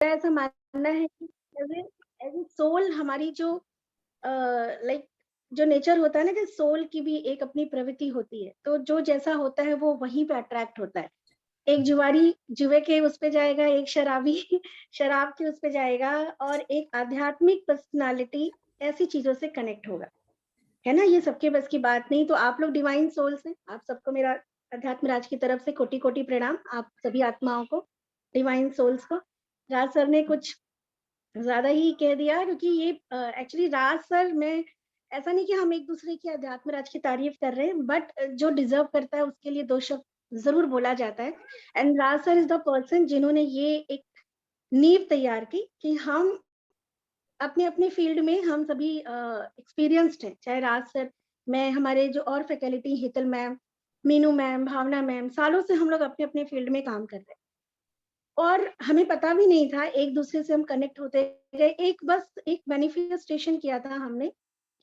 ऐसा मानना है कि एज ए सोल हमारी जो लाइक जो नेचर होता है ना, कि सोल की भी एक अपनी प्रवृत्ति होती है, तो जो जैसा होता है वो वहीं पे अट्रैक्ट होता है। एक जुआरी जुए के उस पे जाएगा, एक शराबी शराब के उस पे जाएगा, और एक आध्यात्मिक पर्सनालिटी ऐसी चीजों से कनेक्ट होगा, है ना। ये सबके बस की बात नहीं। तो आप लोग डिवाइन सोल्स हैं, आप सबको मेरा अध्यात्म राज की तरफ से कोटि कोटि प्रणाम, आप सभी आत्माओं को, डिवाइन सोल्स को। राज सर ने कुछ ज्यादा ही कह दिया, क्योंकि ये एक्चुअली राज सर में ऐसा नहीं कि हम एक दूसरे की अध्यात्म राज की तारीफ कर रहे हैं, बट जो डिजर्व करता है उसके लिए दो शब्द जरूर बोला जाता है। And Raj sir is the person जिन्होंने ये एक नींव तैयार की कि हम अपने अपने फील्ड में हम सभी एक्सपीरियंस्ड हैं, चाहे राज सर, मैं, हमारे जो और फैकल्टी, हितल मैम, मीनू मैम, भावना मैम, सालों से हम लोग अपने अपने फील्ड में काम कर रहे हैं, और हमें पता भी नहीं था, एक दूसरे से हम कनेक्ट होते गए। एक बस एक मैनिफेस्टेशन किया था हमने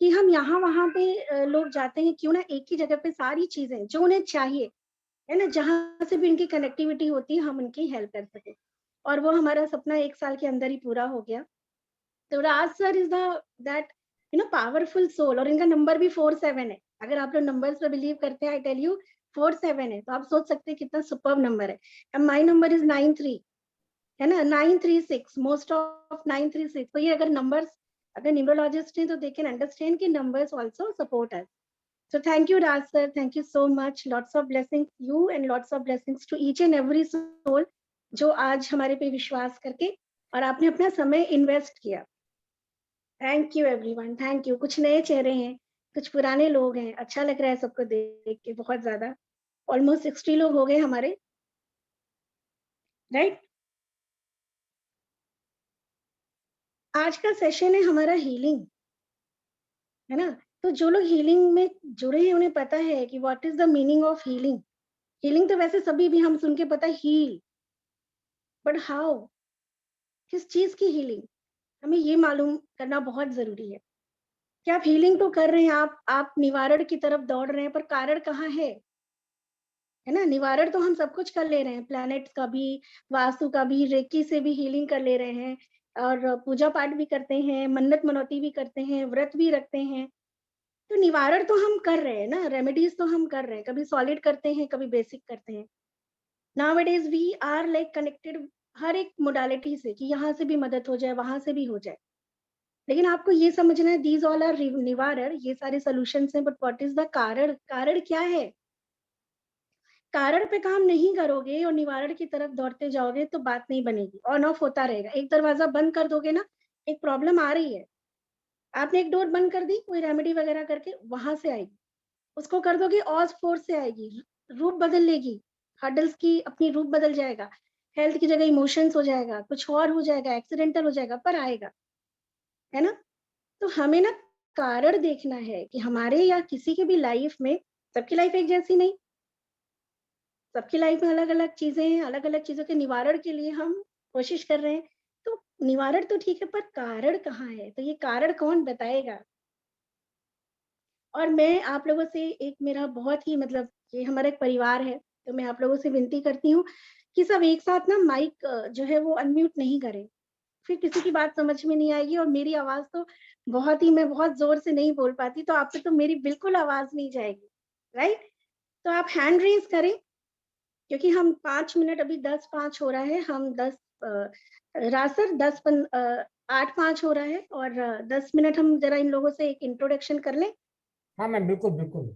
कि हम यहाँ वहां पे लोग जाते हैं, क्यों ना एक ही जगह पे सारी चीजें जो उन्हें चाहिए, है ना, जहां से भी उनकी कनेक्टिविटी होती है हम उनकी हेल्प कर सके। और वो हमारा सपना 1 साल के अंदर ही पूरा हो गया। तो Raj sir is the that powerful soul, और इनका नंबर भी 47 है। अगर आप लोग नंबर्स पे बिलीव करते हैं, आई टेल यू 47 है, तो आप सोच सकते हैं कितना सुपर्ब नंबर है। एंड माई नंबर इज 93, है ना, 936, मोस्ट ऑफ 936। तो ये अगर नंबर्स, अगर न्यूमरोलॉजिस्ट हैं तो दे कैन अंडरस्टैंड कि numbers also support us. So thank you, Raj sir. Thank you so much. Lots of blessings you, and lots of blessings to each and every soul जो आज हमारे पे विश्वास करके और आपने अपना समय इन्वेस्ट किया। Thank you everyone, thank you. कुछ नए चेहरे हैं, कुछ पुराने लोग हैं, अच्छा लग रहा है सबको देख के बहुत ज्यादा। ऑलमोस्ट 60 लोग हो गए हमारे, राइट। आज का सेशन है हमारा हीलिंग, है ना। तो जो लोग हीलिंग में जुड़े हैं उन्हें पता है कि what is the meaning of healing. Healing तो वैसे सभी भी हम सुन के पता है, हील, बट हाउ, किस चीज की हीलिंग, हमें ये मालूम करना बहुत जरूरी है कि आप हीलिंग तो कर रहे हैं, आप निवारण की तरफ दौड़ रहे हैं, पर कारण कहाँ है ना। निवारण तो हम सब कुछ कर ले रहे हैं, प्लैनेट का भी, वास्तु का भी, रेकी से भी हीलिंग कर ले रहे हैं, और पूजा पाठ भी करते हैं, मन्नत मनौती भी करते हैं, व्रत भी रखते हैं। तो निवारण तो हम कर रहे हैं ना, रेमेडीज तो हम कर रहे हैं, कभी सॉलिड करते हैं, कभी बेसिक करते हैं। Nowadays we are like connected हर एक मोडालिटी से, कि यहाँ से भी मदद हो जाए, वहां से भी हो जाए। लेकिन आपको ये समझना है, दीज ऑल आर निवारण, ये सारे सॉल्यूशंस हैं, बट व्हाट इज द कारण, कारण क्या है। कारण पे काम नहीं करोगे और निवारण की तरफ दौड़ते जाओगे तो बात नहीं बनेगी, ऑन ऑफ होता रहेगा। एक दरवाजा बंद कर दोगे ना, एक प्रॉब्लम आ रही है, आपने एक डोर बंद कर दी कोई रेमेडी वगैरह करके, वहां से आएगी, उसको कर दोगे और फोर्स से आएगी, रूप बदल लेगी, हर्डल्स की अपनी रूप बदल जाएगा, हेल्थ की जगह इमोशंस हो जाएगा, कुछ और हो जाएगा, एक्सीडेंटल हो जाएगा, पर आएगा, है ना। तो हमें ना कारण देखना है कि हमारे या किसी के भी लाइफ में, सबकी लाइफ एक जैसी नहीं, सबकी लाइफ में अलग अलग चीजें हैं, अलग अलग चीजों के निवारण के लिए हम कोशिश कर रहे हैं। तो निवारण तो ठीक है, पर कारण कहाँ है, तो ये कारण कौन बताएगा। और मैं आप लोगों से एक, मेरा बहुत ही ये हमारा एक परिवार है, तो मैं आप लोगों से विनती करती हूँ कि सब एक साथ ना माइक जो है वो अनम्यूट नहीं करें, फिर किसी की बात समझ में नहीं आएगी, और मेरी आवाज तो बहुत ही, मैं बहुत जोर से नहीं बोल पाती, तो आप पे तो मेरी बिल्कुल आवाज नहीं जाएगी, राइट। तो आप हैंड रेज करें, क्योंकि हम 5 मिनट, अभी 10:05 हो रहा है, हम 8:05 हो रहा है, और 10 मिनट हम जरा इन लोगों से एक इंट्रोडक्शन कर लें। हाँ मैम, बिल्कुल बिल्कुल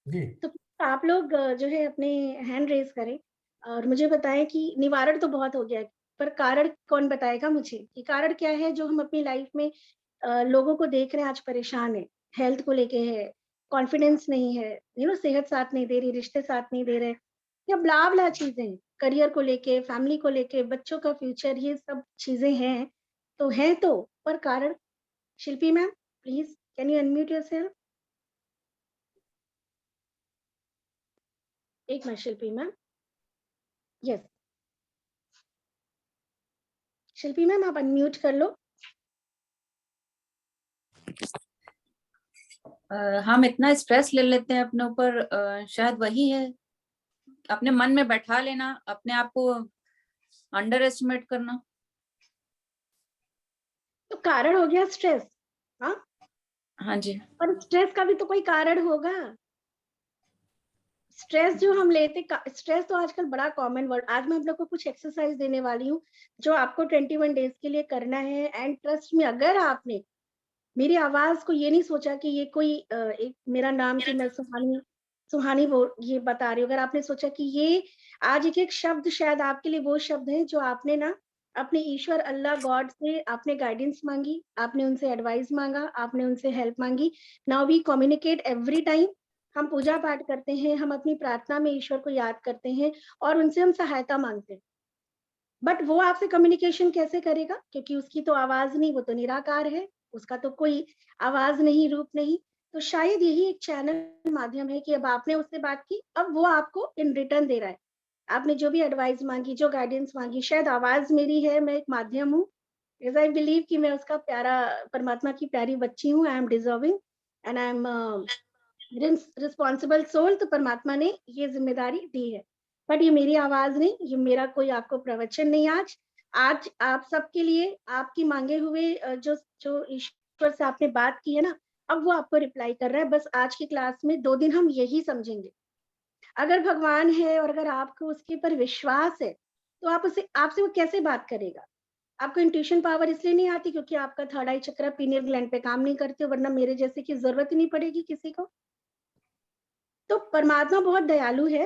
जी। तो आप लोग जो है अपने हैंड रेज करें, और मुझे बताएं कि निवारण तो बहुत हो गया है, पर कारण कौन बताएगा मुझे, कि कारण क्या है जो हम अपनी लाइफ में लोगों को देख रहे हैं आज परेशान है, हेल्थ को लेके है, कॉन्फिडेंस नहीं है, सेहत साथ नहीं दे रही, रिश्ते साथ नहीं दे रहे, या ब्ला ब्ला चीजें, करियर को लेके, फैमिली को लेके, बच्चों का फ्यूचर, ये सब चीजें हैं, तो हैं तो, पर कारण। Shilpi ma'am, please can you unmute yourself. एक minute Shilpi ma'am, yes, Shilpi ma'am आप अनम्यूट कर लो। हम इतना स्ट्रेस ले लेते हैं अपने ऊपर, शायद वही है, अपने मन में बैठा लेना, अपने आप को अंडर एस्टिमेट करना। कारण हो गया स्ट्रेस। हाँ, हाँ जी। पर स्ट्रेस का भी तो कोई कारण होगा। स्ट्रेस जो हम लेते, स्ट्रेस तो आजकल बड़ा कॉमन वर्ड। आज मैं आप लोग को कुछ एक्सरसाइज देने वाली हूँ जो आपको 21 डेज के लिए करना है। एंड ट्रस्ट में, अगर आपने मेरी आवाज को ये नहीं सोचा कि ये कोई एक मेरा नाम कि मैं सुहानी सुहानी वो ये बता रही हूँ, अगर आपने सोचा कि ये आज एक एक शब्द शायद आपके लिए वो शब्द है जो आपने ना अपने ईश्वर अल्लाह गॉड से आपने गाइडेंस मांगी, आपने उनसे एडवाइस मांगा, आपने उनसे हेल्प मांगी। Now we communicate every time. हम पूजा पाठ करते हैं, हम अपनी प्रार्थना में ईश्वर को याद करते हैं और उनसे हम सहायता मांगते हैं। बट वो आपसे कम्युनिकेशन कैसे करेगा, क्योंकि उसकी तो आवाज नहीं, वो तो निराकार है, उसका तो कोई आवाज नहीं, रूप नहीं। तो शायद यही एक चैनल माध्यम है कि अब आपने उससे बात की, अब वो आपको इन रिटर्न दे रहा है। आपने जो भी एडवाइस मांगी, जो गाइडेंस मांगी, शायद आवाज मेरी है, मैं एक माध्यम हूँ। एज आई बिलीव कि मैं उसका प्यारा, परमात्मा की प्यारी बच्ची हूँ। I am deserving and I am responsible soul. तो परमात्मा ने ये जिम्मेदारी दी है। बट ये मेरी आवाज नहीं, ये मेरा कोई आपको प्रवचन नहीं। आज आज आप सबके लिए आपकी मांगे हुए जो जो ईश्वर से आपने बात की है ना, अब वो आपको रिप्लाई कर रहा है। बस आज की क्लास में 2 दिन हम यही समझेंगे। अगर भगवान है और अगर आपको उसके पर विश्वास है, तो आप उसे आपसे वो कैसे बात करेगा। आपको इंट्यूशन पावर इसलिए नहीं आती क्योंकि आपका थर्ड आई चक्र पीनियल ग्लैंड पे काम नहीं करते, वरना मेरे जैसे की जरूरत ही नहीं पड़ेगी किसी को। तो परमात्मा बहुत दयालु है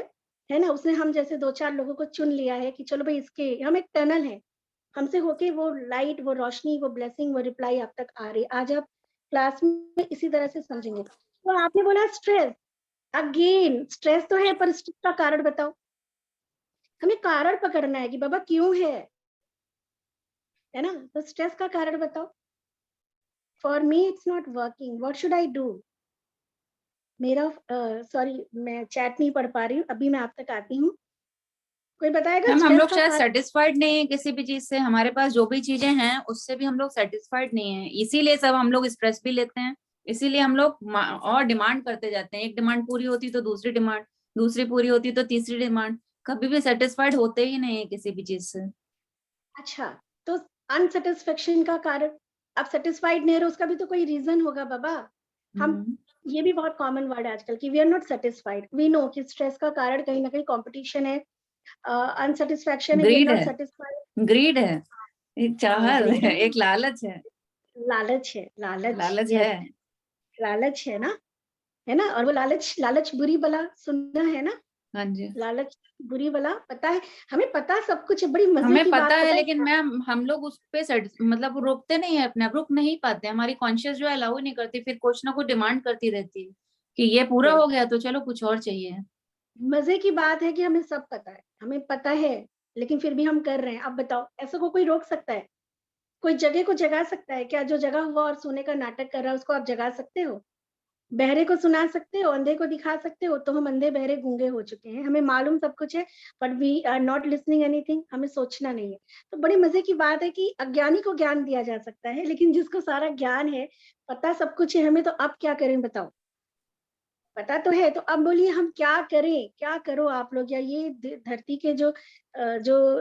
ना। उसने हम जैसे 2-4 लोगों को चुन लिया है कि चलो भाई, इसके हम एक टनल है, हमसे होके वो लाइट, वो रोशनी, वो ब्लेसिंग, वो रिप्लाई आप तक आ रही। आज आप क्लास में इसी तरह से समझेंगे। तो आपने बोला स्ट्रेस, अगेन स्ट्रेस तो है, पर स्ट्रेस का कारण बताओ। हमें कारण पकड़ना है कि बाबा क्यों है ना। तो स्ट्रेस का कारण बताओ। For me it's not working, what should I do. मेरा सॉरी, मैं चैट नहीं पढ़ पा रही हूँ, अभी मैं आप तक आती हूँ। कोई बताएगा मैम, हम स्ट्रेस लोग का शायद कारण। सेटिस्फाइड नहीं है किसी भी चीज से, हमारे पास जो भी चीजें हैं उससे भी हम लोग सेटिस्फाइड नहीं है, इसीलिए सब हम लोग स्ट्रेस भी लेते हैं। इसीलिए हम लोग और डिमांड करते जाते हैं, एक डिमांड पूरी होती तो दूसरी डिमांड, दूसरी पूरी होती तो तीसरी डिमांड, कभी भी सेटिस्फाइड होते ही नहीं है किसी भी चीज से। अच्छा, तो अनसेटिस्फेक्शन का कारण, आप सेटिस्फाइड नहीं रहे, उसका भी तो कोई रीजन होगा बाबा। हम, हम्म। ये भी बहुत कॉमन वर्ड है आजकल कि we are not satisfied. We know कि स्ट्रेस का कारण कहीं ना कहीं कंपटीशन है, अनसेटिस्फेक्शन है, वी आर ग्रीड नॉट है। सेटिस्फाइड। ग्रीड है। एक हाँ, चाहत ग्रीड है, है, एक लालच है। लालच है, लालच, लालच यस, है। लालच है ना, है ना। और वो लालच, लालच बुरी बला सुनना है ना। हाँ जी। लालच बुरी बला, पता है, हमें पता सब कुछ है। बड़ी मजे हमें की पता बात है, पता है लेकिन क्या? मैम हम लोग उस पे मतलब रोकते नहीं है अपने आप, रुक नहीं पाते, हमारी कॉन्शियस जो है अलाउ नहीं करती, फिर कुछ ना कुछ डिमांड करती रहती है कि ये पूरा यस, हो गया तो चलो कुछ और चाहिए। मजे की बात है कि हमें सब पता है, हमें पता है, लेकिन फिर भी हम कर रहे हैं। अब बताओ, ऐसा को कोई रोक सकता है? कोई जगह को जगा सकता है क्या? जो जगा हुआ और सोने का नाटक कर रहा है उसको आप जगा सकते हो? बहरे को सुना सकते हो, अंधे को दिखा सकते हो? तो हम अंधे बहरे गूंगे हो चुके हैं, हमें मालूम सब कुछ है, but we are not listening anything. हमें सोचना नहीं है। तो बड़ी मजे की बात है कि अज्ञानी को ज्ञान दिया जा सकता है, लेकिन जिसको सारा ज्ञान है, पता सब कुछ है हमें, तो अब क्या करें बताओ। पता तो है, तो अब बोलिए हम क्या करें, क्या करो आप लोग, या ये धरती के जो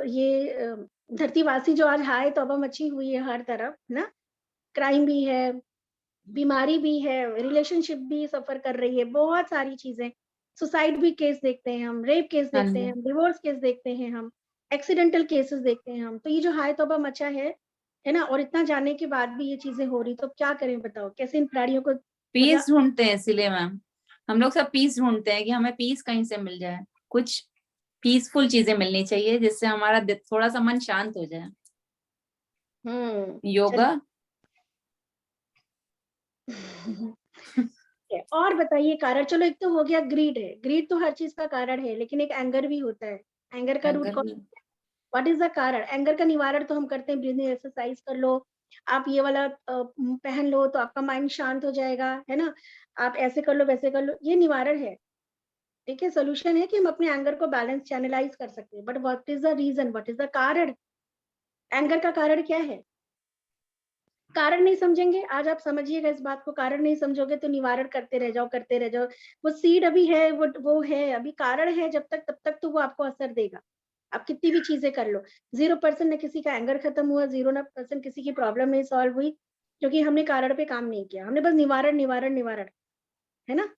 ये धरतीवासी जो आज हाय तौबा मची हुई है हर तरफ ना। क्राइम भी है, बीमारी भी है, रिलेशनशिप भी सफर कर रही है, बहुत सारी चीजें। सुसाइड भी केस देखते हैं हम, रेप केस हाँ देखते हैं जी। हम, डिवोर्स केस देखते हैं हम, एक्सीडेंटल केसेस देखते हैं हम। तो ये जो हाय तौबा मचा है ना, और इतना जानने के बाद भी ये चीजें हो रही, तो क्या करें बताओ, कैसे इन प्राणियों को पीस मतलब। ढूंढते हैं इसीलिए मैम, हम लोग सब पीस ढूंढते हैं कि हमें पीस कहीं से मिल जाए, कुछ पीसफुल चीजें मिलनी चाहिए जिससे हमारा थोड़ा सा मन शांत हो जाए। योगा। चलिए। और बताइए कारण। चलो, एक तो हो गया ग्रीड है, ग्रीड तो हर चीज का कारण है, लेकिन एक एंगर भी होता है। एंगर का रूट एंगर कॉज, भी। व्हाट इज द कारण? एंगर का निवारण तो हम करते हैं, ब्रीदिंग एक्सरसाइज कर लो, आप ये वाला पहन लो तो आपका माइंड शांत हो जाएगा, है ना। आप ऐसे कर लो, वैसे कर लो, ये निवारण है। ठीक है, सोल्यूशन है कि हम अपने एंगर को बैलेंस चैनलाइज कर सकते हैं। But what is the reason, what is the कारण? एंगर का कारण क्या है? कारण नहीं समझेंगे। आज आप समझिएगा इस बात को, कारण नहीं समझोगे तो निवारण करते रह जाओ, करते रह जाओ। वो सीड अभी है, वो है अभी, कारण है जब तक, तब तक तो वो आपको असर देगा। आप कितनी भी चीजें कर लो, 0% न किसी का एंगर खत्म हुआ, 0% किसी की प्रॉब्लम नहीं सॉल्व हुई, क्योंकि हमने कारण पे काम नहीं किया, हमने बस निवारण निवारण निवारण, है ना?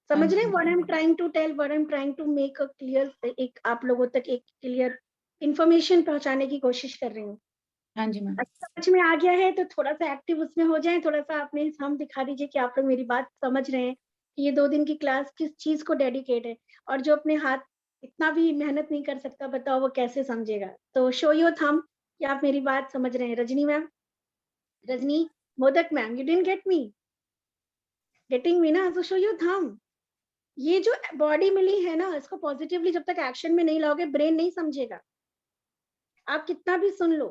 समझ रहे हैं what I am trying to tell, what I am trying to make a clear, एक आप लोगों तक एक क्लियर इंफॉर्मेशन पहुंचाने की कोशिश कर रही हूँ। हाँ जी मैम। समझ में आ गया है तो थोड़ा सा एक्टिव उसमें हो जाए, थोड़ा सा आपने हम दिखा दीजिए कि आप लोग मेरी बात समझ रहे हैं कि ये 2 दिन की क्लास किस चीज को डेडिकेट है, और जो अपने हाथ इतना भी मेहनत नहीं कर सकता, बताओ वो कैसे समझेगा? तो शो योर थंब कि आप मेरी बात समझ रहे हैं। Rajni ma'am, Rajni modak ma'am, you didn't get me, getting me ना? तो शो योर थंब। ये जो बॉडी मिली है ना, इसको पॉजिटिवली जब तक एक्शन में नहीं लाओगे, ब्रेन नहीं समझेगा। आप कितना भी सुन लो,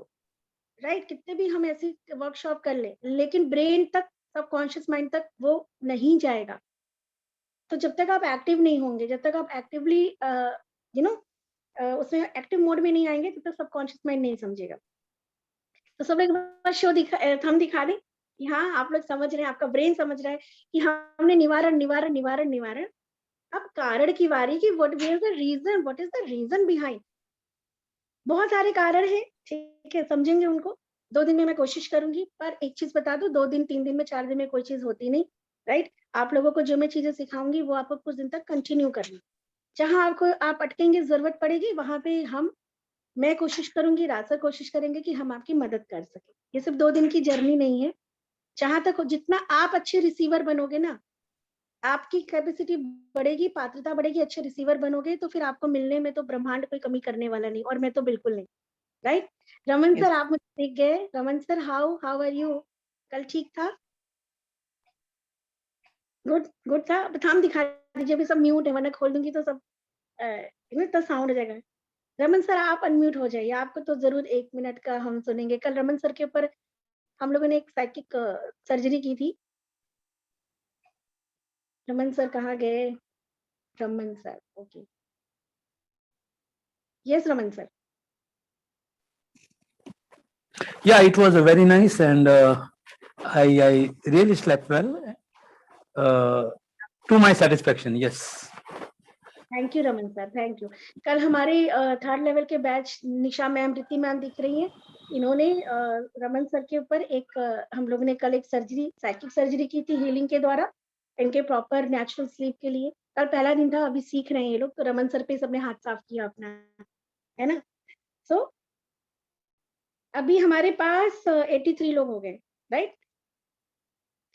राइट, कितने भी हम ऐसी वर्कशॉप कर ले, लेकिन ब्रेन तक, सबकॉन्शियस माइंड तक वो नहीं जाएगा। तो जब तक आप एक्टिव नहीं होंगे, जब तक आप एक्टिवली यू नो उसमें एक्टिव मोड में नहीं आएंगे, तब तक सबकॉन्शियस माइंड नहीं समझेगा। तो सब एक बार शो हम दिखा दें कि हाँ आप लोग समझ रहे हैं, आपका ब्रेन समझ रहा है कि हमने निवारण निवारण निवारण निवारण। अब कारण की बारी की, what is the reason, what is the reason behind. बहुत सारे कारण हैं, ठीक है, समझेंगे उनको। 2 दिन में मैं कोशिश करूंगी, पर एक चीज बता दूं, 2 दिन 3 दिन में 4 दिन में कोई चीज होती नहीं, राइट। आप लोगों को जो मैं चीजें सिखाऊंगी वो आपको कुछ दिन तक कंटिन्यू करनी। जहां आपको आप अटकेंगे, जरूरत पड़ेगी, वहां पे मैं कोशिश करूंगी, राजा कोशिश करेंगे कि हम आपकी मदद कर सके। ये सिर्फ 2 दिन की जर्नी नहीं है। जहां तक जितना आप अच्छे रिसीवर बनोगे ना, आपकी कैपेसिटी बढ़ेगी, पात्रता बढ़ेगी, अच्छे रिसीवर बनोगे, तो फिर आपको मिलने में तो ब्रह्मांड कोई कमी करने वाला नहीं, और मैं तो बिल्कुल नहीं, राइट। रमन सर, आप मुझे देख गए? Raman sir, how are you? कल ठीक था? गुड, गुड था। थंब दिखा दीजिए, अभी सब म्यूट है, वरना खोल दूंगी तो सब इतना साउंड हो जाएगा। रमन सर आप अनम्यूट हो जाइए, आपको तो जरूर 1 मिनट का हम सुनेंगे। कल रमन सर के ऊपर हम लोगों ने एक साइकिक सर्जरी की थी। रमन सर कहाँ गए? Raman sir, okay, yes Raman sir. Yeah, it was a very nice, and I really slept well, to my satisfaction. Yes. Thank you Raman sir, thank you. कल हमारे 3rd लेवल के बैच, निशा मैम, रिति ma'am दिख रही हैं, इन्होंने रमन सर के ऊपर एक हम लोगों ने कल एक सर्जरी, साइकिक सर्जरी की थी हीलिंग के द्वारा, इनके प्रॉपर नेचुरल स्लीप के लिए। कल पहला दिन था, अभी सीख रहे हैं ये लोग, तो रमन सर पे सबने हाथ साफ किया अपना, है ना? सो अभी हमारे पास 83 लोग हो गए, राइट,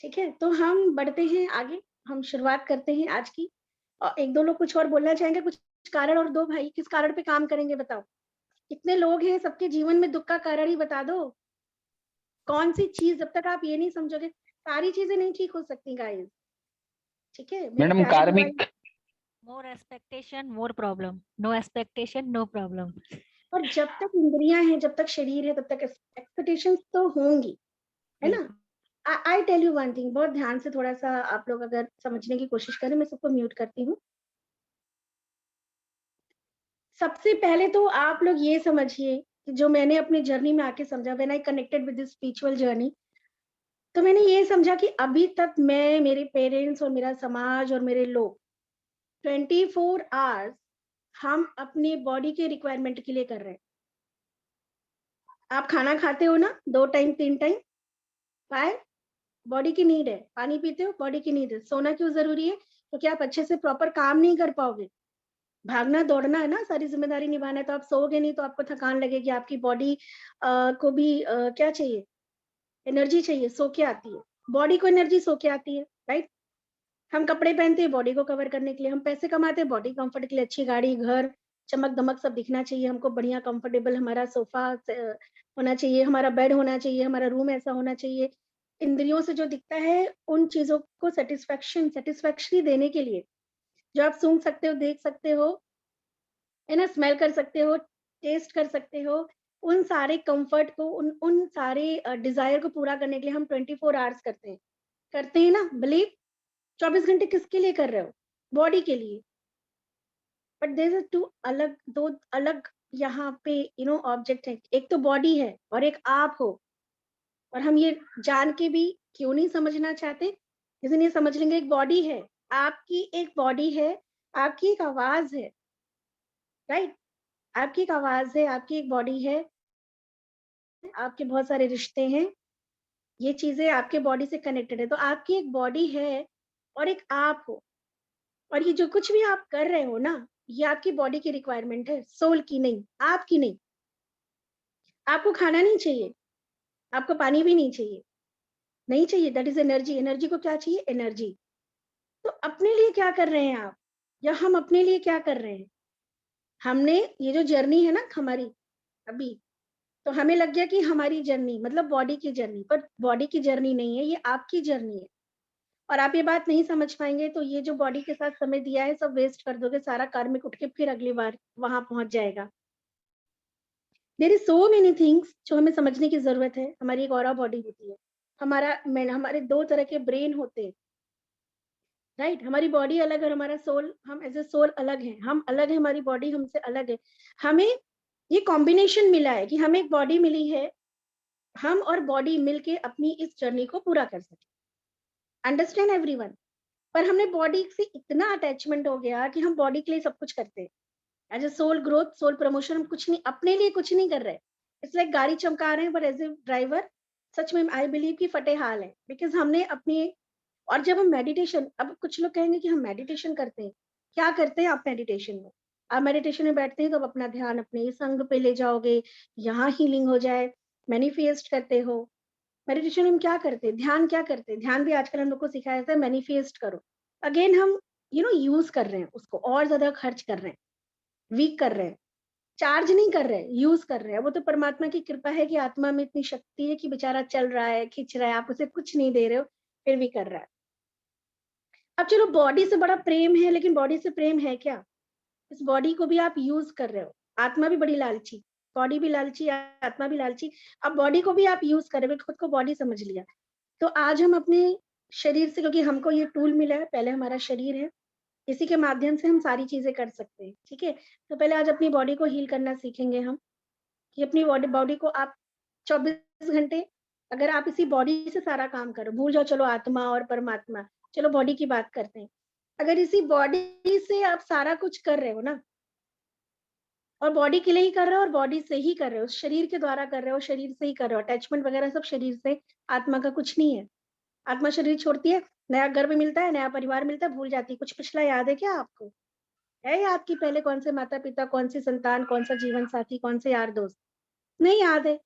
ठीक है। तो हम बढ़ते हैं आगे, हम शुरुआत करते हैं आज की। 1-2 लोग कुछ और बोलना चाहेंगे, कुछ कारण और दो भाई, किस कारण पे काम करेंगे बताओ? कितने लोग हैं, सबके जीवन में दुख का कारण ही बता दो। कौन सी चीज, जब तक आप ये नहीं समझोगे, सारी चीजें नहीं ठीक हो सकती गाइस, ठीक है मेरे मैडम प्यारे भाई। कार्मिक More expectation, more problem. No expectation, no problem. और जब तक इंद्रियां हैं, जब तक शरीर है, तब तक एक्सपेक्टेशंस तो होंगी, है ना? I tell you one thing, बहुत ध्यान से थोड़ा सा आप लोग अगर समझने की कोशिश करें, मैं सबको म्यूट करती हूँ। सबसे पहले तो आप लोग ये समझिए कि जो मैंने अपनी जर्नी में आके समझा, when I connected with this spiritual journey, तो मैंने ये समझा कि अभी तक मैं, मेरे पेरेंट्स और मेरा समाज और मेरे लोग 24 आवर्स हम अपनी बॉडी के रिक्वायरमेंट के लिए कर रहे हैं। आप खाना खाते हो ना, 2 टाइम 3 टाइम, फायर बॉडी की नीड है। पानी पीते हो, बॉडी की नीड है। सोना क्यों जरूरी है? क्योंकि आप अच्छे से प्रॉपर काम नहीं कर पाओगे, भागना दौड़ना है ना, सारी जिम्मेदारी निभाना है, तो आप सोओगे नहीं तो आपको थकान लगेगी, आपकी बॉडी को भी क्या चाहिए, एनर्जी चाहिए, सो के आती है बॉडी को, एनर्जी सो के आती है, राइट। हम कपड़े पहनते हैं बॉडी को कवर करने के लिए, हम पैसे कमाते हैं बॉडी कंफर्ट के लिए, अच्छी गाड़ी, घर, चमक दमक सब दिखना चाहिए हमको, बढ़िया कंफर्टेबल हमारा सोफा होना चाहिए, हमारा बेड होना चाहिए, हमारा रूम ऐसा होना चाहिए। इंद्रियों से जो दिखता है, उन चीजों को सेटिस्फैक्शन देने के लिए, जो आप सूंघ सकते हो, देख सकते हो, है ना, स्मेल कर सकते हो, टेस्ट कर सकते हो, उन सारे कंफर्ट को, उन सारे डिजायर को पूरा करने के लिए हम 24 आवर्स करते हैं ना, बिलीव। 24 घंटे किसके लिए कर रहे हो? बॉडी के लिए। बट देयर आर दो अलग यहाँ पे ऑब्जेक्ट है, एक तो बॉडी है और एक आप हो। और हम ये जान के भी क्यों नहीं समझना चाहते, इसलिए समझ लेंगे, एक बॉडी है, आपकी एक बॉडी है, आपकी एक आवाज है, राइट। आपकी एक आवाज है, आपकी एक बॉडी है, आपके बहुत सारे रिश्ते हैं, ये चीजें आपके बॉडी से कनेक्टेड है। तो आपकी एक बॉडी है और एक आप हो, और ये जो कुछ भी आप कर रहे हो ना, ये आपकी बॉडी की रिक्वायरमेंट है, सोल की नहीं, आपकी नहीं। आपको खाना नहीं चाहिए, आपको पानी भी नहीं चाहिए, नहीं चाहिए, दैट इज एनर्जी। एनर्जी को क्या चाहिए? एनर्जी। तो अपने लिए क्या कर रहे हैं आप, या हम अपने लिए क्या कर रहे हैं? हमने ये जो जर्नी है ना हमारी अभी, तो हमें लग गया कि हमारी जर्नी मतलब बॉडी की जर्नी, पर बॉडी की जर्नी नहीं है, ये आपकी जर्नी है। और आप ये बात नहीं समझ पाएंगे तो ये जो बॉडी के साथ समय दिया है सब वेस्ट कर दोगे, सारा कार्मिक उठ के फिर अगली बार वहां पहुंच जाएगा। There is so many things जो हमें समझने की जरूरत है। हमारी एक ऑरा बॉडी होती है, हमारे 2 तरह के ब्रेन होते हैं, राइट? हमारी बॉडी अलग है और हमारा सोल, हम एज ए सोल अलग है, हम अलग है, हमारी बॉडी हमसे अलग है। हमें ये कॉम्बिनेशन मिला है कि हमें एक बॉडी मिली है, हम और बॉडी मिलके अपनी इस जर्नी को पूरा कर सके। Understand everyone? पर हमने बॉडी से इतना अटैचमेंट हो गया कि हम बॉडी के लिए सब कुछ करते हैं। As a soul growth, soul promotion, हम कुछ नहीं, अपने लिए कुछ नहीं कर रहे। इट्स लाइक गाड़ी चमका रहे हैं, पर एज ए ड्राइवर सच में आई बिलीव कि फटे हाल है, बिकॉज हमने अपनी। और जब हम मेडिटेशन, अब कुछ लोग कहेंगे कि हम मेडिटेशन करते हैं, क्या करते हैं आप मेडिटेशन में? आप मेडिटेशन में बैठते हैं तो आप अपना ध्यान अपने संग पे ले जाओगे, यहाँ हीलिंग हो जाए, मैनिफेस्ट करते हो। मेडिटेशन में हम क्या करते हैं? ध्यान क्या करते हैं? ध्यान भी आजकल हम लोग को सिखाया जाता है मैनिफेस्ट करो। अगेन हम यूज कर रहे हैं उसको, और ज्यादा खर्च कर रहे हैं, वीक कर रहे हैं, चार्ज नहीं कर रहे हैं, यूज कर रहे हैं। वो तो परमात्मा की कृपा है कि आत्मा में इतनी शक्ति है कि बेचारा चल रहा है, खींच रहा है, आप उसे कुछ नहीं दे रहे हो, फिर भी कर रहा है। अब चलो बॉडी से बड़ा प्रेम है, लेकिन बॉडी से प्रेम है क्या? इस बॉडी को भी आप यूज कर रहे हो। आत्मा भी बड़ी लालची, बॉडी भी लालची, आत्मा भी लालची। अब बॉडी को भी आप यूज कर रहे हो, खुद को बॉडी समझ लिया। तो आज हम अपने शरीर से, क्योंकि हमको ये टूल मिला है, पहले हमारा शरीर है, इसी के माध्यम से हम सारी चीजें कर सकते हैं, ठीक है? तो पहले आज अपनी बॉडी को हील करना सीखेंगे हम, कि अपनी बॉडी को आप 24 घंटे, अगर आप इसी बॉडी से सारा काम करो, भूल जाओ चलो आत्मा और परमात्मा, चलो बॉडी की बात करते हैं। अगर इसी बॉडी से आप सारा कुछ कर रहे हो ना, और बॉडी के लिए ही कर रहे हो, और बॉडी से ही कर रहे हो, शरीर के द्वारा कर रहे हो, शरीर से ही कर रहे हो, अटैचमेंट वगैरह सब शरीर से, आत्मा का कुछ नहीं है। आत्मा शरीर छोड़ती है, नया गर्भ मिलता है, नया परिवार मिलता है, भूल जाती है। कुछ पिछला याद है क्या आपको? है याद कि पहले कौन से माता पिता, कौन सी संतान, कौन सा जीवन साथी, कौन से यार दोस्त? नहीं याद है।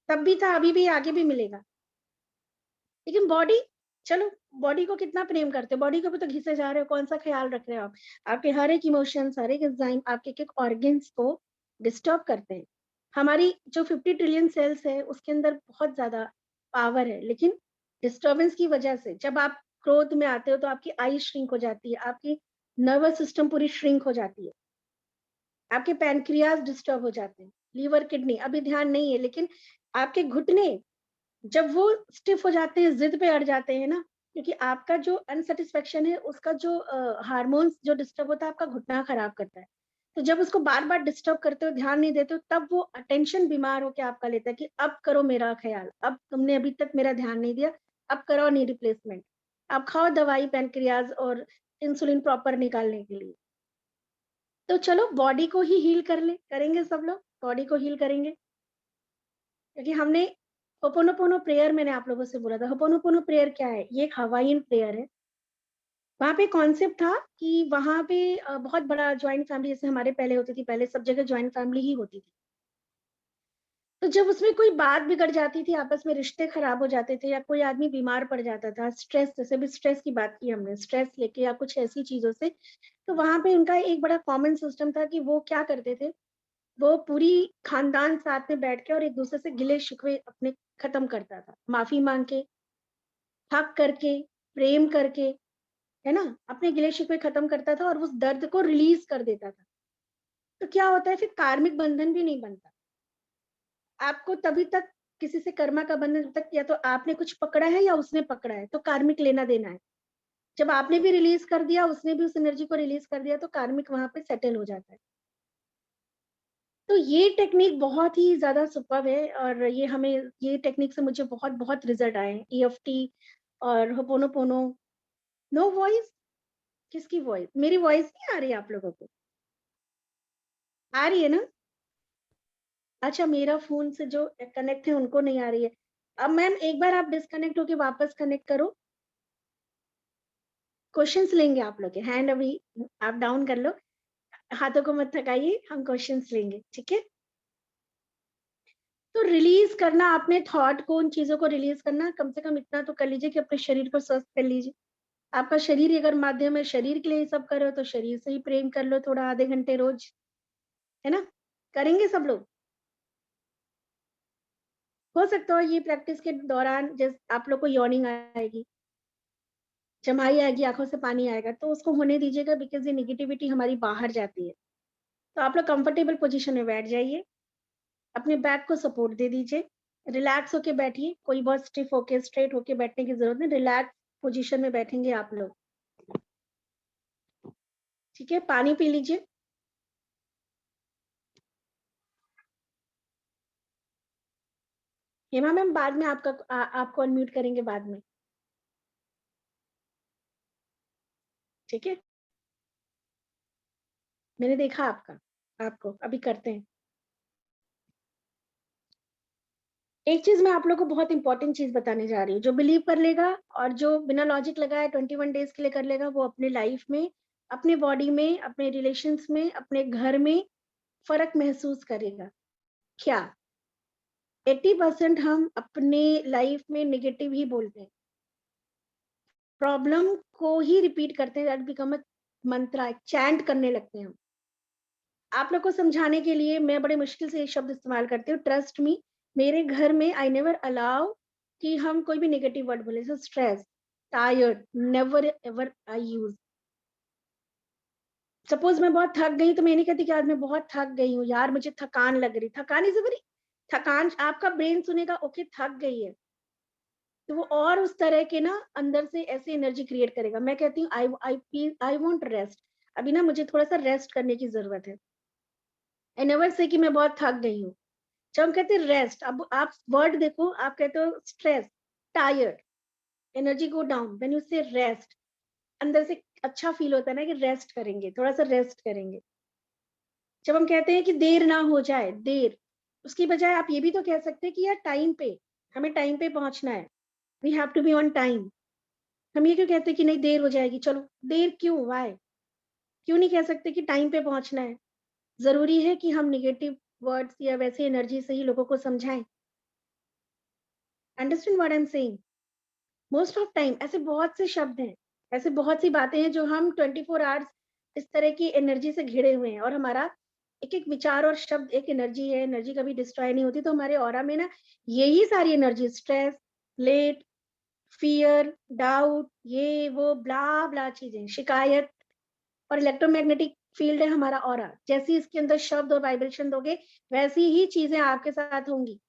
तब भी था, अभी भी, आगे भी मिलेगा। लेकिन बॉडी, चलो बॉडी को कितना प्रेम करते हो, बॉडी को भी तो घिसे जा रहे हो, कौन सा ख्याल रख रहे हो आप? आपके हर एक इमोशंस, हर एक एंजाइम, आपके एक एक ऑर्गन्स को डिस्टर्ब करते हैं। हमारी जो 50 ट्रिलियन सेल्स है उसके अंदर बहुत ज्यादा पावर है, लेकिन डिस्टर्बेंस की वजह से, जब आप क्रोध में आते हो तो आपकी आई श्रिंक हो जाती है, आपकी नर्वस सिस्टम पूरी श्रिंक हो जाती है, आपके पैनक्रियाज डिस्टर्ब हो जाते हैं, लीवर, किडनी, अभी ध्यान नहीं है, लेकिन आपके घुटने जब वो स्टिफ हो जाते हैं, जिद पे अड़ जाते हैं ना, क्योंकि आपका जो अनसेटिस्फेक्शन है, उसका जो हार्मोन्स जो डिस्टर्ब होता है, आपका घुटना खराब करता है। तो जब उसको बार बार डिस्टर्ब करते हो, ध्यान नहीं देते हो, तब वो अटेंशन बीमार होके आपका लेता है कि अब करो मेरा ख्याल, अब तुमने अभी तक मेरा ध्यान नहीं दिया, अब करो नी रिप्लेसमेंट, अब खाओ दवाई पैनक्रियाज और इंसुलिन प्रॉपर निकालने के लिए। तो चलो बॉडी को ही हील करेंगे सब लोग, बॉडी को हील करेंगे, क्योंकि हमने होपोनोपोनो प्रेयर, मैंने आप लोगों से बोला था, होपोनोपोनो प्रेयर क्या है? ये एक हवाईन प्रेयर है। वहाँ पे कॉन्सेप्ट था कि वहाँ पे बहुत बड़ा जॉइंट फैमिली जैसे हमारे पहले होती थी, पहले सब जगह जॉइंट फैमिली ही होती थी। तो जब उसमें कोई बात बिगड़ जाती थी, आपस में रिश्ते खराब हो जाते थे, या कोई आदमी बीमार पड़ जाता था, स्ट्रेस, जैसे भी स्ट्रेस की बात की हमने, स्ट्रेस लेके या कुछ ऐसी चीजों से, तो वहाँ पे उनका एक बड़ा कॉमन सिस्टम था कि वो क्या करते थे, वो पूरी खानदान साथ में बैठ के और एक दूसरे से गिले शिकवे अपने खत्म करता था, माफी मांग के, हक करके, प्रेम करके, है ना, अपने गिले शिकवे खत्म करता था और उस दर्द को रिलीज कर देता था। तो क्या होता है, फिर कार्मिक बंधन भी नहीं बनता। आपको तभी तक किसी से कर्मा का बंधन तक, या तो आपने कुछ पकड़ा है या उसने पकड़ा है, तो कार्मिक लेना देना है। जब आपने भी रिलीज कर दिया, उसने भी उस एनर्जी को रिलीज कर दिया, तो कार्मिक वहां पे सेटल हो जाता है। तो ये टेक्निक बहुत ही ज़्यादा सुपर्ब है, और ये टेक्निक से मुझे बहुत बहुत रिजल्ट आए हैं। ईएफटी और होपोनोपोनो। No voice? किसकी वॉइस? मेरी वॉइस नहीं आ रही है आप लोगों को? आ रही है ना? अच्छा, मेरा फोन से जो कनेक्ट है उनको नहीं आ रही है। अब मैम एक बार आप डिस्कनेक्ट होके वापस कनेक्ट करो। क्वेश्चंस लेंगे आप लोग के। हैंड अभी आप डाउन कर लो, हाथों को मत थकाइए, हम क्वेश्चंस लेंगे, ठीक है। तो रिलीज करना अपने थॉट को, उन चीजों को रिलीज करना, कम से कम इतना तो कर लीजिए कि अपने शरीर को स्वस्थ कर लीजिए। आपका शरीर ही अगर माध्यम है, शरीर के लिए ये सब कर रहे हो तो शरीर से ही प्रेम कर लो थोड़ा, आधे घंटे रोज, है ना। करेंगे सब लोग। हो सकता है ये प्रैक्टिस के दौरान जैसे आप लोग को यॉर्निंग आएगी, जमाई आएगी, आंखों से पानी आएगा, तो उसको होने दीजिएगा, बिकॉज ये निगेटिविटी हमारी बाहर जाती है। तो आप लोग कंफर्टेबल पोजीशन में बैठ जाइए, अपने बैक को सपोर्ट दे दीजिए, रिलैक्स होके बैठिए। कोई बहुत स्टिफ होके स्ट्रेट होके बैठने की जरूरत नहीं, रिलैक्स पोजीशन में बैठेंगे आप लोग, ठीक है। पानी पी लीजिए। हेमा मैम बाद में आपको अनम्यूट करेंगे बाद में, ठीक है। मैंने देखा आपको अभी करते हैं। एक चीज मैं आप लोग को बहुत इंपॉर्टेंट चीज बताने जा रही हूँ। जो बिलीव कर लेगा और जो बिना लॉजिक लगाए 21 डेज के लिए कर लेगा, वो अपने लाइफ में, अपने बॉडी में, अपने रिलेशंस में, अपने घर में फर्क महसूस करेगा। क्या 80% हम अपने लाइफ में नेगेटिव ही बोलते हैं, प्रॉब्लम को ही रिपीट करते हैं, that become a Mantra, chant करने लगते हैं हम। आप लोग को समझाने के लिए मैं बड़े मुश्किल से ये शब्द इस्तेमाल करती हूँ, ट्रस्ट मी। मेरे घर में आई नेवर अलाउ कि हम कोई भी नेगेटिव वर्ड बोले, जैसे stress, tired, never ever I use. Suppose मैं बहुत थक गई तो मैं नहीं कहती कि आज मैं बहुत थक गई हूँ यार, मुझे थकान लग रही। थकान इज वेरी, थकान आपका ब्रेन सुनेगा ओके थक गई है, तो वो और उस तरह के ना अंदर से ऐसे एनर्जी क्रिएट करेगा। मैं कहती हूँ आई वांट रेस्ट, अभी ना मुझे थोड़ा सा रेस्ट करने की जरूरत है। आई नेवर से कि मैं बहुत थक गई हूँ। जब हम कहते हैं रेस्ट, अब आप वर्ड देखो, आप कहते हो stress, tired, energy go down, when you से रेस्ट, अंदर से अच्छा फील होता है ना कि रेस्ट करेंगे, थोड़ा सा रेस्ट करेंगे। जब हम कहते हैं कि देर ना हो जाए, देर, उसकी बजाय आप ये भी तो कह सकते हैं कि यार टाइम पे, हमें टाइम पे पहुंचना है, we have to be on time. हम ये क्यों कहते हैं कि नहीं देर हो जाएगी, चलो देर क्यों, वाई, क्यों नहीं कह सकते कि टाइम पे पहुंचना है। जरूरी है कि हम निगेटिव वर्ड्स या वैसे एनर्जी से ही लोगों को समझाएं। Understand what I am saying. Most of time ऐसे बहुत से शब्द हैं, ऐसे बहुत सी बातें हैं जो हम 24 आवर्स इस तरह की एनर्जी से घिरे हुए हैं, और हमारा एक एक विचार और शब्द एक एनर्जी है। एनर्जी कभी डिस्ट्रॉय नहीं होती, तो हमारे ऑरा में ना यही सारी energy, stress, late, fear, doubt, ये वो ब्ला ब्ला चीजें, शिकायत, और इलेक्ट्रोमैग्नेटिक फील्ड है हमारा ऑरा। जैसे इसके अंदर शब्द और वाइब्रेशन दोगे, वैसी ही चीजें आपके साथ होंगी।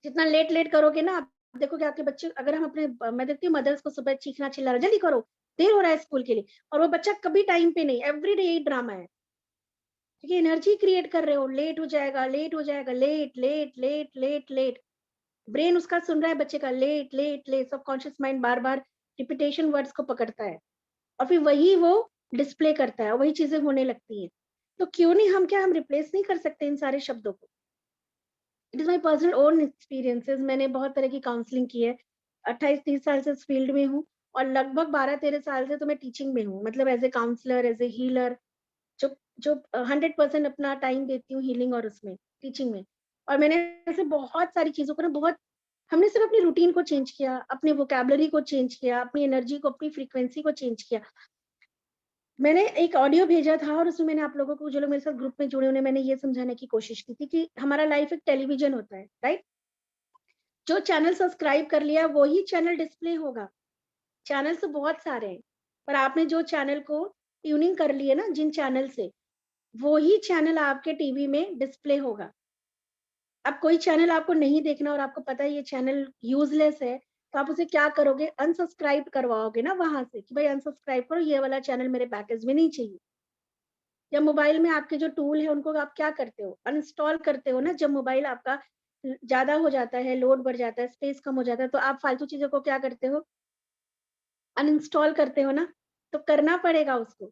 जितना लेट लेट करोगे ना, आप देखोगे आपके बच्चे, अगर हम अपने, मैं देखती हूँ मदर्स को सुबह चीखना चिल्ला रहा, जल्दी करो, देर हो रहा है स्कूल के लिए, और वो बच्चा कभी टाइम पे नहीं, एवरीडे यही ड्रामा है, क्योंकि एनर्जी क्रिएट कर रहे हो, लेट हो जाएगा, लेट हो जाएगा, late late late late late. Brain उसका सुन रहा है बच्चे का, late late late, subconscious mind बार बार रिपीटेशन वर्ड्स को पकड़ता है, और फिर वही वो डिस्प्ले करता है, वही चीजें होने लगती हैं। तो क्यों नहीं, हम क्या, हम रिप्लेस नहीं कर सकते इन सारे शब्दों को। It is my personal own experiences. मैंने बहुत तरह की काउंसलिंग की है, 28-30 साल से इस फील्ड में हूँ, और लगभग 12-13 साल से तो मैं टीचिंग में हूँ, मतलब as a counsellor, as a healer, जो जो 100% अपना टाइम देती हूँ हीलिंग और उसमें, टीचिंग में। और मैंने ऐसे बहुत सारी चीजों को ना, बहुत, हमने सिर्फ अपनी रूटीन को चेंज किया, अपने वोकेबलरी को चेंज किया, अपनी एनर्जी को, अपनी फ्रीक्वेंसी को चेंज किया। मैंने एक ऑडियो भेजा था, और उसमें मैंने आप लोगों को, जो लोग मेरे साथ ग्रुप में जुड़े, उन्हें मैंने ये समझाने की कोशिश की थी कि हमारा लाइफ एक टेलीविजन होता है, राइट। जो चैनल सब्सक्राइब कर लिया वही चैनल डिस्प्ले होगा। चैनल तो बहुत सारे हैं, पर आपने जो चैनल को ट्यूनिंग कर लिए ना, जिन चैनल से, वो ही चैनल आपके टीवी में डिस्प्ले होगा। अब कोई चैनल आपको नहीं देखना और आपको पता है ये चैनल यूजलेस है, तो आप उसे क्या करोगे, अनसब्सक्राइब करवाओगे ना वहां से, कि भाई अनसब्सक्राइब करो, ये वाला चैनल मेरे पैकेज में नहीं चाहिए। या मोबाइल में आपके जो टूल है उनको आप क्या करते हो, अनइंस्टॉल करते हो ना। जब मोबाइल आपका ज्यादा हो जाता है, लोड बढ़ जाता है, स्पेस कम हो जाता है, तो आप फालतू चीजों को क्या करते हो, अनइंस्टॉल करते हो ना। तो करना पड़ेगा उसको।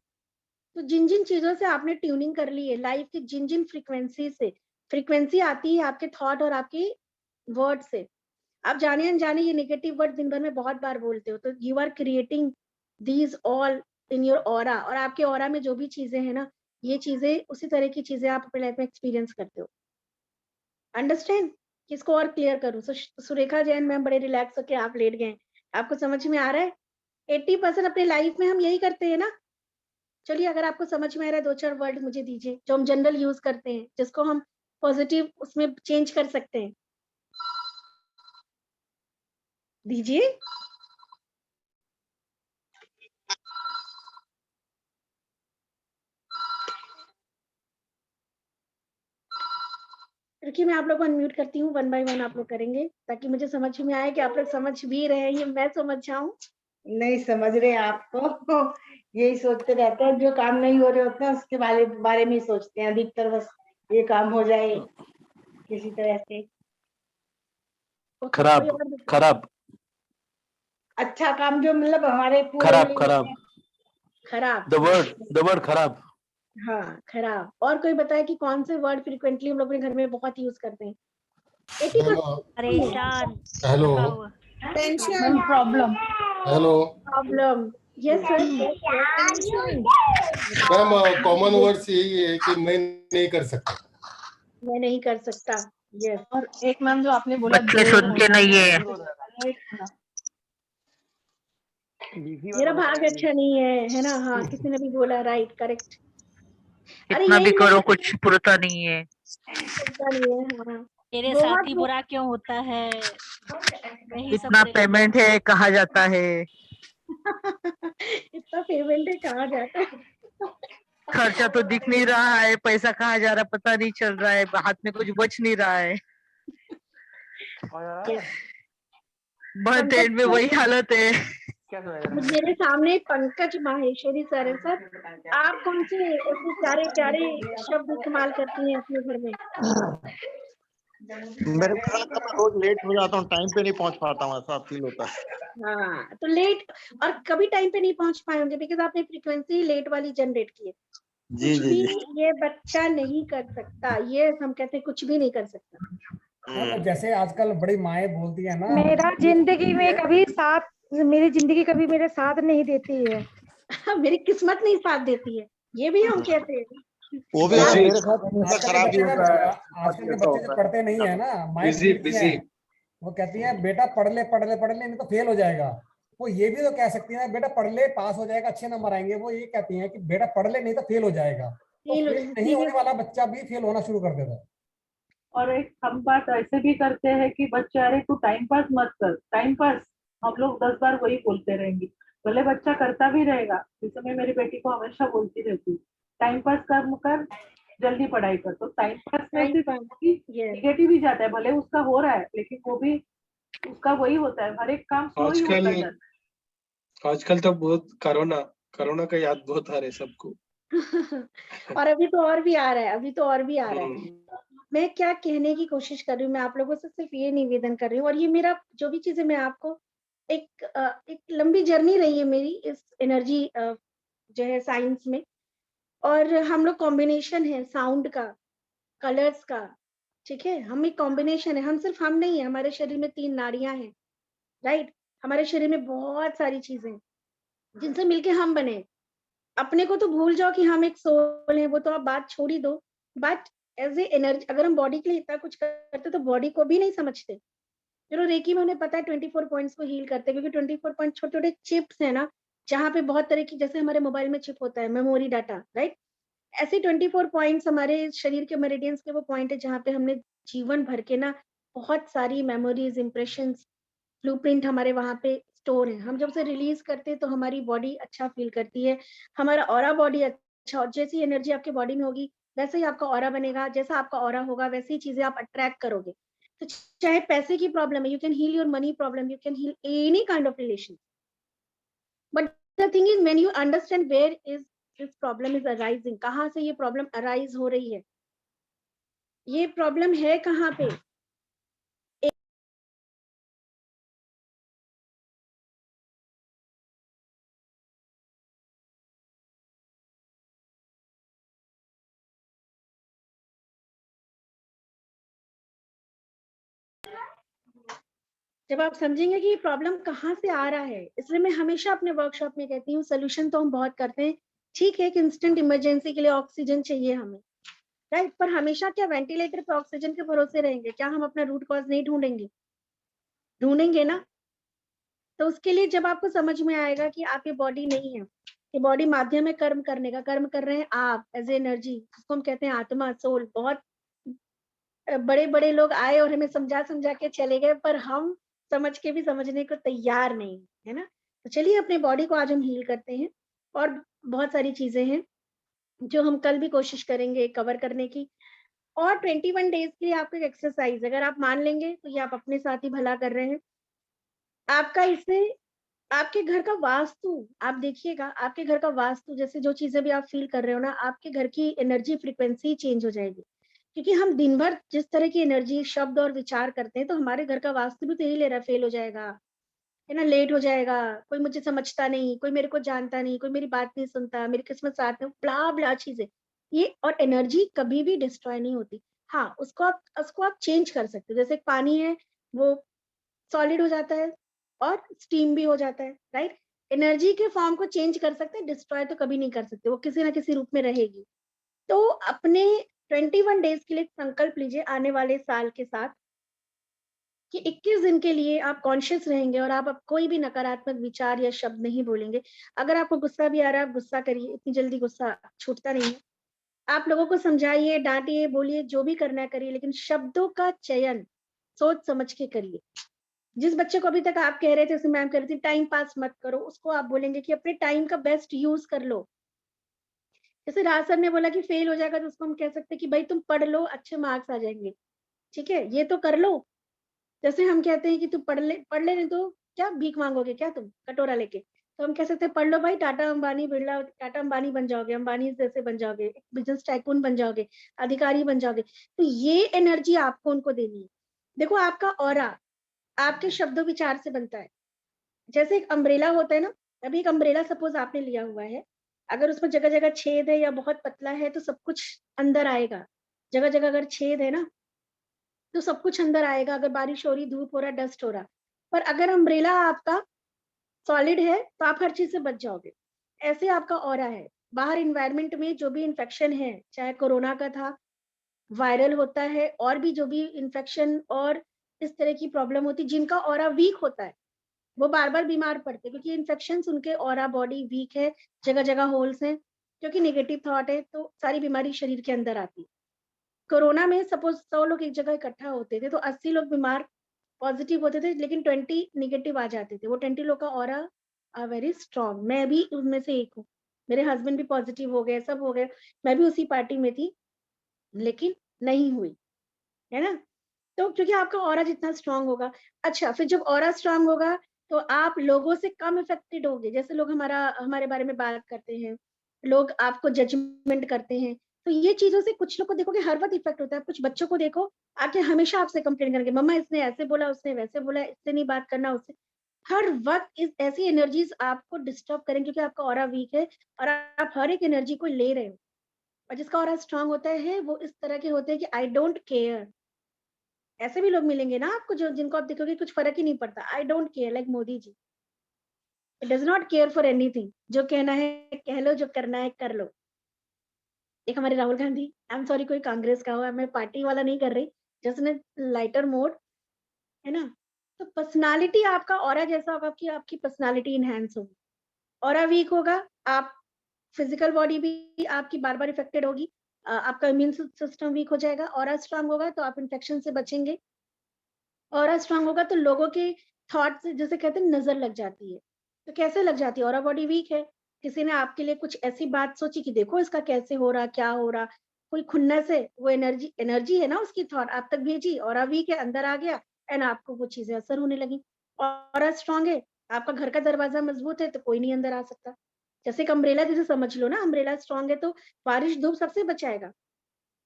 तो जिन जिन चीजों से आपने ट्यूनिंग कर ली है लाइफ की, जिन जिन फ्रीक्वेंसी से, फ्रीक्वेंसी आती है आपके थॉट और आपके वर्ड से। आप जाने अनजाने ये नेगेटिव वर्ड दिन भर में बहुत बार बोलते हो, तो you are creating these all in your aura, और आपके ऑरा में जो भी चीजें हैं ना, ये चीजें उसी तरह की चीजें आप अपने लाइफ में एक्सपीरियंस करते हो। अंडरस्टैंड? किसको और क्लियर करूं? सुरेखा जैन मैम बड़े रिलैक्स होके आप लेट गए, आपको समझ में आ रहा है? 80% अपने लाइफ में हम यही करते हैं ना। चलिए, अगर आपको समझ में आ रहा है, 2-4 वर्ड मुझे दीजिए जो हम जनरल यूज करते हैं, जिसको हम पॉजिटिव उसमें चेंज कर सकते हैं। दीजिए। रुकिए, मैं आप लोग को अनम्यूट करती हूँ, 1 बाय 1 आप लोग करेंगे, ताकि मुझे समझ में आए कि आप लोग समझ भी रहे हैं, ये मैं समझ जाऊं। नहीं समझ रहे आप तो यही सोचते रहते हैं, जो काम नहीं हो रहे होते हैं उसके बारे में ही सोचते हैं अधिकतर, बस ये काम हो जाए किसी तरह से। ओके, कोई खराब और बताइए। खराब अच्छा काम जो मतलब हमारे पूरे खराब नहीं खराब होते। खराब। द वर्ड खराब। हाँ, खराब। और कोई बताए कि कौन से वर्ड फ्रीक्वेंटली हम लोग अपने घर में बहुत यूज करते हैं? 80% परेशान, हेलो थका हुआ। Tension, problem. Hello problem. Yes sir, yes tension. Ma'am, common words यही है कि मैं नहीं कर सकता। मैं नहीं कर सकता। यस। और एक मैम जो आपने बोला, बच्चे सुनते नहीं है। मेरा भाग अच्छा नहीं है ना? हाँ, किसी ने भी बोला, राइट, करेक्ट। अरे इतना यही भी मैं करो कुछ पुरता नहीं है। पता नहीं है। हाँ, मेरे साथ ही बहुत बुरा क्यों होता है, मैं ही सब इतना परेशान। पेमेंट है कहा जाता है, इतना पेमेंट है, कहाँ जाता है? खर्चा तो दिख नहीं रहा है, पैसा कहाँ जा रहा है पता नहीं चल रहा है, हाथ में कुछ बच नहीं रहा है, Yes. मंथ एंड में वही हालत है। मेरे सामने पंकज माहेश्वरी सर है। सर, आप कौन से ऐसे प्यारे प्यारे शब्द इस्तेमाल करती हैं अपने घर में? मेरे को लगता है मैं रोज लेट हो जाता हूँ, टाइम पे नहीं पहुंच पाता हूँ, ऐसा फील होता है। हाँ, तो लेट, और कभी टाइम पे नहीं पहुंच पाए होंगे बिकॉज आपने फ्रीक्वेंसी लेट वाली जनरेट की है। जी कुछ जी भी जी। ये बच्चा नहीं कर सकता, ये हम कहते हैं कुछ भी नहीं कर सकता। हाँ, तो जैसे आजकल बड़ी माएँ बोलती है ना, मेरा जिंदगी में कभी साथ, मेरी जिंदगी कभी मेरे साथ नहीं देती है। मेरी किस्मत नहीं साथ देती है, ये भी हम कहते हैं। वो भी यार, मेरे साथ ऐसा आजकल के खराब ही बच्चे होता है। आजकल के बच्चे जो पढ़ते नहीं है ना, माएँ पीटती हैं, वो कहती हैं बेटा पढ़ ले पढ़ ले पढ़ ले, नहीं तो फेल हो जाएगा। वो ये भी तो कह सकती है बेटा पढ़ ले, पास हो जाएगा, अच्छे नंबर आएंगे। वो ये कहती हैं कि बेटा पढ़ ले, नहीं तो फेल हो जाएगा। तो फील हो फेल जाए, नहीं ठीक होने है। वाला बच्चा भी फेल होना शुरू कर देता है। और एक हम बात ऐसे भी करते हैं कि बच्चे, अरे तू टाइम पास मत कर, टाइम पास, हम लोग 10 बार वही बोलते रहेंगे, भले बच्चा करता भी रहेगा। जैसे मैं मेरी बेटी को हमेशा बोलती रहती हूँ, टाइम पास कर, जल्दी पढ़ाई कर। तो टाइम पास में टाइम सिर्फ पास। यस। निगेटिव ही जाता है, भले उसका हो रहा है लेकिन वो भी उसका वही होता है, हर एक काम स्लो ही होता जाता है। आजकल तो बहुत कोरोना का याद बहुत आ रहा है सबको। और अभी तो और भी आ रहा है, अभी तो और भी आ रहा है। मैं क्या कहने की कोशिश कर रही हूँ, मैं आप लोगों से सिर्फ ये निवेदन कर रही हूँ, और ये मेरा जो भी चीजें मैं आपको एक लंबी जर्नी रही है मेरी इस एनर्जी जो है साइंस में। और हम लोग कॉम्बिनेशन है साउंड का, कलर्स का, ठीक है? हम एक कॉम्बिनेशन है, हम सिर्फ हम नहीं है, हमारे शरीर में 3 नाड़ियां हैं, राइट? हमारे शरीर में बहुत सारी चीजें हैं जिनसे मिलके हम बने। अपने को तो भूल जाओ कि हम एक सोल है, वो तो आप बात छोड़ ही दो। बट एज ए एनर्जी, अगर हम बॉडी के लिए इतना कुछ करते तो बॉडी को भी नहीं समझते। चलो, रेकी में उन्हें पता है 24 पॉइंट्स को हील करते हैं, क्योंकि 24 पॉइंट छोटे छोटे चिप्स है ना, जहाँ पे बहुत तरह की, जैसे हमारे मोबाइल में चिप होता है मेमोरी डाटा, राइट? ऐसे 24 पॉइंट्स हमारे शरीर के मेरिडियंस के वो पॉइंट है जहाँ पे हमने जीवन भर के ना बहुत सारी मेमोरीज, इंप्रेशंस, ब्लूप्रिंट हमारे वहाँ पे स्टोर है। हम जब उसे रिलीज करते हैं तो हमारी बॉडी अच्छा फील करती है, हमारा ऑरा बॉडी अच्छा, और जैसी एनर्जी आपके बॉडी में होगी वैसे ही आपका ऑरा बनेगा, जैसा आपका ऑरा होगा वैसी चीजें आप अट्रैक्ट करोगे। तो चाहे पैसे की प्रॉब्लम है, you can heal your money problem, you can heal any kind of relation. But the thing is, when you understand where is this problem is arising, कहाँ से ये प्रॉब्लम अराइज हो रही है, ये प्रॉब्लम है कहाँ पे, जब आप समझेंगे कि प्रॉब्लम कहाँ से आ रहा है, इसलिए मैं हमेशा अपने वर्कशॉप में कहती हूँ सोल्यूशन तो हम बहुत करते हैं, ठीक है कि इंस्टेंट इमरजेंसी के लिए ऑक्सीजन चाहिए हमें, राइट, पर हमेशा क्या वेंटिलेटर पे ऑक्सीजन के भरोसे रहेंगे? क्या हम अपना रूट कॉज नहीं ढूंढेंगे? ढूंढेंगे ना। तो उसके लिए जब आपको समझ में आएगा कि आपकी बॉडी नहीं है, ये बॉडी माध्यम है कर्म करने का, कर्म कर रहे हैं आप एज ए एनर्जी, जिसको हम कहते हैं आत्मा, सोल। बहुत बड़े बड़े लोग आए और हमें समझा समझा के चले गए, पर हम समझ के भी समझने को तैयार नहीं है ना। तो चलिए अपने बॉडी को आज हम हील करते हैं, और बहुत सारी चीजें हैं जो हम कल भी कोशिश करेंगे कवर करने की। और 21 डेज के लिए आपको एक एक्सरसाइज, अगर आप मान लेंगे तो ये आप अपने साथ ही भला कर रहे हैं। आपका इससे आपके घर का वास्तु, आप देखिएगा आपके घर का वास्तु, जैसे जो चीजें भी आप फील कर रहे हो ना, आपके घर की एनर्जी फ्रीक्वेंसी चेंज हो जाएगी। क्योंकि हम दिन भर जिस तरह की एनर्जी, शब्द और विचार करते हैं, तो हमारे घर का वास्तु भी तो यही ले रहा है, फेल हो जाएगा, है ना, लेट हो जाएगा, कोई मुझे समझता नहीं, कोई मेरे को जानता नहीं, कोई मेरी बात नहीं सुनता, मेरी किस्मत साथ में, ब्ला ब्ला चीजें। ये और एनर्जी कभी भी डिस्ट्रॉय नहीं होती। हाँ, उसको आप चेंज कर सकते हो। जैसे पानी है, वो सॉलिड हो जाता है और स्टीम भी हो जाता है, राइट। एनर्जी के फॉर्म को चेंज कर सकते हैं, डिस्ट्रॉय तो कभी नहीं कर सकते, वो किसी ना किसी रूप में रहेगी। तो अपने 21 डेज के लिए संकल्प लीजिए आने वाले साल के साथ कि 21 दिन के लिए आप कॉन्शियस रहेंगे और आप अब कोई भी नकारात्मक विचार या शब्द नहीं बोलेंगे। अगर आपको गुस्सा भी आ रहा है, आप गुस्सा करिए, इतनी जल्दी गुस्सा छूटता नहीं है। आप लोगों को समझाइए, डांटिए, बोलिए, जो भी करना है करिए, लेकिन शब्दों का चयन सोच समझ के करिए। जिस बच्चे को अभी तक आप कह रहे थे, जैसे मैम कह रही थी टाइम पास मत करो, उसको आप बोलेंगे कि अपने टाइम का बेस्ट यूज कर लो। जैसे राज सर ने बोला कि फेल हो जाएगा, तो उसको हम कह सकते हैं कि भाई तुम पढ़ लो, अच्छे मार्क्स आ जाएंगे, ठीक है, ये तो कर लो। जैसे हम कहते हैं कि तुम पढ़ ले नहीं तो क्या भीख मांगोगे क्या तुम कटोरा लेके, तो हम कह सकते हैं पढ़ लो भाई, टाटा अंबानी, बिरला, टाटा अंबानी बन जाओगे, अंबानी जैसे बन जाओगे, बिजनेस टाइकून बन जाओगे, अधिकारी बन जाओगे। तो ये एनर्जी आपको उनको देनी है। देखो, आपका ऑरा आपके शब्दों विचार से बनता है। जैसे एक अम्ब्रेला होता है ना, अभी एक अम्ब्रेला सपोज आपने लिया हुआ है, अगर उसमें जगह जगह छेद है या बहुत पतला है तो सब कुछ अंदर आएगा। जगह जगह अगर छेद है ना, तो सब कुछ अंदर आएगा। अगर बारिश हो रही, धूप हो रहा, डस्ट हो रहा, पर अगर अम्ब्रेला आपका सॉलिड है तो आप हर चीज से बच जाओगे। ऐसे आपका ऑरा है। बाहर इन्वायरमेंट में जो भी इन्फेक्शन है, चाहे कोरोना का था, वायरल होता है, और भी जो भी इन्फेक्शन और इस तरह की प्रॉब्लम होती, जिनका ऑरा वीक होता है वो बार बार बीमार पड़ते, क्योंकि इन्फेक्शन उनके ऑरा, बॉडी वीक है, जगह जगह होल्स हैं, क्योंकि नेगेटिव थॉट है, तो सारी बीमारी शरीर के अंदर आती है। कोरोना में सपोज 100 लोग एक जगह इकट्ठा होते थे तो 80 लोग बीमार पॉजिटिव होते थे, लेकिन 20 निगेटिव आ जाते थे। वो 20 लोग का ऑरा वेरी स्ट्रांग, मैं भी उनमें से एक हूँ। मेरे हस्बैंड भी पॉजिटिव हो गए, सब हो गए, मैं भी उसी पार्टी में थी, लेकिन नहीं हुई, है ना। तो क्योंकि आपका ऑरा जितना स्ट्रांग होगा, अच्छा, फिर जब ऑरा स्ट्रांग होगा तो आप लोगों से कम इफेक्टेड होगे। जैसे लोग हमारे बारे में बात करते हैं, लोग आपको जजमेंट करते हैं, तो ये चीजों से कुछ लोग को देखो कि हर वक्त इफेक्ट होता है। कुछ बच्चों को देखो आके हमेशा आपसे कंप्लेन करेंगे, मम्मा इसने ऐसे बोला, उसने वैसे बोला, इससे नहीं बात करना, उससे। हर वक्त इस ऐसी एनर्जीज आपको डिस्टर्ब करेंगे, क्योंकि आपका ऑरा वीक है और आप हर एक एनर्जी को ले रहे हो। और जिसका ऑरा स्ट्रांग होता है वो इस तरह के होते हैं कि आई डोंट केयर। ऐसे भी लोग मिलेंगे ना आपको, जो जिनको आप देखोगे कुछ फर्क ही नहीं पड़ता, I don't care, like Modi ji, it does not care for anything. जो कहना है कह लो, जो करना है कर लो। एक हमारे राहुल गांधी, आई एम सॉरी कोई कांग्रेस का हो, मैं पार्टी वाला नहीं कर रही, जस्ट लाइटर मोड, है ना। तो पर्सनालिटी आपका ऑरा जैसा होगा कि आपकी पर्सनालिटी इनहेंस होगी। ऑरा वीक होगा, आप फिजिकल बॉडी भी आपकी बार बार इफेक्टेड होगी, आपका इम्यून सिस्टम वीक हो जाएगा। ऑरा स्ट्रांग होगा तो आप इन्फेक्शन से बचेंगे। ऑरा स्ट्रांग होगा तो लोगों के थॉट से, जैसे कहते हैं, नजर लग जाती है। तो कैसे लग जाती है? ऑरा बॉडी वीक है, किसी ने आपके लिए कुछ ऐसी बात सोची कि देखो इसका कैसे हो रहा, क्या हो रहा, कोई खुन्नस है, वो एनर्जी है ना उसकी, थॉट आप तक भेजी, ऑरा वीक है, अंदर आ गया, एंड आपको वो चीजें असर होने लगी। ऑरा स्ट्रांग है, आपका घर का दरवाजा मजबूत है, तो कोई नहीं अंदर आ सकता। जैसे एक अम्ब्रेला जैसे समझ लो ना, अम्ब्रेला स्ट्रांग है तो बारिश धूप सबसे बचाएगा।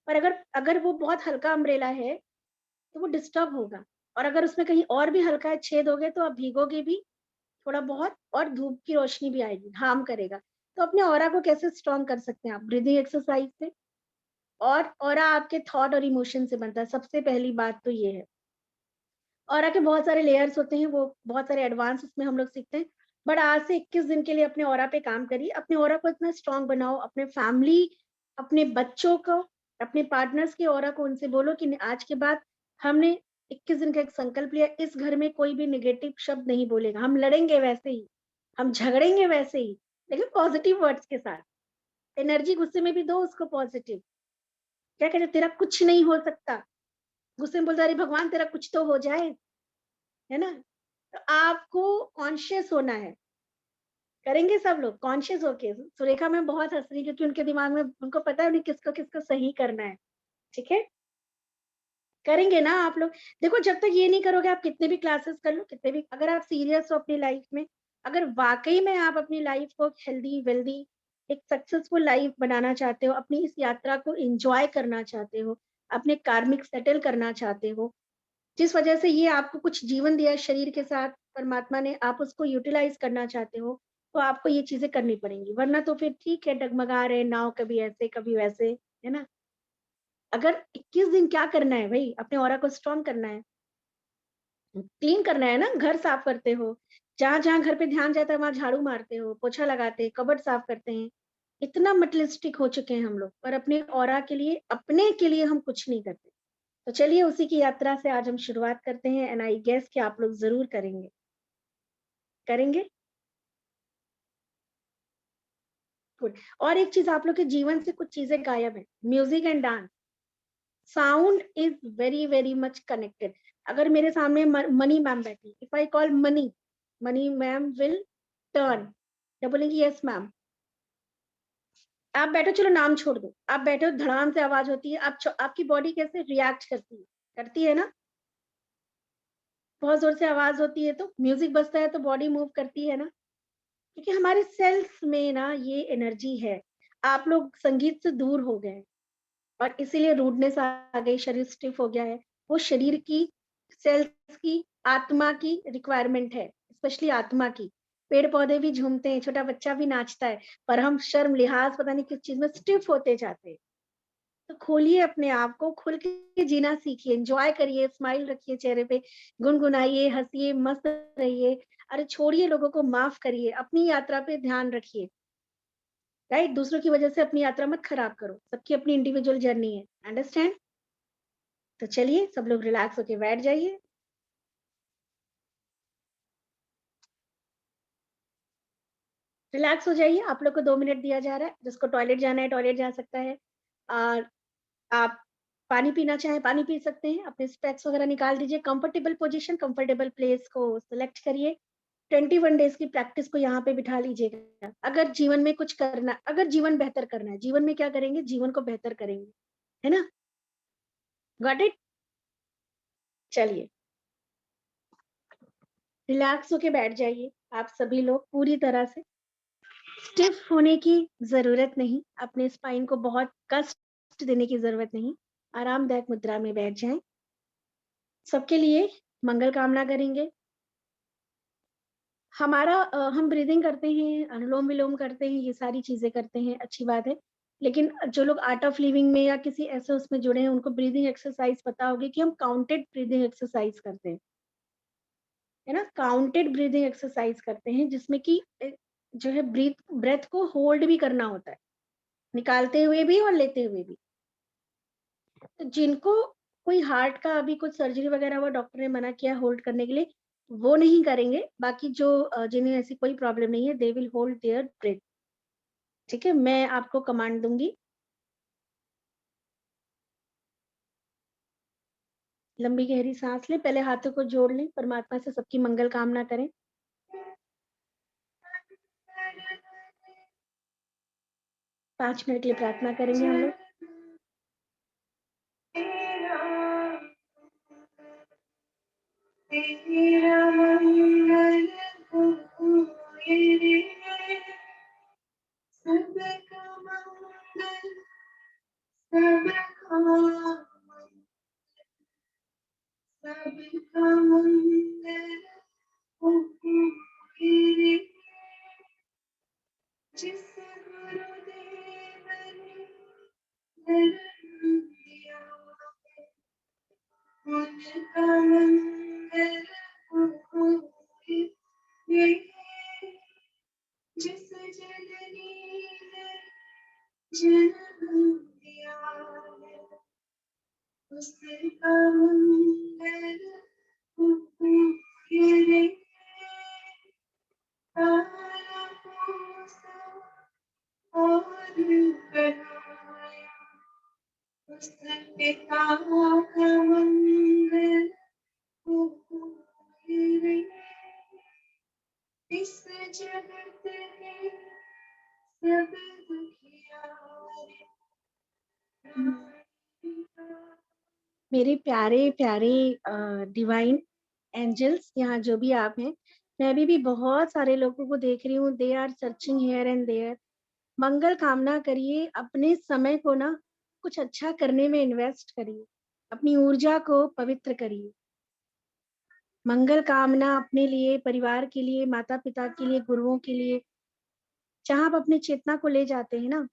पर अगर अगर वो बहुत हल्का अम्ब्रेला है तो वो डिस्टर्ब होगा, और अगर उसमें कहीं और भी हल्का छेद हो गए तो आप भीगोगे भी थोड़ा बहुत, और धूप की रोशनी भी आएगी, हार्म करेगा। तो अपने ऑरा को कैसे स्ट्रॉन्ग कर सकते हैं आप? ब्रीदिंग एक्सरसाइज से। और ऑरा आपके थॉट और इमोशन से बनता है, सबसे पहली बात तो ये है। ऑरा के बहुत सारे लेयर्स होते हैं, वो बहुत सारे एडवांस उसमें हम लोग सीखते हैं। बट आज से 21 दिन के लिए अपने ऑरा पे काम करिए, अपने ऑरा को इतना स्ट्रांग बनाओ, अपने फैमिली, अपने बच्चों को, अपने पार्टनर्स के ऑरा को उनसे बोलो कि आज के बाद हमने 21 दिन का एक संकल्प लिया, इस घर में कोई भी नेगेटिव शब्द नहीं बोलेगा, हम लड़ेंगे वैसे ही, हम झगड़ेंगे वैसे ही, लेकिन पॉजिटिव वर्ड्स के साथ। एनर्जी गुस्से में भी दो उसको पॉजिटिव। क्या कहते, तेरा कुछ नहीं हो सकता, गुस्से में बोलता अरे भगवान तेरा कुछ तो हो जाए, है ना। तो आपको कॉन्शियस होना है, करेंगे सब लोग कॉन्शियस होके। सुरेखा में बहुत हंस रही क्योंकि उनके दिमाग में, उनको पता है उन्हें किसको किसको सही करना है, ठीक है। करेंगे ना आप लोग। देखो जब तक ये नहीं करोगे, आप कितने भी क्लासेस कर लो, कितने भी, अगर आप सीरियस हो अपनी लाइफ में, अगर वाकई में आप अपनी लाइफ को हेल्दी वेल्दी एक सक्सेसफुल लाइफ बनाना चाहते हो, अपनी इस यात्रा को एंजॉय करना चाहते हो, अपने कार्मिक सेटल करना चाहते हो, जिस वजह से ये आपको कुछ जीवन दिया है शरीर के साथ परमात्मा ने, आप उसको यूटिलाइज करना चाहते हो, तो आपको ये चीजें करनी पड़ेंगी। वरना तो फिर ठीक है, डगमगा रहे नाव, कभी ऐसे कभी वैसे, है ना। अगर 21 दिन क्या करना है भाई, अपने ऑरा को स्ट्रॉन्ग करना है, क्लीन करना है ना, घर साफ करते हो, जहां जहां घर पे ध्यान जाता है वहां झाड़ू मारते हो, पोछा लगाते हैं, कबर्ड साफ करते हैं। इतना मटेरियलिस्टिक हो चुके हैं हम लोग, पर अपने ऑरा के लिए, अपने के लिए हम कुछ नहीं करते। तो चलिए उसी की यात्रा से आज हम शुरुआत करते हैं, एंड आई गेस कि आप लोग जरूर करेंगे। करेंगे गुड। और एक चीज, आप लोग के जीवन से कुछ चीजें गायब है, music and dance. Sound is very very much connected. अगर मेरे सामने मनी मैम बैठी, if I call money, money ma'am will turn, क्या बोलेंगी, यस मैम। आप बैठो, चलो नाम छोड़ दो, आप बैठो, धड़ाम से आवाज होती है, आपकी बॉडी कैसे रिएक्ट करती है ना। बहुत जोर से आवाज होती है तो म्यूजिक बजता है तो बॉडी मूव करती है ना, क्योंकि हमारे सेल्स में ना ये एनर्जी है। आप लोग संगीत से दूर हो गए और इसीलिए रूडनेस आ गई, शरीर स्टिफ हो गया है। वो शरीर की, सेल्स की, आत्मा की रिक्वायरमेंट है, स्पेशली आत्मा की। पेड़ पौधे भी झूमते हैं, छोटा बच्चा भी नाचता है, पर हम शर्म लिहाज पता नहीं किस चीज में स्टिफ होते जाते हैं। तो खोलिए अपने आप को, खुल के जीना सीखिए, एंजॉय करिए, स्माइल रखिए चेहरे पे, गुनगुनाइए, हंसिए, मस्त रहिए। अरे छोड़िए, लोगों को माफ करिए, अपनी यात्रा पे ध्यान रखिए, राइट। दूसरों की वजह से अपनी यात्रा मत खराब करो, सबकी अपनी इंडिविजुअल जर्नी है, अंडरस्टैंड। तो चलिए सब लोग रिलैक्स होके बैठ जाइए। रिलैक्स हो जाइए, आप लोग को 2 मिनट दिया जा रहा है, जिसको टॉयलेट जाना है टॉयलेट जा सकता है, और आप पानी पीना चाहें पानी पी सकते हैं, अपने स्पेक्स वगैरह निकाल दीजिए, कंफर्टेबल पोजीशन, कंफर्टेबल प्लेस को सिलेक्ट करिए। 21 डेज की प्रैक्टिस को यहाँ पे बिठा लीजिएगा। अगर जीवन में कुछ करना, अगर जीवन बेहतर करना है, जीवन में क्या करेंगे, जीवन को बेहतर करेंगे, है ना। Got it. चलिए रिलैक्स होके बैठ जाइए, आप सभी लोग पूरी तरह से। स्टिफ होने की जरूरत नहीं, अपने स्पाइन को बहुत कष्ट देने की जरूरत नहीं, आरामदायक मुद्रा में बैठ जाएं। सबके लिए मंगल कामना करेंगे। हमारा हम ब्रीदिंग करते हैं, अनुलोम विलोम करते हैं, ये सारी चीजें करते हैं, अच्छी बात है। लेकिन जो लोग आर्ट ऑफ लिविंग में या किसी ऐसे उसमें जुड़े हैं, उनको ब्रीदिंग एक्सरसाइज पता होगी कि हम काउंटेड ब्रीदिंग एक्सरसाइज करते हैं, है ना। काउंटेड ब्रीदिंग एक्सरसाइज करते हैं, जिसमें कि जो है ब्रेथ को होल्ड भी करना होता है, निकालते हुए भी और लेते हुए भी। तो जिनको कोई हार्ट का अभी कुछ सर्जरी वगैरह हुआ, डॉक्टर ने मना किया होल्ड करने के लिए, वो नहीं करेंगे। बाकी जो जिन्हें ऐसी कोई प्रॉब्लम नहीं है, they will hold their breath. ठीक है, मैं आपको कमांड दूंगी। लंबी गहरी सांस लें, पहले हाथों को जोड़ लें, परमात्मा से सबकी मंगल कामना करें। पांच मिनट के लिए प्रार्थना करेंगे हम लोग। तेरा मंगल होए रे, सबका मंगल, सबका मंगल होए रे। जिस गुरुदेव ने जन्म दिया, उनका मंगल जन्म दिया है उसका मंगल रे काला पूसा और कराया उसके काला का मंगल रे इस जगत के सब दुखिया मेरे प्यारे प्यारे डिवाइन एंजल्स, यहाँ जो भी आप हैं, मैं अभी भी बहुत सारे लोगों को देख रही हूँ, they are searching here and there. मंगल कामना करिए, अपने समय को ना कुछ अच्छा करने में इन्वेस्ट करिए, अपनी ऊर्जा को पवित्र करिए। मंगल कामना अपने लिए, परिवार के लिए, माता पिता के लिए, गुरुओं के लिए, जहां आप अपनी चेतना को ले जाते हैं ना,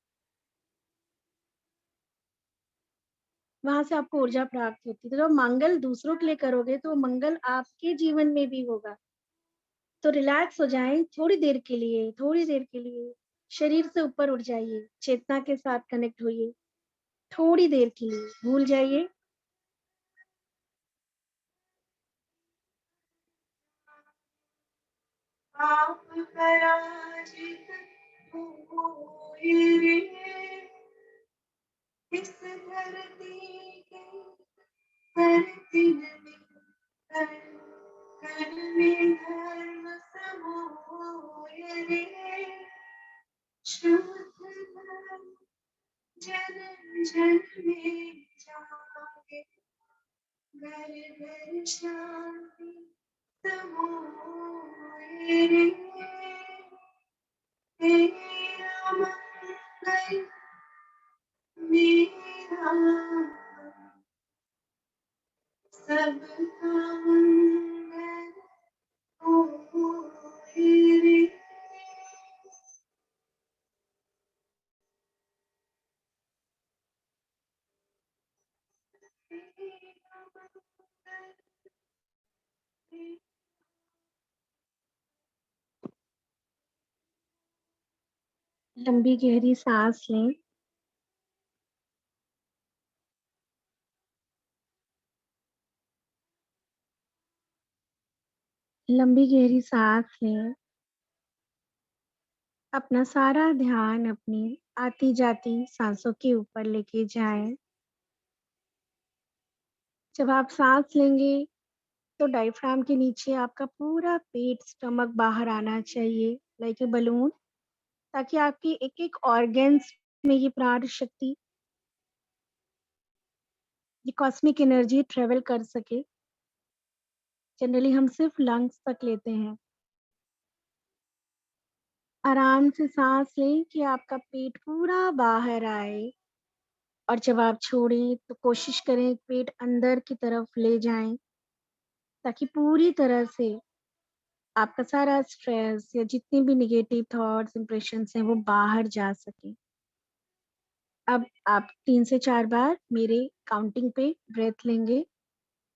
वहां से आपको ऊर्जा प्राप्त होती है। तो जब मंगल दूसरों के लिए करोगे तो मंगल आपके जीवन में भी होगा। तो रिलैक्स हो जाएं थोड़ी देर के लिए, थोड़ी देर के लिए शरीर से ऊपर उठ जाइए, चेतना के साथ कनेक्ट होइए, थोड़ी देर के लिए भूल जाइए। आप पराजित हुए रे इस धरती के हर दिन में कण में धर्म समोए रे शुद्ध धर्म जन जन में जागे घर घर शांति समोए रे तेरा मंगल मेरा सबका मंगल होए रे लंबी गहरी सांस लें। लंबी गहरी सांस लें। अपना सारा ध्यान अपनी आती जाती सांसों के ऊपर लेके जाएं। जब आप सांस लेंगे तो डायफ्राम के नीचे आपका पूरा पेट, स्टमक बाहर आना चाहिए लाइक ए बलून, ताकि आपकी एक एक ऑर्गन्स में ये प्राण शक्ति, ये कॉस्मिक एनर्जी ट्रेवल कर सके। जनरली हम सिर्फ लंग्स तक लेते हैं। आराम से सांस लें कि आपका पेट पूरा बाहर आए, और जब आप छोड़ें तो कोशिश करें पेट अंदर की तरफ ले जाएं, ताकि पूरी तरह से आपका सारा स्ट्रेस या जितने भी नेगेटिव थॉट्स, इंप्रेशंस हैं वो बाहर जा सके। अब आप 3 से 4 बार मेरे काउंटिंग पे ब्रेथ लेंगे,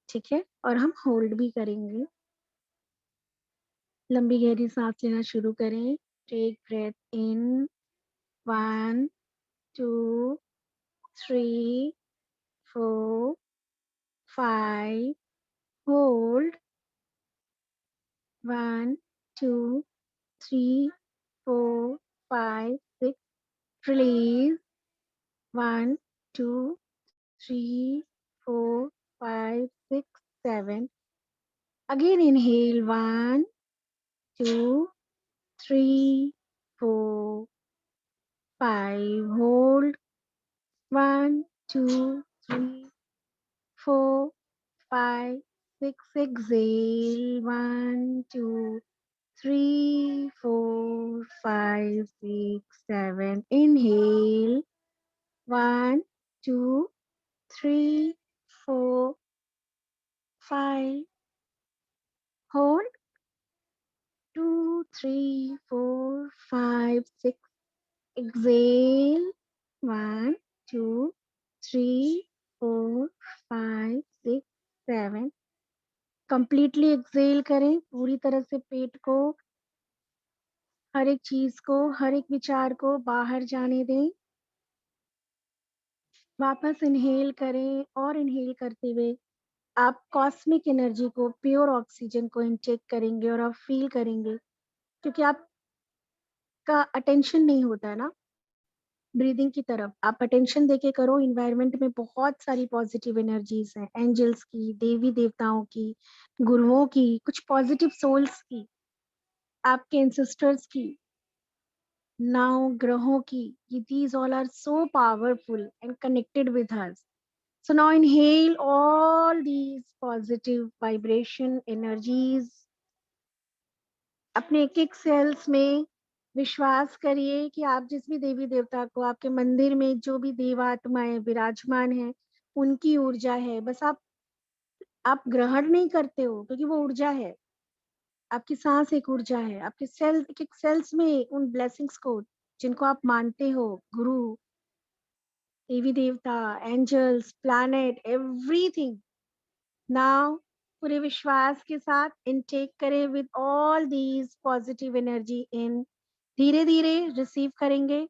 ठीक है? और हम होल्ड भी करेंगे। लंबी गहरी सांस लेना शुरू करें। Take breath in 1 2 3 4 5 hold 1 2 3 4 5 6 release 1 2 3 4 5 6 7 again inhale 1 2 3 4 5 hold 1 2 3 4 5 6 exhale 1 2 3 4 5 6 7 inhale 1 2 3 4 5 hold 2 3 4 5 6 exhale 1 2 3 4 5 6 7 completely Excel करें। पूरी तरह से पेट को, हर एक चीज को, हर एक विचार को बाहर जाने दें। वापस इनहेल करें और इनहेल करते हुए आप कॉस्मिक एनर्जी को, प्योर ऑक्सीजन को इनटेक करेंगे और आप फील करेंगे, क्योंकि आपका अटेंशन नहीं होता है ना ब्रीदिंग की तरफ, आप अटेंशन देके करो। इन्वायरमेंट में बहुत सारी पॉजिटिव एनर्जीज हैं, एंजल्स की, देवी देवताओं की, गुरुओं की, कुछ पॉजिटिव सोल्स की, आपके एंसेस्टर्स की, नाउ ग्रहों की। these all are so powerful and connected with us. So now inhale all these positive vibration energies. अपने एक एक सेल्स में विश्वास करिए कि आप जिस भी देवी देवता को, आपके मंदिर में जो भी देवात्माएं विराजमान हैं, उनकी ऊर्जा है। बस आप ग्रहण नहीं करते हो, क्योंकि वो ऊर्जा है। आपकी सांस एक ऊर्जा है। आपके सेल, एक एक सेल्स में उन ब्लेसिंग्स को, जिनको आप मानते हो, गुरु, देवी देवता, एंजल्स, प्लैनेट, एवरीथिंग, नाउ पूरे विश्वास के साथ इनटेक करें with all these positive energy in. धीरे धीरे रिसीव करेंगे।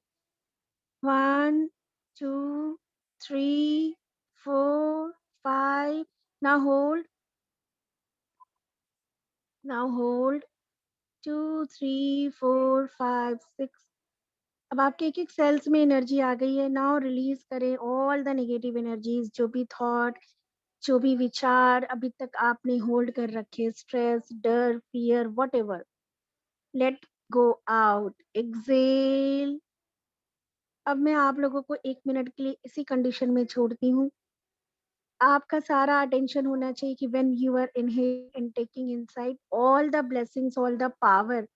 1 2 3 4 5। Now hold, now hold 2 3 4 5 6। अब आपके एक एक सेल्स में एनर्जी आ गई है। नाउ रिलीज करें ऑल द नेगेटिव एनर्जीज, जो भी थॉट, जो भी विचार अभी तक आपने होल्ड कर रखे, स्ट्रेस, डर, fear, whatever, let go out, exhale. अब मैं आप लोगों को 1 मिनट के लिए इसी कंडीशन में छोड़ती हूँ। आपका सारा अटेंशन होना चाहिए कि when you are inhaling and taking inside all the blessings, all the power,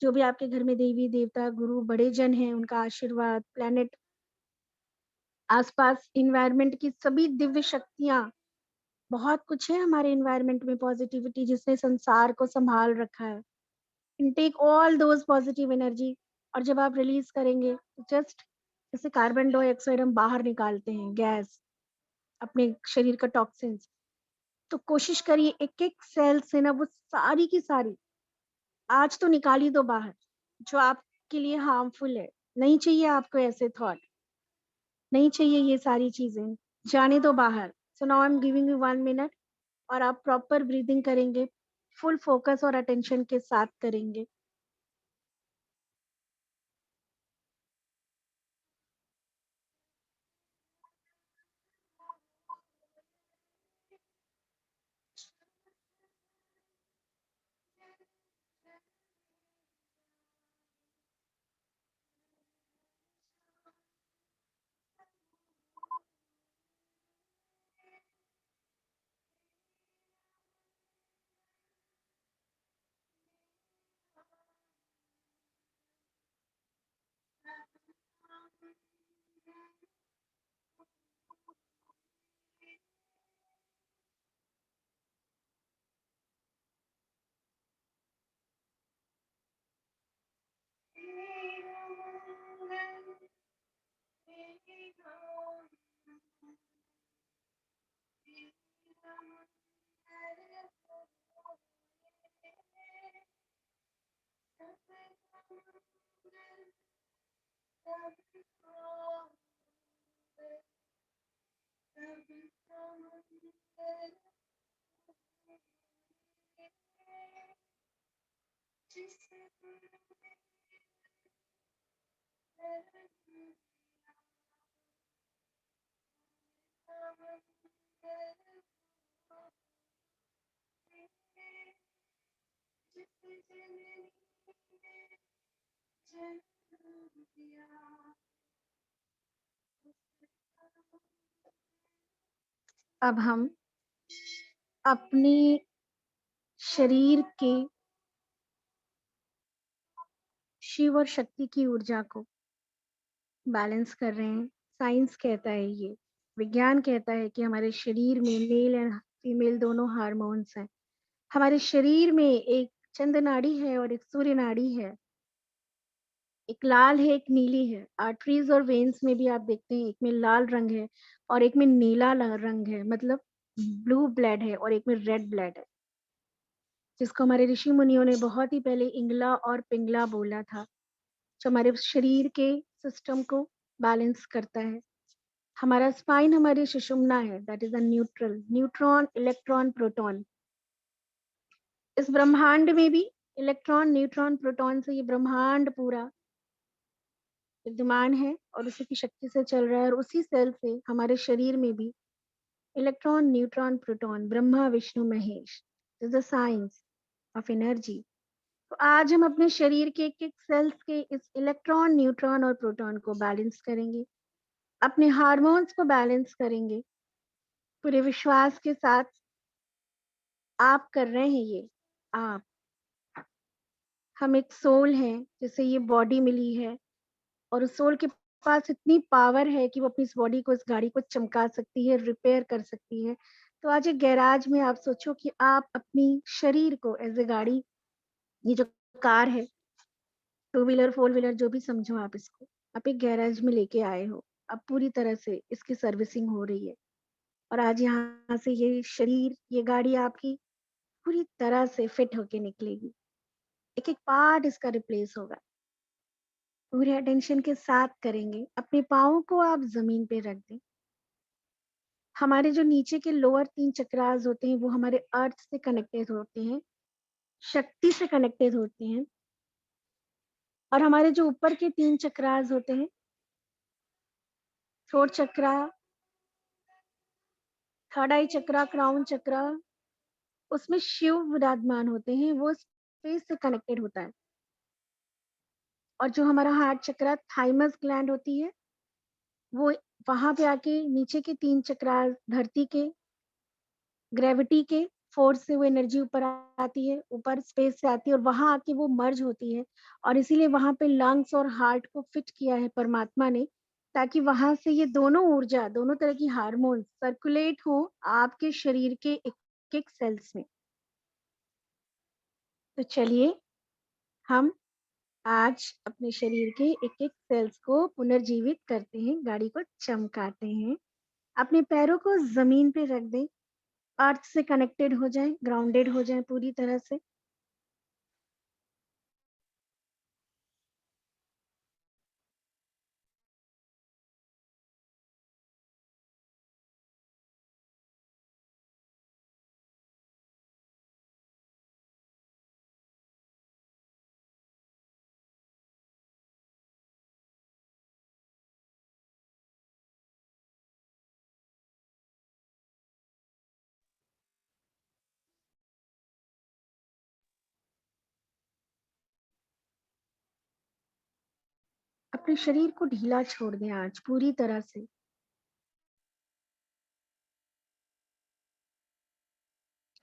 जो भी आपके घर में देवी देवता, गुरु, बड़े जन हैं, उनका आशीर्वाद, प्लैनेट, आसपास इन्वायरमेंट की सभी दिव्य शक्तियां, बहुत कुछ है हमारे इन्वायरमेंट में पॉजिटिविटी, जिसने संसार को संभाल रखा है। Intake all those positive energy. और जब आप रिलीज करेंगे, जस्ट जैसे कार्बन डाइऑक्साइड हम बाहर निकालते हैं, गैस, अपने शरीर का टॉक्सिन्स, तो कोशिश करिए एक एक सेल से ना वो सारी की सारी आज तो निकाल ही दो बाहर, जो आपके लिए हार्मफुल है। नहीं चाहिए आपको ऐसे थॉट, नहीं चाहिए ये सारी चीजें, जाने दो बाहर। So now I am giving you 1 minute और आप प्रॉपर ब्रीदिंग करेंगे, फुल फोकस और अटेंशन के साथ करेंगे। अब हम अपने शरीर के शिव और शक्ति की ऊर्जा को बैलेंस कर रहे हैं। साइंस कहता है, ये विज्ञान कहता है कि हमारे शरीर में मेल एंड फीमेल दोनों हार्मोन्स हैं। हमारे शरीर में एक चंद्र नाड़ी है और एक सूर्य नाड़ी है, एक लाल है, एक नीली है। आर्टरीज और वेन्स में भी आप देखते हैं, एक में लाल रंग है और एक में नीला रंग है, मतलब ब्लू ब्लड है, और एक में रेड ब्लड है, जिसको हमारे ऋषि मुनियों ने बहुत ही पहले इंगला और पिंगला बोला था, जो हमारे शरीर के सिस्टम को बैलेंस करता है। हमारा स्पाइन हमारी सुषुम्ना है, that is a neutral, neutron, electron, proton. इस ब्रह्मांड में भी इलेक्ट्रॉन, न्यूट्रॉन, प्रोटॉन से ये ब्रह्मांड पूरा विद्यमान है और उसी की शक्ति से चल रहा है। और उसी सेल से हमारे शरीर में भी electron, neutron, proton, Brahma, Vishnu, Mahesh, is the science of energy. तो आज हम अपने शरीर के एक एक सेल्स के इस इलेक्ट्रॉन, न्यूट्रॉन और प्रोटॉन को बैलेंस करेंगे, अपने हार्मोन्स को बैलेंस करेंगे पूरे विश्वास के साथ। आप कर रहे हैं ये, आप, हम एक सोल हैं जिसे ये बॉडी मिली है और उस सोल के पास इतनी पावर है कि वो अपनी इस बॉडी को, इस गाड़ी को चमका सकती है, रिपेयर कर सकती है। तो आज एक गैराज में आप सोचो कि आप अपनी शरीर को एज ए गाड़ी, ये जो कार है, 2 व्हीलर 4 व्हीलर जो भी समझो आप इसको, आप एक गैराज में लेके आए हो। अब पूरी तरह से इसकी सर्विसिंग हो रही है और आज यहाँ से ये शरीर, ये गाड़ी आपकी पूरी तरह से फिट होके निकलेगी। एक एक पार्ट इसका रिप्लेस होगा। पूरे अटेंशन के साथ करेंगे। अपने पाँव को आप जमीन पे रख दें। हमारे जो नीचे के लोअर 3 चक्रास होते हैं वो हमारे अर्थ से कनेक्टेड होते हैं, शक्ति से कनेक्टेड होते हैं। और हमारे जो ऊपर के 3 चक्रास होते हैं, थ्रोट चक्रा, थर्ड आई चक्रा, क्राउन चक्रा, उसमें शिव विराजमान होते हैं, वो स्पेस से कनेक्टेड होता है। और जो हमारा हार्ट चक्रा, थाइमस ग्लैंड होती है, वो वहां पे आके नीचे के 3 चक्रास, धरती के ग्रेविटी के फोर्स से वो एनर्जी ऊपर आती है, ऊपर स्पेस से आती है और वहां आके वो मर्ज होती है। और इसीलिए वहां पे लंग्स और हार्ट को फिट किया है परमात्मा ने, ताकि वहां से ये दोनों ऊर्जा, दोनों तरह की हार्मोन सर्कुलेट हो आपके शरीर के एक एक सेल्स में। तो चलिए हम आज अपने शरीर के एक एक सेल्स को पुनर्जीवित करते हैं, गाड़ी को चमकाते हैं। अपने पैरों को जमीन पे रख दें, अर्थ से कनेक्टेड हो जाएं, ग्राउंडेड हो जाएं पूरी तरह से। अपने शरीर को ढीला छोड़ दें आज पूरी तरह से।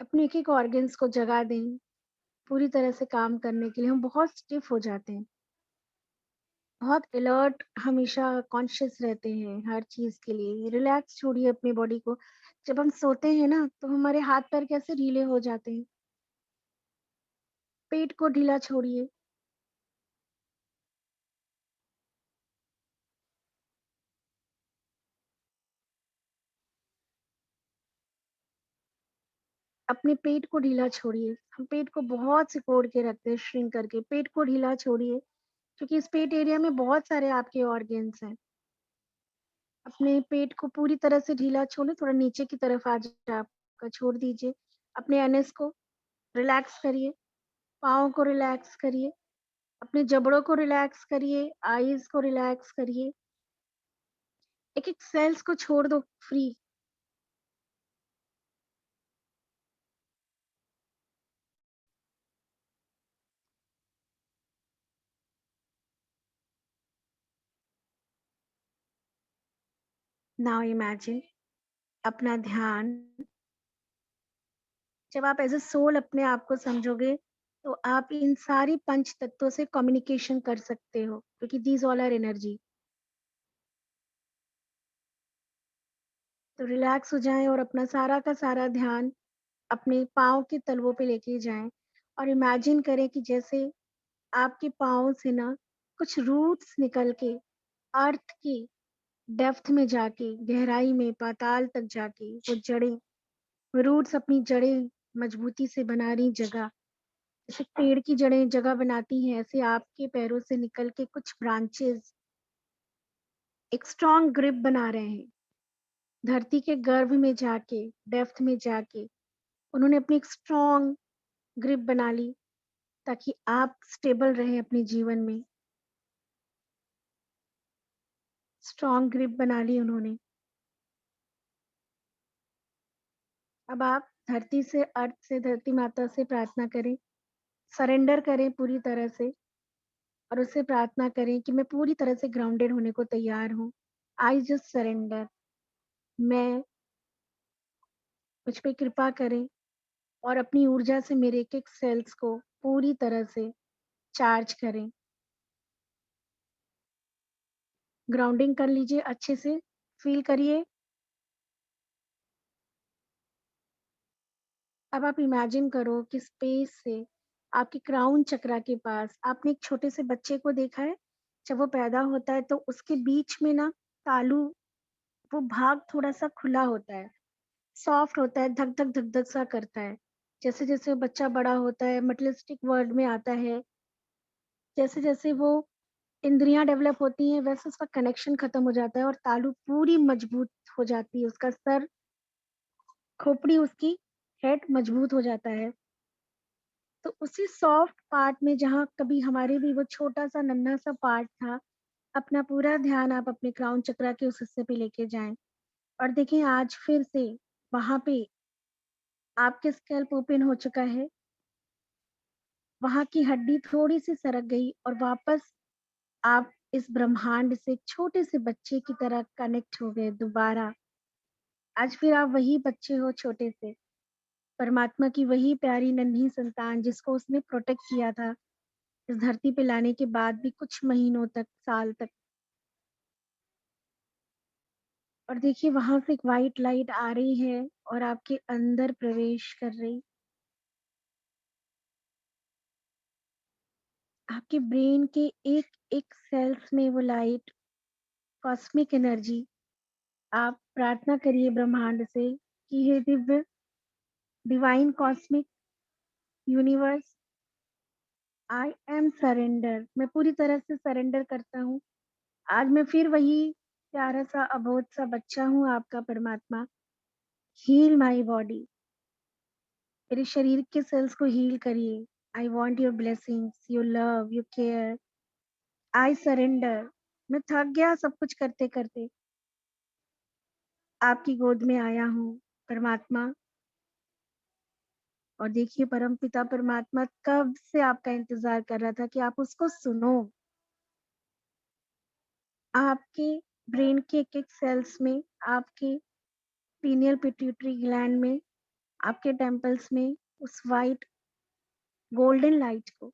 अपने एक एक ऑर्गन्स को जगा दें पूरी तरह से काम करने के लिए। हम बहुत स्टिफ हो जाते हैं, बहुत अलर्ट, हमेशा कॉन्शियस रहते हैं हर चीज के लिए। रिलैक्स छोड़िए अपनी बॉडी को। जब हम सोते हैं ना तो हमारे हाथ पैर कैसे ढीले हो जाते हैं। पेट को ढीला छोड़िए। अपने पेट को ढीला छोड़िए। हम पेट को बहुत सिकोड़ के रखते हैं, श्रिंक करके। पेट को ढीला छोड़िए क्योंकि इस पेट एरिया में बहुत सारे आपके ऑर्गन्स हैं। अपने पेट को पूरी तरह से ढीला छोड़े, थोड़ा नीचे की तरफ आ जाए आपका, छोड़ दीजिए। अपने एनएस को रिलैक्स करिए, पाँव को रिलैक्स करिए, अपने जबड़ों को रिलैक्स करिए, आईज को रिलैक्स करिए। एक एक सेल्स को छोड़ दो फ्री। नाउ इमेजिन, अपना ध्यान, जब आप एज ए सोल अपने आप को समझोगे तो आप इन सारी पंच तत्वों से कम्युनिकेशन कर सकते हो, क्योंकि दीज ऑल आर एनर्जी। तो रिलैक्स हो जाएं और अपना सारा का सारा ध्यान अपने पाँव के तलवों पे लेके जाएं और इमेजिन करें कि जैसे आपके पाँव से ना कुछ रूट्स निकल के अर्थ की डेप्थ में जाके, गहराई में, पाताल तक जाके वो जड़ें, रूट्स अपनी जड़ें मजबूती से बना रही जगह, जैसे पेड़ की जड़ें जगह बनाती हैं, ऐसे आपके पैरों से निकल के कुछ ब्रांचेस एक स्ट्रॉन्ग ग्रिप बना रहे हैं। धरती के गर्भ में जाके, डेप्थ में जाके उन्होंने अपनी एक स्ट्रॉन्ग ग्रिप बना ली ताकि आप स्टेबल रहें अपने जीवन में। स्ट्रॉन्ग ग्रिप बना ली उन्होंने। अब आप धरती से, अर्थ से, धरती माता से प्रार्थना करें, सरेंडर करें पूरी तरह से और उससे प्रार्थना करें कि मैं पूरी तरह से ग्राउंडेड होने को तैयार हूँ। I just surrender. मुझ पे कृपा करें और अपनी ऊर्जा से मेरे एक-एक सेल्स को पूरी तरह से चार्ज करें। ग्राउंडिंग कर लीजिए, अच्छे से फील करिए। अब आप इमेजिन करो कि स्पेस से आपके क्राउन चक्रा के पास आपने एक छोटे से बच्चे को देखा है? जब वो पैदा होता है तो उसके बीच में ना तालू, वो भाग थोड़ा-सा खुला होता है, सॉफ्ट होता है, धक-धक, धक-धक सा करता है। जैसे-जैसे बच्चा बड़ा होता है, मटेरियलिस्टिक वर्ल्ड में आता है, जैसे-जैसे वो इंद्रियाँ डेवलप होती हैं, वैसे उसका कनेक्शन खत्म हो जाता है और तालू पूरी मजबूत हो जाती है, उसका सर, खोपड़ी उसकी, हेड मजबूत हो जाता है। तो उसी सॉफ्ट पार्ट में जहाँ कभी हमारे भी वो छोटा-सा नन्हा-सा पार्ट था, अपना पूरा ध्यान आप अपने क्राउन चक्रा के उस हिस्से पे लेके जाएँ और देखें आज फिर से वहाँ पे आपके स्कैल्प ओपन हो चुका है, वहाँ की हड्डी थोड़ी-सी सरक गई और वापस आप इस ब्रह्मांड से एक छोटे से बच्चे की तरह कनेक्ट हो गए दोबारा। आज फिर आप वही बच्चे हो छोटे से, परमात्मा की वही प्यारी नन्ही संतान जिसको उसने प्रोटेक्ट किया था, इस धरती पे लाने के बाद भी कुछ महीनों तक, साल तक। और देखिए वहाँ से एक व्हाइट लाइट आ रही है और आपके अंदर प्रवेश कर रही। आपके ब्रेन के एक-एक सेल्स में वो लाइट, कॉस्मिक एनर्जी, आप प्रार्थना करिए ब्रह्मांड से कि हे Divya, divine cosmic universe, I am surrender. मैं पूरी तरह से सरेंडर करता हूँ। आज मैं फिर वही प्यारा-सा अबोध-सा बच्चा हूँ आपका परमात्मा। Heal my body. मेरे शरीर के सेल्स को हील करिए। I want your blessings, your love, your care. I surrender. मैं थक गया सब कुछ करते-करते। आपकी गोद में आया हूँ परमात्मा। और देखिए परमपिता परमात्मा कब से आपका इंतज़ार कर रहा था कि आप उसको सुनो। आपके ब्रेन के एक-एक सेल्स में, आपके पीनियल पिट्यूटरी ग्लैंड में, आपके टेम्पल्स में उस व्हाइट गोल्डन लाइट को,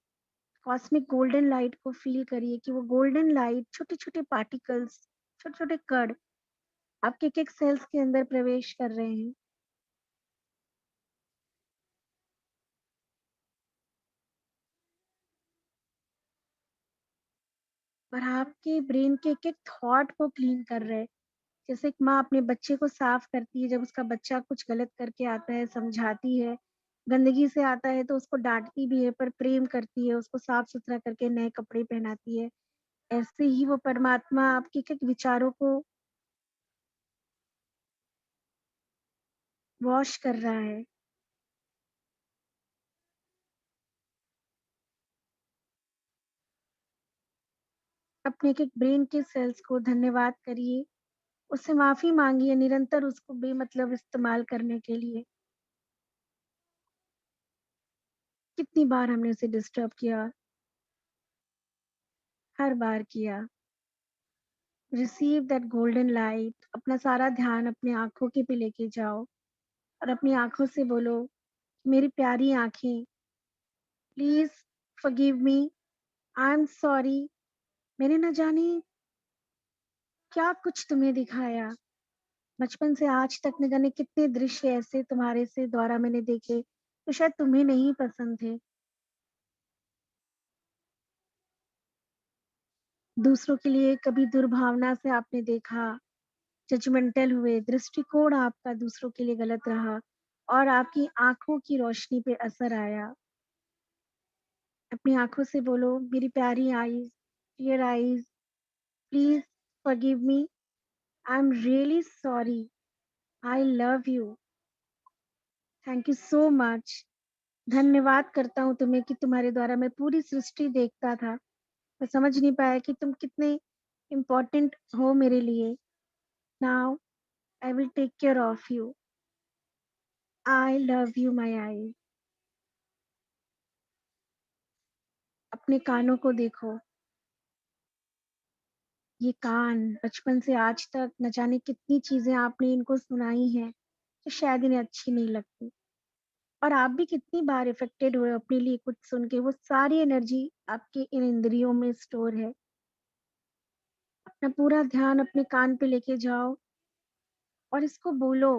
कॉस्मिक गोल्डन लाइट को फ़ील करिए कि वो गोल्डन लाइट छोटे-छोटे पार्टिकल्स, छोटे-छोटे कण आपके एक-एक सेल्स के अंदर प्रवेश कर रहे हैं। और आपके ब्रेन के एक-एक थॉट को क्लीन कर रहे हैं। जैसे एक माँ अपने बच्चे को साफ करती है, जब उसका बच्चा कुछ गलत करके आता है, समझाती है, गंदगी से आता है तो उसको डाँटती भी है पर प्रेम करती है, उसको साफ-सुथरा करके नए कपड़े पहनाती है। ऐसे ही वो परमात्मा आपके एक-एक विचारों को वॉश कर रहा है। अपने एक-एक ब्रेन के सेल्स को धन्यवाद करिए, उससे माफ़ी माँगिए निरंतर उसको बेमतलब इस्तेमाल करने के लिए। कितनी बार हमने उसे डिस्टर्ब किया, हर बार किया। Receive that golden light. अपना सारा ध्यान अपनी आँखों के पे लेके जाओ और अपनी आँखों से बोलो, मेरी प्यारी आँखें, please forgive me, I am sorry. मैंने ना जाने क्या कुछ तुम्हें दिखाया। बचपन से आज तक न जाने कितने दृश्य ऐसे तुम्हारे से द्वारा मैंने देखे, जो शायद तुम्हें नहीं पसंद थे। दूसरों के लिए कभी दुर्भावना से आपने देखा, जजमेंटल हुए, दृष्टिकोण आपका दूसरों के लिए गलत रहा और आपकी आँखों की रोशनी पे असर आया। अपनी आँखों से बोलो, मेरी प्यारी eyes, dear eyes, please forgive me, I am really sorry. I love you, thank you so much. धन्यवाद करता हूँ तुम्हें कि तुम्हारे द्वारा मैं पूरी सृष्टि देखता था। मैं समझ नहीं पाया कि तुम कितने इम्पोर्टेंट हो मेरे लिए। Now I will take care of you. I love you my eye. अपने कानों को देखो, ये कान बचपन से आज तक न जाने कितनी चीजें आपने इनको सुनाई हैं जो शायद इन्हें अच्छी नहीं लगती, और आप भी कितनी बार इफेक्टेड हुए अपने लिए कुछ सुन के। वो सारी एनर्जी आपके इन इंद्रियों में स्टोर है। अपना पूरा ध्यान अपने कान पे लेके जाओ और इसको बोलो,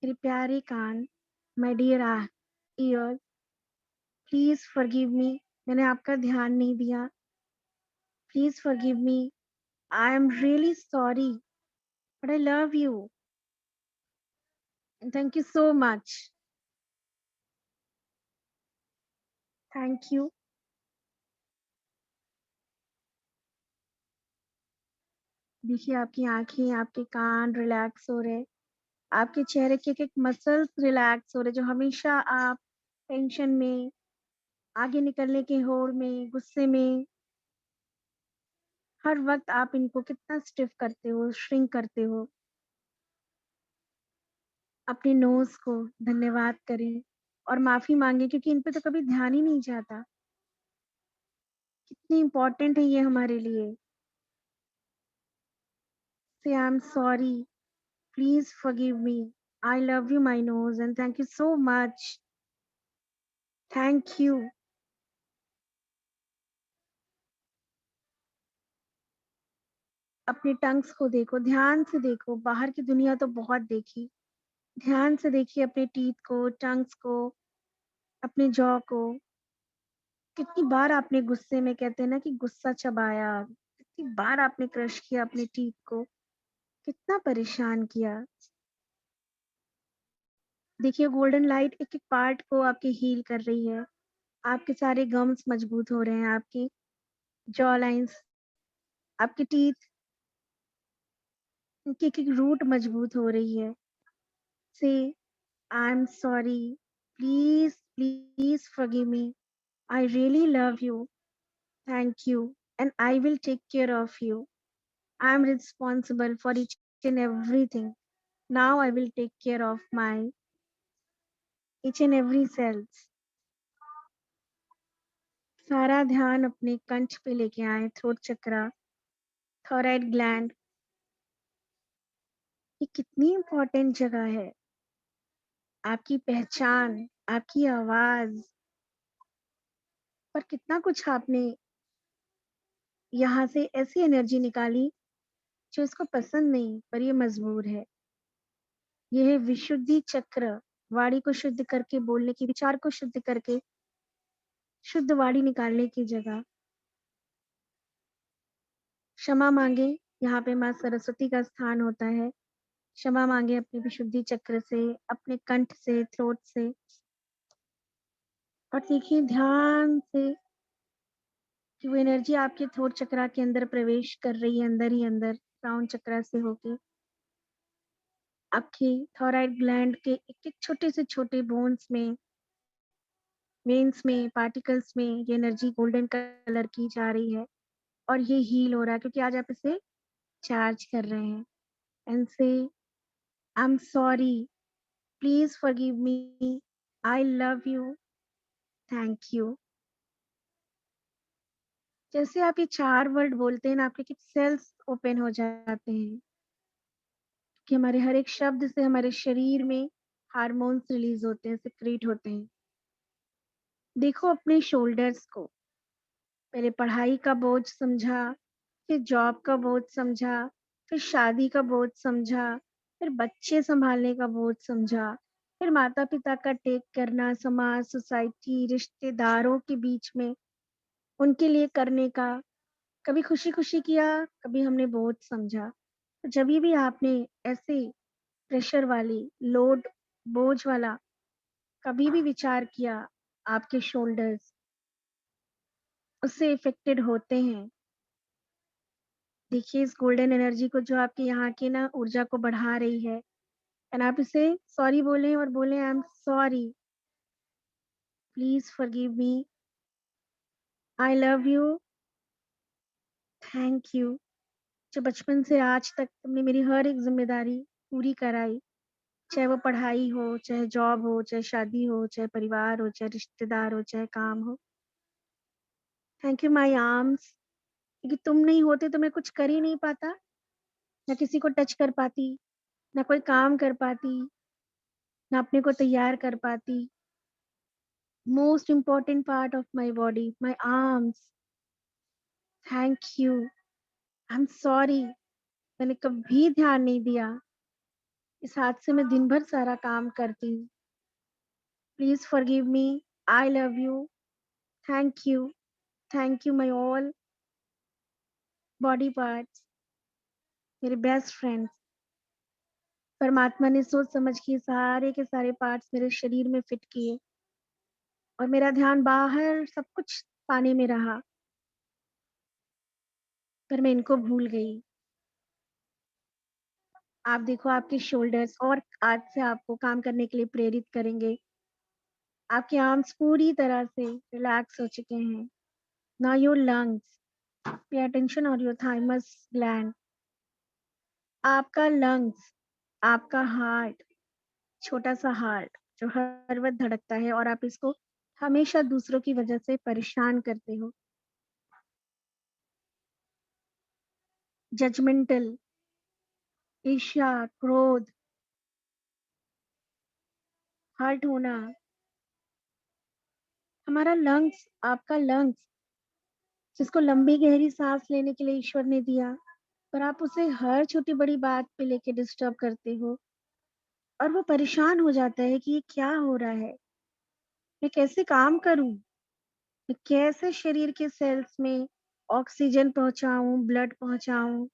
मेरे प्यारे कान, my dear ear, please forgive me, मैंने आपका ध्यान नहीं दिया। Please forgive me, I am really sorry, but I love you and thank you so much. Thank you. देखिए आपकी आंखें, आपके कान रिलैक्स हो रहे, आपके चेहरे के एक मसल्स रिलैक्स हो रहे जो हमेशा आप टेंशन में, आगे निकलने की होड़ में, गुस्से में, हर वक्त आप इनको कितना स्टिफ करते हो, श्रिंक करते हो। अपने नोज को धन्यवाद करें और माफी मांगे क्योंकि इन पे तो कभी ध्यान ही नहीं जाता। कितनी इम्पोर्टेंट है ये हमारे लिए। से I am sorry, please forgive me, I love you my knows and thank you so much. Thank you. अपने टंग्स को देखो, ध्यान से देखो, बाहर की दुनिया तो बहुत देखी, ध्यान से देखिए अपने टीथ को, टंग्स को, अपने जॉ को। कितनी बार आपने गुस्से में, कहते हैं ना कि गुस्सा चबाया, कितनी बार आपने क्रश किया अपने टीथ को, कितना परेशान किया। देखिए गोल्डन लाइट एक एक पार्ट को आपके हील कर रही है। आपके सारे गम्स मजबूत हो रहे हैं, आपकी जॉ लाइंस, आपके टीथ की एक एक रूट मजबूत हो रही है। से I am sorry, please please forgive me, I really love you, thank you, and I will take care of you. I am responsible for each and everything. Now I will take care of my each and every cells. सारा ध्यान अपने कंठ पे लेके आए, throat चक्रा, thyroid gland. ये कितनी important जगह है। आपकी पहचान, आपकी आवाज, पर कितना कुछ आपने यहाँ से ऐसी एनर्जी निकाली जो इसको पसंद नहीं, पर ये मजबूर है। यह है विशुद्धि चक्र, वाणी को शुद्ध करके बोलने की, विचार को शुद्ध करके शुद्ध वाणी निकालने की जगह। क्षमा मांगे, यहाँ पे माँ सरस्वती का स्थान होता है। क्षमा मांगे अपने विशुद्धि चक्र से, अपने कंठ से, थ्रोट से, और देखिए ध्यान से कि वो एनर्जी आपके थ्रोट चक्रा के अंदर प्रवेश कर रही है, अंदर ही अंदर, क्राउन चक्रा से होके आपके थायराइड ग्लैंड के एक एक छोटे से छोटे बोन्स में, वेन्स में, पार्टिकल्स में ये एनर्जी गोल्डन कलर की जा रही है और ये हील हो रहा है क्योंकि आज आप इसे चार्ज कर रहे हैं। And say I am sorry, please forgive me, I love you, thank you. जैसे आप ये 4 वर्ड बोलते हैं ना, आपके कुछ सेल्स ओपन हो जाते हैं कि हमारे हर एक शब्द से हमारे शरीर में हार्मोन्स रिलीज होते हैं, सिक्रीट होते हैं। देखो अपने शोल्डर्स को, पहले पढ़ाई का बोझ समझा, फिर जॉब का बोझ समझा, फिर शादी का बोझ समझा, फिर बच्चे संभालने का बोझ समझा, फिर माता पिता का टेक करना, समाज, सोसाइटी, रिश्तेदारों के बीच में उनके लिए करने का, कभी खुशी खुशी किया, कभी हमने बोझ समझा। तो जब भी आपने ऐसे प्रेशर वाली, लोड, बोझ वाला कभी भी विचार किया, आपके शोल्डर्स उससे इफेक्टेड होते हैं। देखिए इस गोल्डन एनर्जी को जो आपके यहाँ की ना ऊर्जा को बढ़ा रही है, एंड आप इसे सॉरी बोलें और बोलें आई am sorry, please forgive me, I love you, thank you. जो बचपन से आज तक तुमने मेरी हर एक जिम्मेदारी पूरी कराई, चाहे वो पढ़ाई हो, चाहे जॉब हो, चाहे शादी हो, चाहे परिवार हो, चाहे रिश्तेदार हो, चाहे काम हो। थैंक यू माय आर्म्स, क्योंकि तुम नहीं होते तो मैं कुछ कर ही नहीं पाता, ना किसी को टच कर पाती, ना कोई काम कर पाती, ना अपने को तैयार कर पाती। Most important part of my body, my arms, thank you, I am sorry, मैंने कभी ध्यान नहीं दिया, इस हाथ से मैं दिन भर सारा काम करती हूँ, please forgive me, I love you, thank you my all body parts, मेरे बेस्ट फ्रेंड्स। परमात्मा ने सोच समझ के सारे के सारे पार्ट्स मेरे शरीर में फिट किए और मेरा ध्यान बाहर सब कुछ पाने में रहा, पर मैं इनको भूल गई। आप देखो आपके शोल्डर्स और आज से आपको काम करने के लिए प्रेरित करेंगे। आपके आर्म्स पूरी तरह से रिलैक्स हो चुके हैं। Now your lungs, pay attention on your thymus gland. आपका लंग्स, आपका हार्ट, छोटा सा हार्ट जो हर वक्त धड़कता है और आप इसको हमेशा दूसरों की वजह से परेशान करते हो। जजमेंटल, ईर्ष्या, क्रोध, हर्ट होना। हमारा लंग्स, आपका लंग्स जिसको लंबी गहरी सांस लेने के लिए ईश्वर ने दिया, पर आप उसे हर छोटी बड़ी बात पे लेके डिस्टर्ब करते हो और वो परेशान हो जाता है कि ये क्या हो रहा है, मैं कैसे काम करूं, मैं कैसे शरीर के सेल्स में ऑक्सीजन पहुंचाऊं, ब्लड पहुंचाऊं,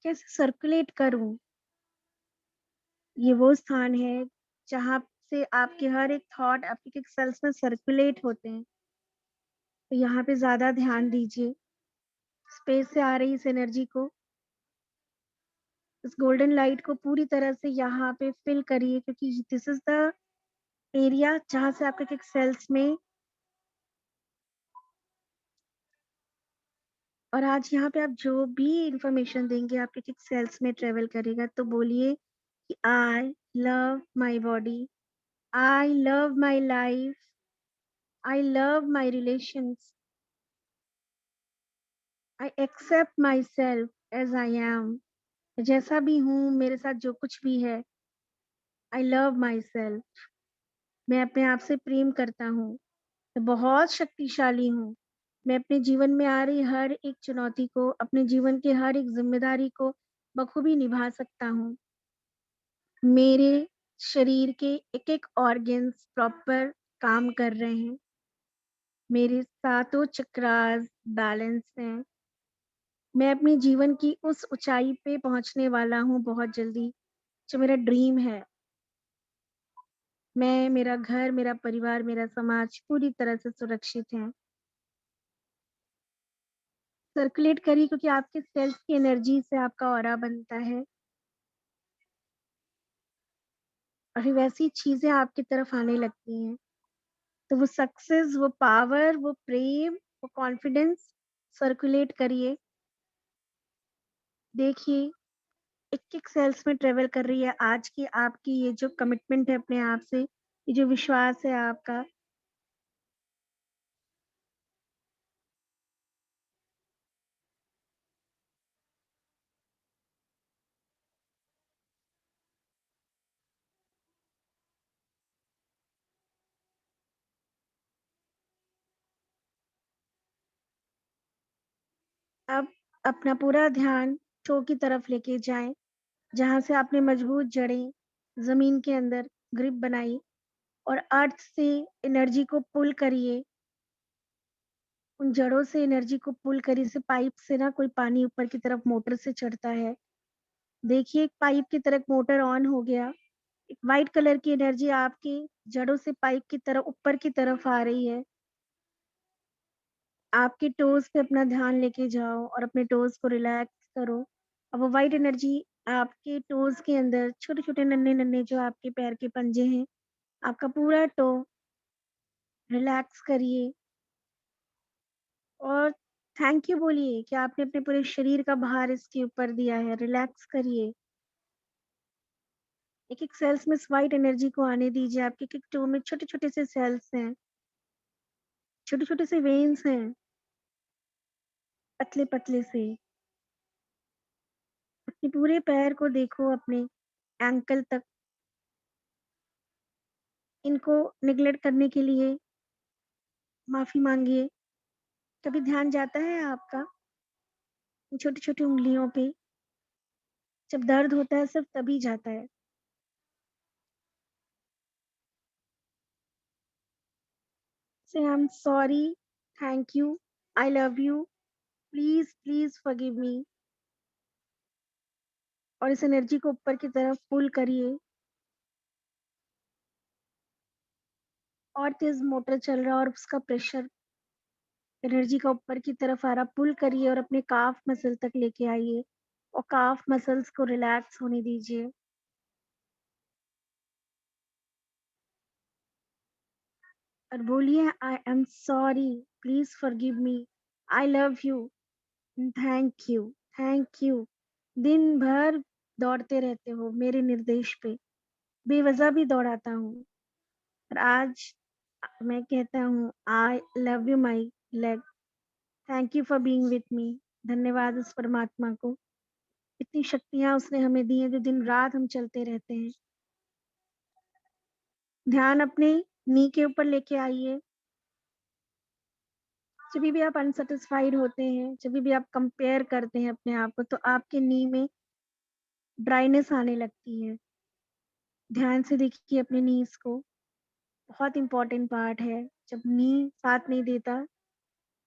कैसे सर्कुलेट करूं। ये वो स्थान है जहां से आपके हर एक थॉट आपके सेल्स में सर्कुलेट होते हैं। तो यहाँ पे ज्यादा ध्यान दीजिए, स्पेस से आ रही इस एनर्जी को, इस गोल्डन लाइट को पूरी तरह से यहाँ पे फिल करिए, क्योंकि दिस इज द एरिया जहां से आपके सेल्स में, और आज यहाँ पे आप जो भी इंफॉर्मेशन देंगे आपके सेल्स में ट्रेवल करेगा। तो बोलिए कि I love my body, I love my life, I love my relations, I accept myself as I am. जैसा भी हूँ, मेरे साथ जो कुछ भी है, आई लव माई सेल्फ, मैं अपने आप से प्रेम करता हूँ, मैं बहुत शक्तिशाली हूँ, मैं अपने जीवन में आ रही हर एक चुनौती को, अपने जीवन के हर एक जिम्मेदारी को बखूबी निभा सकता हूँ। मेरे शरीर के एक एक ऑर्गन्स प्रॉपर काम कर रहे हैं, मेरे सातों चक्रास बैलेंस हैं, मैं अपने जीवन की उस ऊंचाई पे पहुंचने वाला हूँ बहुत जल्दी, जो मेरा ड्रीम है। मैं, मेरा घर, मेरा परिवार, मेरा समाज पूरी तरह से सुरक्षित है। सर्कुलेट करिए, क्योंकि आपके सेल्स की एनर्जी से आपका ऑरा बनता है और फिर वैसी चीजें आपकी तरफ आने लगती हैं। तो वो सक्सेस, वो पावर, वो प्रेम, वो कॉन्फिडेंस सर्कुलेट करिए। देखिए एक एक सेल्स में ट्रेवल कर रही है आज की आपकी ये जो कमिटमेंट है अपने आप से, ये जो विश्वास है आपका। अब अपना पूरा ध्यान टो की तरफ लेके जाएं, जहां से आपने मजबूत जड़ें जमीन के अंदर ग्रिप बनाई, और अर्थ से एनर्जी को पुल करिए, उन जड़ों से एनर्जी को पुल करिए। जैसे पाइप से ना कोई पानी ऊपर की तरफ मोटर से चढ़ता है, देखिए एक पाइप की तरफ मोटर ऑन हो गया, एक वाइट कलर की एनर्जी आपकी जड़ों से पाइप की तरफ ऊपर की तरफ आ रही है। आपके टोज पे अपना ध्यान लेके जाओ और अपने टोज को रिलैक्स करो। अब वो वाइट एनर्जी आपके टोज के अंदर छोटे-छोटे नन्हे-नन्हे जो आपके पैर के पंजे हैं, आपका पूरा टो रिलैक्स करिए और थैंक यू बोलिए कि आपने अपने पूरे शरीर का भार इसके ऊपर दिया है। रिलैक्स करिए। एक-एक सेल्स में इस व्हाइट एनर्जी को आने दीजिए। आपके एक-एक टो में छोटे-छोटे से सेल्स हैं, छोटे-छोटे से वेन्स हैं, पतले-पतले से। अपने पूरे पैर को देखो अपने एंकल तक। इनको नेग्लेक्ट करने के लिए माफ़ी माँगिए। कभी ध्यान जाता है आपका इन छोटी-छोटी उँगलियों पे? जब दर्द होता है सिर्फ़ तभी जाता है। से I am sorry, thank you, I love you, please, please forgive मी और इस एनर्जी को ऊपर की तरफ पुल करिए। और तेज़ मोटर चल रहा है और उसका प्रेशर एनर्जी का ऊपर की तरफ आ रहा, पुल करिए और अपने काफ मसल तक लेके आइए और काफ मसल्स को रिलैक्स होने दीजिए। और बोलिए आई am sorry, please forgive me, I love you, thank you, thank you. दिन भर दौड़ते रहते हो मेरे निर्देश पे, बेवज़ह भी दौड़ाता हूँ और आज मैं कहता हूँ आई love you my leg, thank you for being with me. धन्यवाद उस परमात्मा को। इतनी शक्तियाँ उसने हमें दी हैं जो दिन-रात हम चलते रहते हैं। ध्यान अपने नी के ऊपर लेके आइए। जभी भी आप अनसैटिस्फाइड होते हैं, जभी भी आप कंपेयर करते हैं अपने आप को, तो आपके नी में ड्राइनेस आने लगती है। ध्यान से देखिए अपने नीज़ को, बहुत इम्पोर्टेंट पार्ट है। जब नी साथ नहीं देता,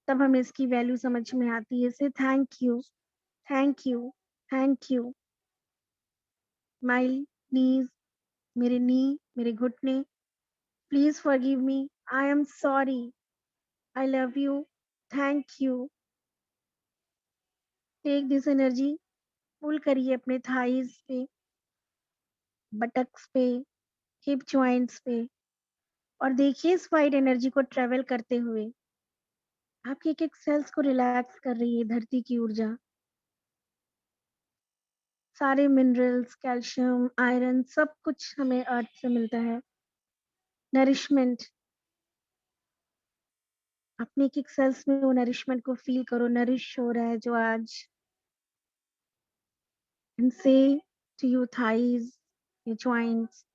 तब हमें इसकी वैल्यू समझ में आती है। Say thank you, thank you, thank you. My knees, मेरे नी, मेरे घुटने, please forgive me, I am sorry, I love you, thank you. Take this energy, pull करिए अपने थाइज़ पे, बटक्स पे, हिप जॉइंट्स पे और देखिए इस वाइट एनर्जी को ट्रैवल करते हुए आपके एक-एक सेल्स को रिलैक्स कर रही है धरती की ऊर्जा। सारे मिनरल्स, कैल्शियम, आयरन सब कुछ हमें अर्थ से मिलता है। नरिशमेंट, अपने एक-एक सेल्स में वो नरिशमेंट को फ़ील करो, नरिश हो रहा है जो आज। एंड से to your thighs, your joints,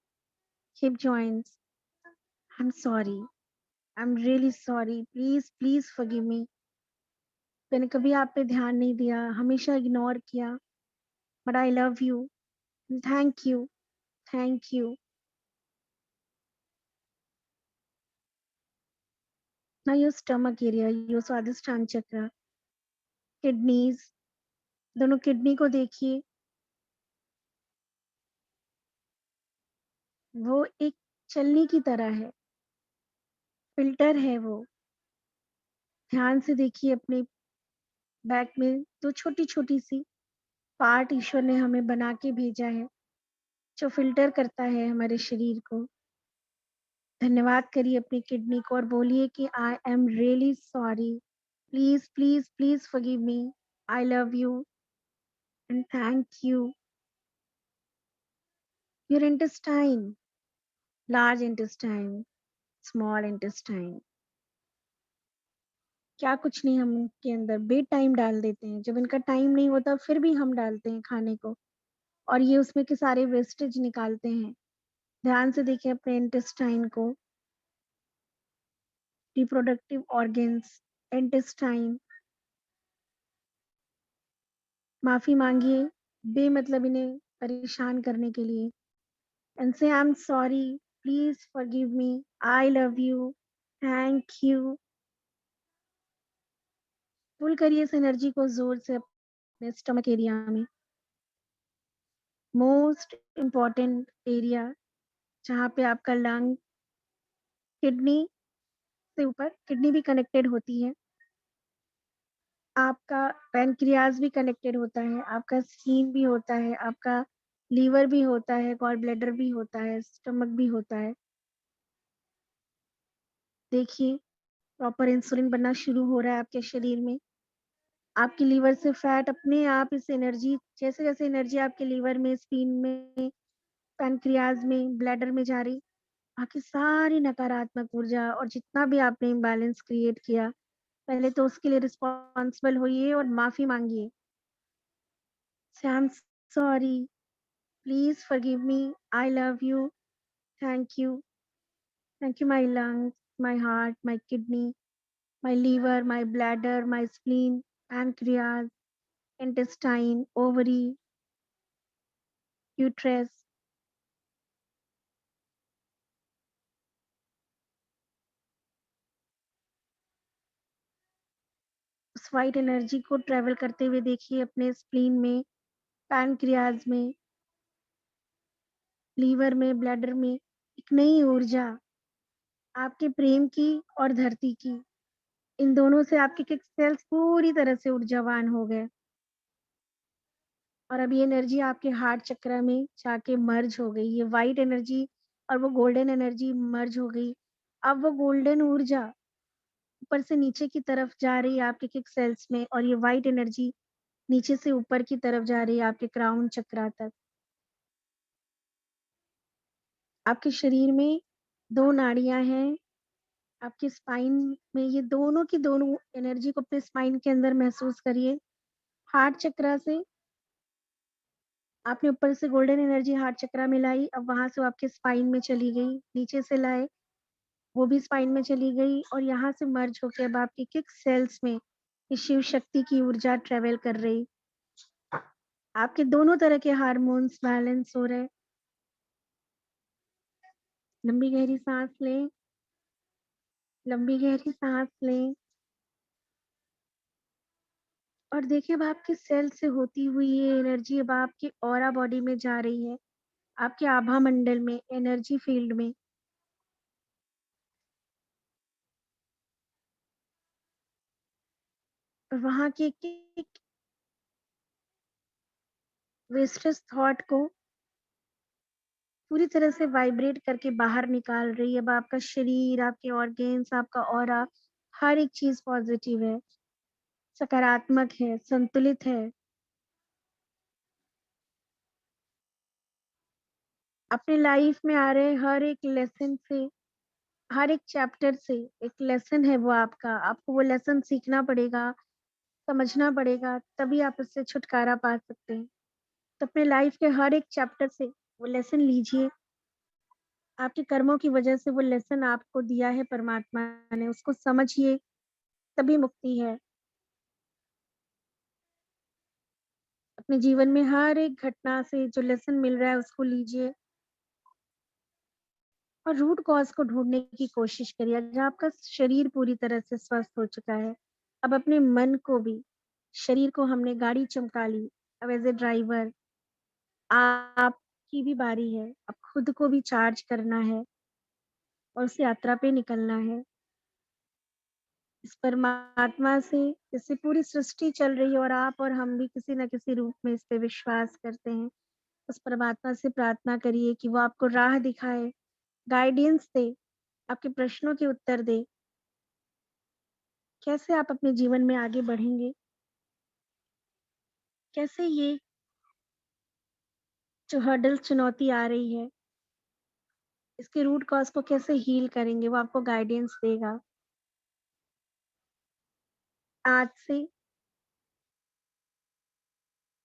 hip joints, I am sorry, I am really sorry, please, please forgive me. मैंने कभी आप पे ध्यान नहीं दिया, हमेशा इग्नोर किया, but I love you, thank you, thank you. Now your stomach area, your Swadhisthana चक्र, किडनीज़, दोनों किडनी को देखिए, वो एक छलनी की तरह है, फ़िल्टर है वो। ध्यान से देखिए अपने बैक में 2 छोटी-छोटी सी पार्ट ईश्वर ने हमें बना के भेजा है, जो फ़िल्टर करता है हमारे शरीर को। धन्यवाद करिए अपनी किडनी को और बोलिए कि आई am really sorry, please, please, please forgive me, I love you and thank you. Your intestine, large intestine, small intestine, क्या कुछ नहीं हम इनके अंदर बेटाइम डाल देते हैं। जब इनका टाइम नहीं होता फिर भी हम डालते हैं खाने को और ये उसमें के सारे वेस्टेज निकालते हैं। ध्यान से देखिए अपने इंटेस्टाइन को, रिप्रोडक्टिव ऑर्गन्स, इंटेस्टाइन। माफ़ी माँगिए बेमतलब इन्हें परेशान करने के लिए and say I am sorry, please forgive me, I love you, thank you. Pull करिए इस एनर्जी को ज़ोर से अपने स्टमक एरिया में। मोस्ट इम्पोर्टेंट एरिया जहाँ पे आपका लंग, किडनी से ऊपर, किडनी भी कनेक्टेड होती है। आपका पैनक्रियाज भी कनेक्टेड होता है, आपका स्किन भी होता है, आपका लीवर भी होता है, गॉल ब्लैडर भी होता है, स्टमक भी होता है। देखिए, प्रॉपर इंसुलिन बनना शुरू हो रहा है आपके शरीर में। आपके लीवर से फैट अपने आप इस एनर्जी, जैसे-जैसे एनर्जी आपके लीवर में, स्प्लीन में, पैनक्रियाज में, ब्लैडर में जा रही, आपकी सारी नकारात्मक ऊर्जा और जितना भी आपने इम्बैलेंस क्रिएट किया, पहले तो उसके लिए रिस्पॉन्सिबल होइए और माफ़ी माँगिए। से I am sorry, please forgive me, I love you, thank you my lungs, my heart, my kidney, my liver, my bladder, my spleen, pancreas, intestine, ovary, uterus. उस वाइट एनर्जी को ट्रेवल करते हुए देखिए अपने स्प्लीन में, pancreas में, liver में, bladder में एक नई ऊर्जा आपके प्रेम की और धरती की, इन दोनों से आपके किक सेल्स पूरी तरह से ऊर्जावान हो गए और अब ये एनर्जी आपके हार्ट चक्र में जाके मर्ज हो गई। ये वाइट एनर्जी और वो गोल्डन एनर्जी मर्ज हो गई। अब वो गोल्डन ऊर्जा ऊपर से नीचे की तरफ जा रही है आपके किक सेल्स में और ये वाइट एनर्जी नीचे से ऊपर की तरफ जा रही है आपके क्राउन चक्रा तक। आपके शरीर में 2 नाड़ियाँ हैं, आपके स्पाइन में ये दोनों की दोनों एनर्जी को अपने स्पाइन के अंदर महसूस करिए। हार्ट चक्रा से आपने ऊपर से गोल्डन एनर्जी हार्ट चक्रा में लाई, अब वहाँ से वो आपके स्पाइन में चली गई, नीचे से लाए, वो भी स्पाइन में चली गई और यहाँ से मर्ज होके अब आपकी किक सेल्स में ये शिव शक्ति की ऊर्जा ट्रेवल कर रही। आपके दोनों तरह के हार्मोन्स बैलेंस हो रहे। लंबी गहरी सांस लें, लंबी गहरी सांस लें और देखिए अब आपके सेल से होती हुई ये एनर्जी अब आपकी ऑरा बॉडी में जा रही है, आपके आभा मंडल में, एनर्जी फील्ड में। और वहाँ के एक वेस्टर्स थॉट को पूरी तरह से वाइब्रेट करके बाहर निकाल रही है। अब आपका शरीर, आपके ऑर्गन्स, आपका ऑरा, हर एक चीज पॉजिटिव है, सकारात्मक है, संतुलित है। अपने लाइफ में आ रहे हर एक लेसन से, हर एक चैप्टर से एक लेसन है वो आपका। आपको वो लेसन सीखना पड़ेगा, समझना पड़ेगा, तभी आप उससे छुटकारा पा सकते हैं। तो अपने लाइफ के हर एक चैप्टर से वो लेसन लीजिए। आपके कर्मों की वजह से वो लेसन आपको दिया है परमात्मा ने, उसको समझिए, तभी मुक्ति है। अपने जीवन में हर एक घटना से जो लेसन मिल रहा है उसको लीजिए और रूट कॉज को ढूंढने की कोशिश करिए। अगर आपका शरीर पूरी तरह से स्वस्थ हो चुका है, अब अपने मन को भी, शरीर को हमने गाड़ी चमका ली, अब एज ए ड्राइवर आपकी भी बारी है। अब खुद को भी चार्ज करना है और उस यात्रा पे निकलना है। इस परमात्मा से, जिससे पूरी सृष्टि चल रही है और आप और हम भी किसी न किसी रूप में इस पे विश्वास करते हैं, उस परमात्मा से प्रार्थना करिए कि वो आपको राह दिखाए, गाइडेंस दे, आपके प्रश्नों के उत्तर दे। कैसे आप अपने जीवन में आगे बढ़ेंगे? कैसे ये जो हर्डल चुनौती आ रही है, इसके रूट कॉज को कैसे हील करेंगे, वो आपको गाइडेंस देगा। आज से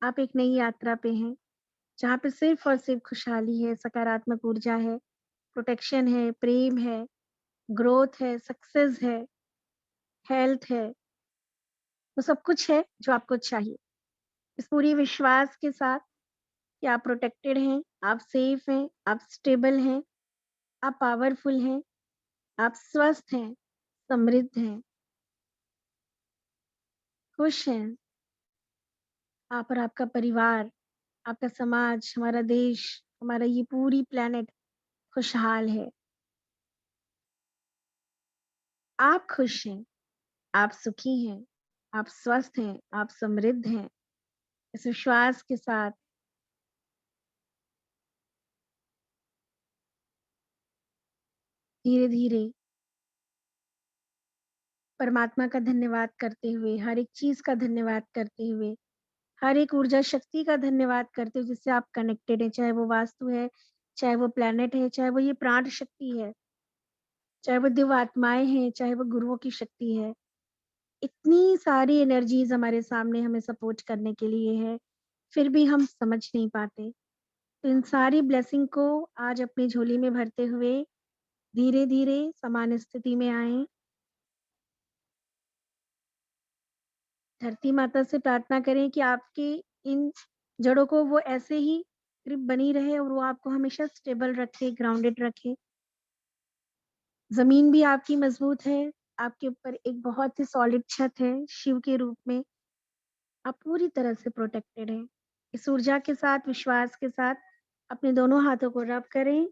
आप एक नई यात्रा पे हैं, जहाँ पे सिर्फ और सिर्फ खुशहाली है, सकारात्मक ऊर्जा है, प्रोटेक्शन है, प्रेम है, ग्रोथ है, सक्सेस है, हेल्थ है, वो सब कुछ है जो आपको चाहिए। इस पूरी विश्वास के साथ कि आप प्रोटेक्टेड हैं, आप सेफ हैं, आप स्टेबल हैं, आप पावरफुल हैं, आप स्वस्थ हैं, समृद्ध हैं, खुश हैं। आप और आपका परिवार, आपका समाज, हमारा देश, हमारा ये पूरी प्लेनेट खुशहाल है। आप खुश हैं, आप सुखी हैं, आप स्वस्थ हैं, आप समृद्ध हैं। इस विश्वास के साथ धीरे धीरे परमात्मा का धन्यवाद करते हुए, हर एक चीज का धन्यवाद करते हुए, हर एक ऊर्जा शक्ति का धन्यवाद करते हुए जिससे आप कनेक्टेड है, चाहे वो वास्तु है, चाहे वो प्लेनेट है, चाहे वो ये प्राण शक्ति है, चाहे वो दिव्य आत्माएं हैं, चाहे वो गुरुओं की शक्ति है। इतनी सारी एनर्जीज हमारे सामने हमें सपोर्ट करने के लिए है, फिर भी हम समझ नहीं पाते। तो इन सारी ब्लेसिंग को आज अपनी झोली में भरते हुए धीरे धीरे समान स्थिति में आए। धरती माता से प्रार्थना करें कि आपकी इन जड़ों को वो ऐसे ही ग्रिप बनी रहे और वो आपको हमेशा स्टेबल रखे, ग्राउंडेड रखे। जमीन भी आपकी मजबूत है, आपके ऊपर एक बहुत ही सॉलिड छत है शिव के रूप में। आप पूरी तरह से प्रोटेक्टेड हैं। इस ऊर्जा के साथ, विश्वास के साथ अपने दोनों हाथों को रब करें।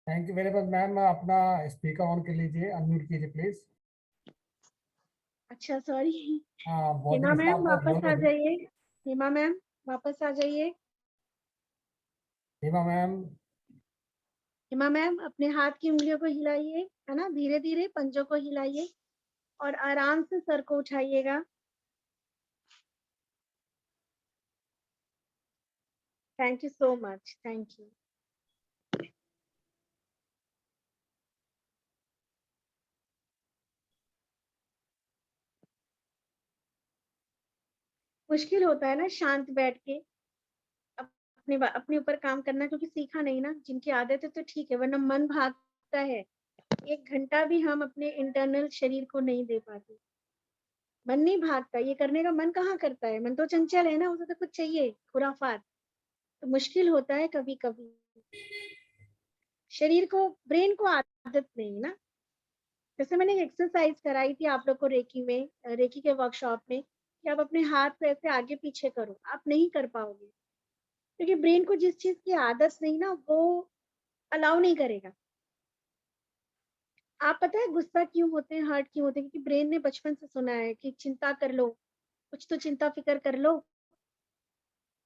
Thank you very much ma'am. अपना स्पीकर ऑन कर लीजिए, अनम्यूट कीजिए प्लीज। अच्छा, सॉरी। हाँ, बहुत हेमा दिनों से मैम आपको वापस जरूरत आ होगी। जाइए। हेमा मैम वापस आ जाइए। हेमा मैम, हेमा मैम अपने हाथ की उंगलियों को हिलाइए, है ना, धीरे धीरे पंजों को हिलाइए और आराम से सर को उठाइएगा। Thank you so much, thank you. मुश्किल होता है ना शांत बैठ के अपने ऊपर काम करना, क्योंकि सीखा नहीं ना। जिनकी आदत है तो ठीक है, वरना मन भागता है। 1 घंटा भी हम अपने इंटरनल शरीर को नहीं दे पाते। मन नहीं भागता, ये करने का मन कहाँ करता है। मन तो चंचल है ना, उसे तो कुछ चाहिए, खुराफात। तो मुश्किल होता है कभी कभी। शरीर को, ब्रेन को आदत नहीं ना। जैसे मैंने एक एक्सरसाइज कराई थी आप लोग को रेकी में, रेकी के वर्कशॉप में, कि आप अपने हाथ को ऐसे आगे पीछे करो, आप नहीं कर पाओगे, क्योंकि ब्रेन को जिस चीज की आदत नहीं ना, वो अलाउ नहीं करेगा। आप पता है गुस्सा क्यों होते हैं, हर्ट क्यों होते हैं? क्योंकि ब्रेन ने बचपन से सुना है कि चिंता कर लो, कुछ तो चिंता फिकर कर लो,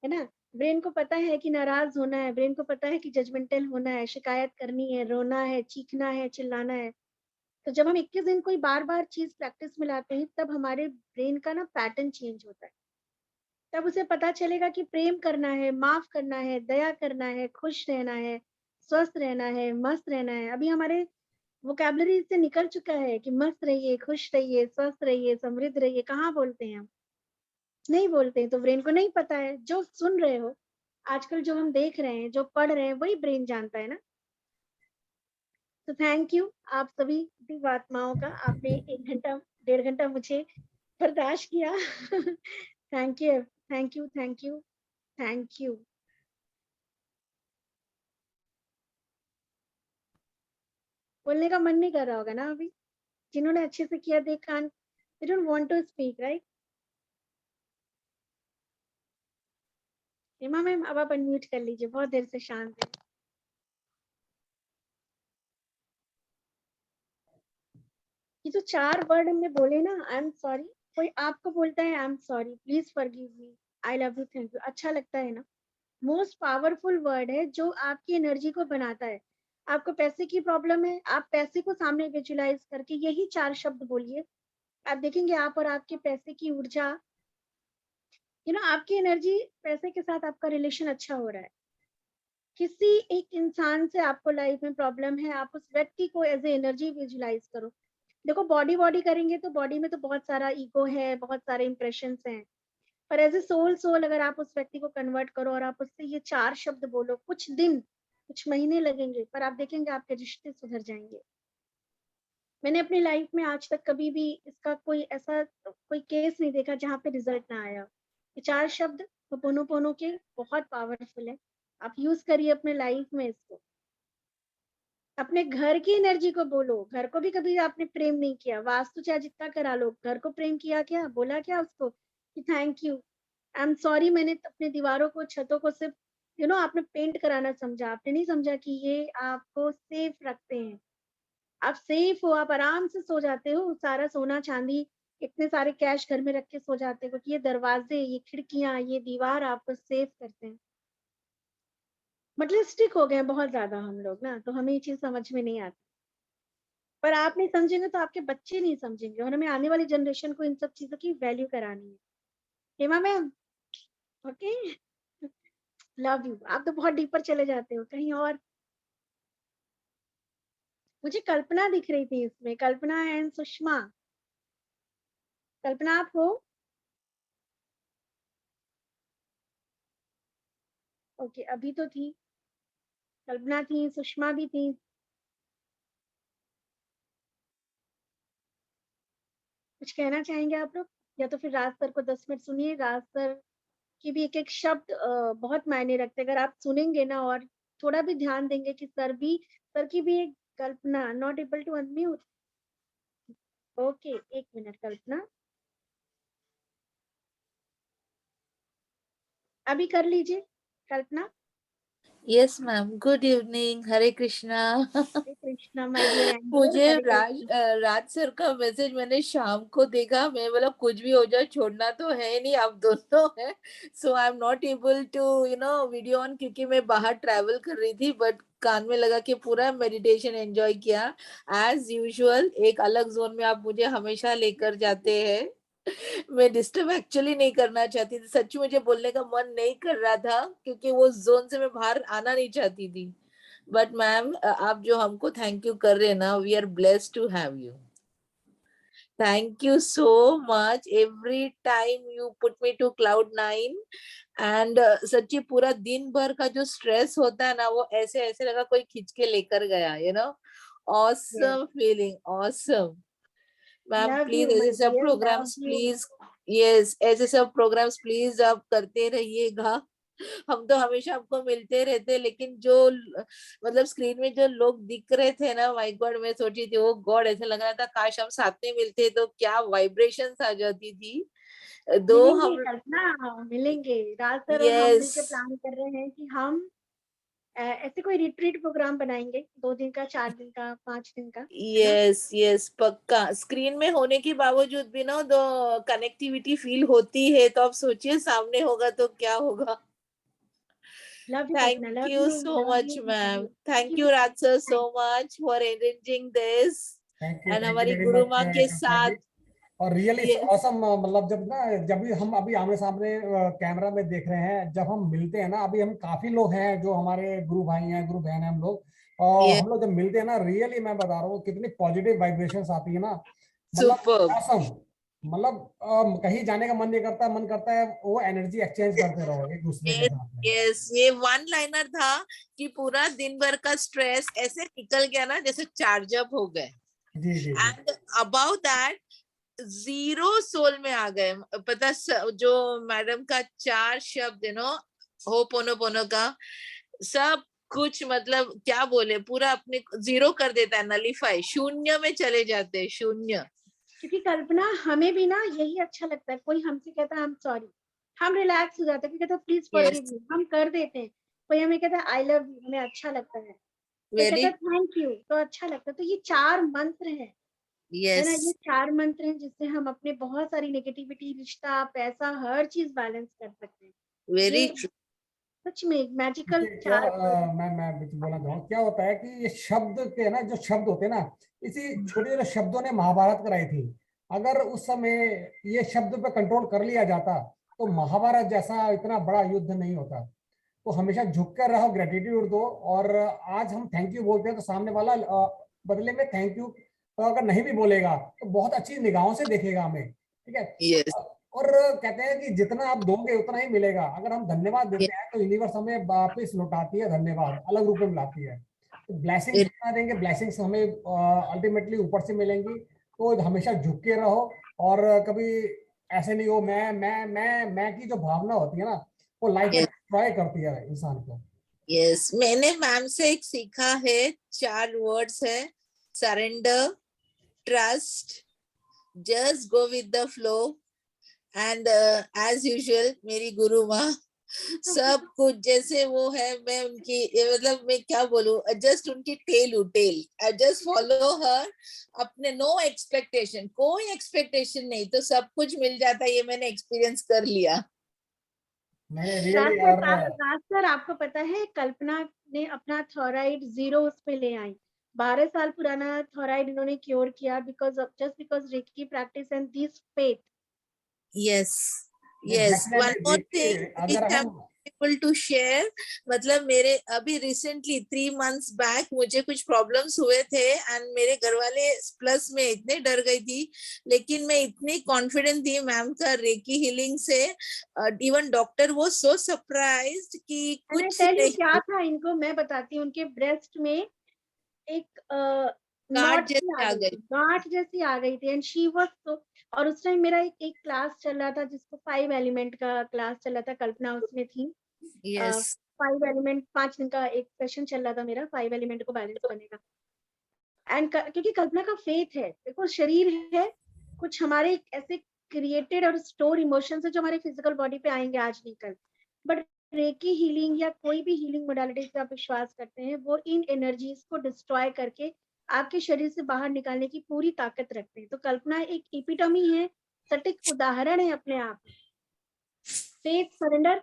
है ना। ब्रेन को पता है कि नाराज होना है, ब्रेन को पता है कि जजमेंटल होना है, शिकायत करनी है, रोना है, चीखना है, चिल्लाना है। तो जब हम 21 दिन कोई बार-बार चीज़ प्रैक्टिस में लाते हैं, तब हमारे ब्रेन का ना पैटर्न चेंज होता है। तब उसे पता चलेगा कि प्रेम करना है, माफ़ करना है, दया करना है, खुश रहना है, स्वस्थ रहना है, मस्त रहना है। अभी हमारे वोकैब्युलरी से निकल चुका है कि मस्त रहिए, खुश रहिए, स्वस्थ रहिए, समृद्ध रहिए। कहाँ बोलते हैं हम? नहीं बोलते हैं, तो ब्रेन को नहीं पता है। जो सुन रहे हो, आजकल जो हम देख रहे हैं, जो पढ़ रहे हैं, वही ब्रेन जानता है ना। तो थैंक यू आप सभी दिवात्माओं का। आपने 1 घंटा, 1.5 घंटा मुझे बर्दाश्त किया। Thank you, thank you, thank you, thank you. बोलने का मन नहीं कर रहा होगा ना अभी? जिन्होंने अच्छे से किया, they don't want to speak, right? Hema ma'am, अब आप अनम्यूट कर लीजिए, बहुत देर से शांत है। ये जो 4 वर्ड हमने बोले ना, आई एम सॉरी, कोई आपको बोलता है आई am sorry, please forgive me, I love you, thank you, अच्छा लगता है ना? मोस्ट पावरफुल वर्ड है जो आपकी एनर्जी को बनाता है। आपको पैसे की प्रॉब्लम है, आप पैसे को सामने विजुलाइज करके यही 4 शब्द बोलिए। आप देखेंगे आप और आपके पैसे की ऊर्जा, आपकी एनर्जी, पैसे के साथ आपका रिलेशन अच्छा हो रहा है। किसी एक इंसान से आपको लाइफ में प्रॉब्लम है, आप उस व्यक्ति को एज ए एनर्जी विजुलाइज करो। देखो, बॉडी बॉडी करेंगे तो बॉडी में तो बहुत सारा ईगो है, बहुत सारे इंप्रेशंस हैं, पर एज ए सोल सोल अगर आप उस व्यक्ति को कन्वर्ट करो और आप उससे ये 4 शब्द बोलो, कुछ दिन, कुछ महीने लगेंगे, पर आप देखेंगे आपके रिश्ते सुधर जाएंगे। मैंने अपनी लाइफ में आज तक कभी भी इसका कोई केस नहीं देखा जहाँ पे रिजल्ट ना आया। ये 4 शब्द होपोनोपोनो के बहुत पावरफुल है। आप यूज करिए अपने लाइफ में इसको। अपने घर की एनर्जी को बोलो। घर को भी कभी आपने प्रेम नहीं किया, वास्तु चाहे जितना करा लो, घर को प्रेम किया क्या? बोला क्या उसको कि thank you, I am sorry, मैंने अपने दीवारों को, छतों को सिर्फ आपने पेंट कराना समझा, आपने नहीं समझा कि ये आपको सेफ रखते हैं। आप सेफ हो, आप आराम से सो जाते हो, सारा सोना चांदी, इतने सारे कैश घर में रख के सो जाते हो कि ये दरवाजे, ये खिड़कियां, ये दीवार आपको सेफ करते हैं। मटेरियलिस्टिक हो गए हैं बहुत ज्यादा हम लोग ना, तो हमें ये चीज समझ में नहीं आती। पर आप नहीं समझेंगे तो आपके बच्चे नहीं समझेंगे, और हमें आने वाली जनरेशन को इन सब चीजों की वैल्यू करानी है। Hema ma'am, okay, love you. आप तो बहुत डीपर चले जाते हो कहीं और। मुझे कल्पना दिख रही थी इसमें, कल्पना एंड सुषमा। कल्पना आप हो? ओके, अभी तो थी, कल्पना थी, सुषमा भी थी। कुछ कहना चाहेंगे आप लोग, या तो फिर राज सर को 10 मिनट सुनिए। राज सर की भी एक एक शब्द बहुत मायने रखते हैं। अगर आप सुनेंगे ना और थोड़ा भी ध्यान देंगे कि सर की भी एक, Kalpana not able to unmute. Okay, 1 minute Kalpana, अभी कर लीजिए Kalpana. Yes ma'am, good evening, Hare Krishna. Hare Krishna my dear angel, मुझे हरे कृष्णा। राज सर का मैसेज मैंने शाम को देखा। मैं बोला कुछ भी हो जाए छोड़ना तो है नहीं, आप दोनों हैं। So I am not able to video on, क्योंकि मैं बाहर ट्रैवल कर रही थी, बट कान में लगा के पूरा मेडिटेशन एंजॉय किया। एज यूजुअल एक अलग जोन में आप मुझे हमेशा लेकर जाते हैं। मैं डिस्टर्ब एक्चुअली नहीं करना चाहती थी, सच्ची मुझे बोलने का मन नहीं कर रहा था, क्योंकि वो जोन से मैं बाहर आना नहीं चाहती थी। बट मैम, आप जो हमको थैंक यू कर रहे हैं ना, we are blessed to have you. Thank you so much. Every time you put me to cloud 9 and सच्ची पूरा दिन भर का जो स्ट्रेस होता है ना, वो ऐसे ऐसे लगा कोई खींच के लेकर गया। Awesome feeling, awesome. Ma'am love please you ऐसे माय सब dear, love programs you. Please, yes ऐसे सब प्रोग्राम्स प्लीज आप करते रहिएगा। हम तो हमेशा आपको मिलते रहते, लेकिन जो मतलब स्क्रीन में जो लोग दिख रहे थे ना, माय गॉड, मैं सोची थी ओ गॉड, ऐसा लग रहा था काश हम साथ में मिलते तो क्या वाइब्रेशंस आ जाती थी। दो मिलेंगे हम, कल्पना, मिलेंगे। राज सर और हम यस मिलकर प्लान कर रहे हैं कि हम ऐसे कोई रिट्रीट प्रोग्राम बनाएंगे, 2 दिन का, 4 दिन का, 5 दिन का, है ना? यस यस पक्का। स्क्रीन में होने के बावजूद भी ना दो कनेक्टिविटी फील होती है, तो आप सोचिए सामने होगा तो क्या होगा। Love you, Thank Kalpana. Love you you. so Love much, you. Love ma'am. you. Thank you, Raj sir, so much for arranging this. Thank you And very हमारी गुरु मच माँ के कल्पना जी। साथ और रियली इट्स ये ऑसम, मतलब जब भी हम अभी आमने सामने कैमरा में देख रहे हैं, जब हम मिलते हैं ना, अभी हम काफी लोग हैं जो हमारे गुरु भाई हैं, गुरु बहन हैं हम लोग, और ये हम लोग जब मिलते हैं ना, रियली मैं बता रहा हूँ कितनी पॉजिटिव वाइब्रेशंस आती है ना, मतलब सुपर। ऑसम। मतलब कहीं जाने का मन नहीं करता, मन करता है वो एनर्जी एक्सचेंज करते रहो एक दूसरे के साथ में। यस, ये वन लाइनर था कि पूरा दिन भर का स्ट्रेस ऐसे निकल गया ना, जैसे चार्ज अप हो गए। जी जी जी। And about that zero soul में आ गए। पता जो मैडम का 4 शब्द होपोनोपोनो का सब कुछ, मतलब क्या बोले, पूरा अपने जीरो कर देता है, नलीफाई, शून्य में चले जाते हैं, शून्य। क्योंकि कल्पना हमें भी ना यही अच्छा लगता है, कोई हमसे कहता है आई एम सॉरी, हम रिलैक्स हो जाते हैं, कहते हैं प्लीज फॉरगिव मी, हम कर देते हैं। कोई हमें कहता है आई लव यू, हमें अच्छा लगता है, कोई कहता है थैंक यू, तो अच्छा लगता है। तो ये 4 मंत्र हैं, है ना, ये 4 मंत्र हैं जिससे हम अपने बहुत सारी नेगेटिविटी, रिश्ता, पैसा, हर चीज बैलेंस कर सकते हैं। वेरी ये ट्रू। सच में मैजिकल क्या 4 मैं बोलना चाहूँ, क्या होता है कि ये शब्द के ना, जो शब्द होते हैं ना, इसी छोटे छोटे शब्दों ने महाभारत कराई थी। अगर उस समय ये शब्द पे कंट्रोल कर लिया जाता तो महाभारत जैसा इतना बड़ा युद्ध नहीं होता। तो हमेशा झुक कर रहो, ग्रेटिट्यूड दो, और आज हम थैंक यू बोलते हैं तो सामने वाला बदले में थैंक यू अगर नहीं भी बोलेगा तो बहुत अच्छी निगाहों से देखेगा हमें, ठीक है। yes. और कहते हैं कि जितना आप दोगे उतना ही मिलेगा। अगर हम धन्यवाद देते हैं तो यूनिवर्स हमें वापस लौटाती है, धन्यवाद अलग रूप में लाती है। तो ब्लेसिंग्स जितना देंगे, ब्लेसिंग्स हमें अल्टीमेटली ऊपर से मिलेंगी। तो हमेशा झुक के रहो, और कभी ऐसे नहीं हो मैं की जो भावना होती है ना, वो लाइफ में डिस्ट्रॉय करती है इंसान को। यस, मैंने मैम से एक सीखा है, 4 वर्ड्स है, surrender, trust, just go with the flow, and as usual मेरी गुरु माँ सब कुछ जैसे वो है, मैं उनकी मतलब मैं क्या बोलूं, जस्ट उनकी tell I just follow her, अपने नो एक्सपेक्टेशन, कोई एक्सपेक्टेशन नहीं, तो सब कुछ मिल जाता है, ये मैंने एक्सपीरियंस कर लिया। सर आपको पता है कल्पना ने अपना थॉराइड 0 उस पे ले आई, 12 साल पुराना थॉराइड इन्होंने क्योर किया just because reiki practice and this faith. Yes yes, one more thing able to share, मतलब मेरे अभी रिसेंटली 3 months बैक मुझे कुछ प्रॉब्लम्स हुए थे, एंड मेरे घर वाले प्लस में इतने डर गई थी, लेकिन मैं इतनी कॉन्फिडेंट थी मैम का रेकी हीलिंग से, इवन डॉक्टर वो सो सरप्राइज्ड कि कुछ नहीं। क्या था इनको मैं बताती हूँ, उनके ब्रेस्ट में एक गांठ जैसी आ गई थी, एंड शी वाज सो, और उस टाइम मेरा एक क्लास चल रहा था जिसको 5 एलिमेंट का क्लास चल रहा था, कल्पना उसमें थी। 5 एलिमेंट 5 दिन का एक सेशन चल रहा था मेरा, 5 एलिमेंट को बैलेंस करने का। एंड क्योंकि कल्पना का फेथ है, देखो शरीर है, कुछ हमारे ऐसे क्रिएटेड और स्टोर इमोशंस है जो हमारे फिजिकल बॉडी पे आएंगे आज नहीं कल, बट रेकी हीलिंग या कोई भी हीलिंग मोडालिटी से आप विश्वास करते हैं, वो इन एनर्जीज को डिस्ट्रॉय करके आपके शरीर से बाहर निकालने की पूरी ताकत रखते हैं। तो कल्पना एक एपिटमी है, सटीक उदाहरण है अपने आप, faith, surrender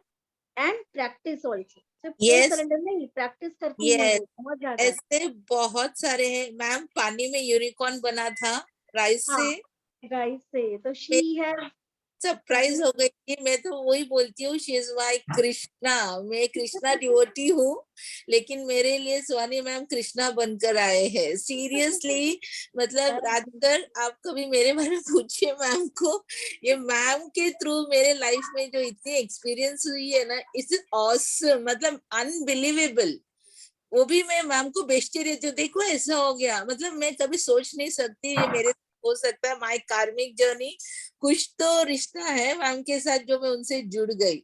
and practice also. Surrender नहीं, प्रैक्टिस करती है बहुत ज्यादा। ऐसे बहुत सारे हैं मैम, पानी में यूनिकॉर्न बना था राइस से, तो शी है सरप्राइज हो गई थी। मैं तो वही बोलती हूँ, शी इज माय कृष्णा, मैं कृष्णा डिवोटी हूँ, लेकिन मेरे लिए स्वानी मैम कृष्णा बनकर आए हैं, सीरियसली। मतलब राजकर आप कभी मेरे बारे में पूछिए मैम को, ये मैम के थ्रू मेरे लाइफ में जो इतनी एक्सपीरियंस हुई है ना, इट्स ऑसम, मतलब अनबिलीवेबल। वो भी मैं मैम को बेचती रहती हूँ, देखो ऐसा हो गया, मतलब मैं कभी सोच नहीं सकती ये मेरे हो सकता है। माय कार्मिक जर्नी, कुछ तो रिश्ता है मैम के साथ जो मैं उनसे जुड़ गई।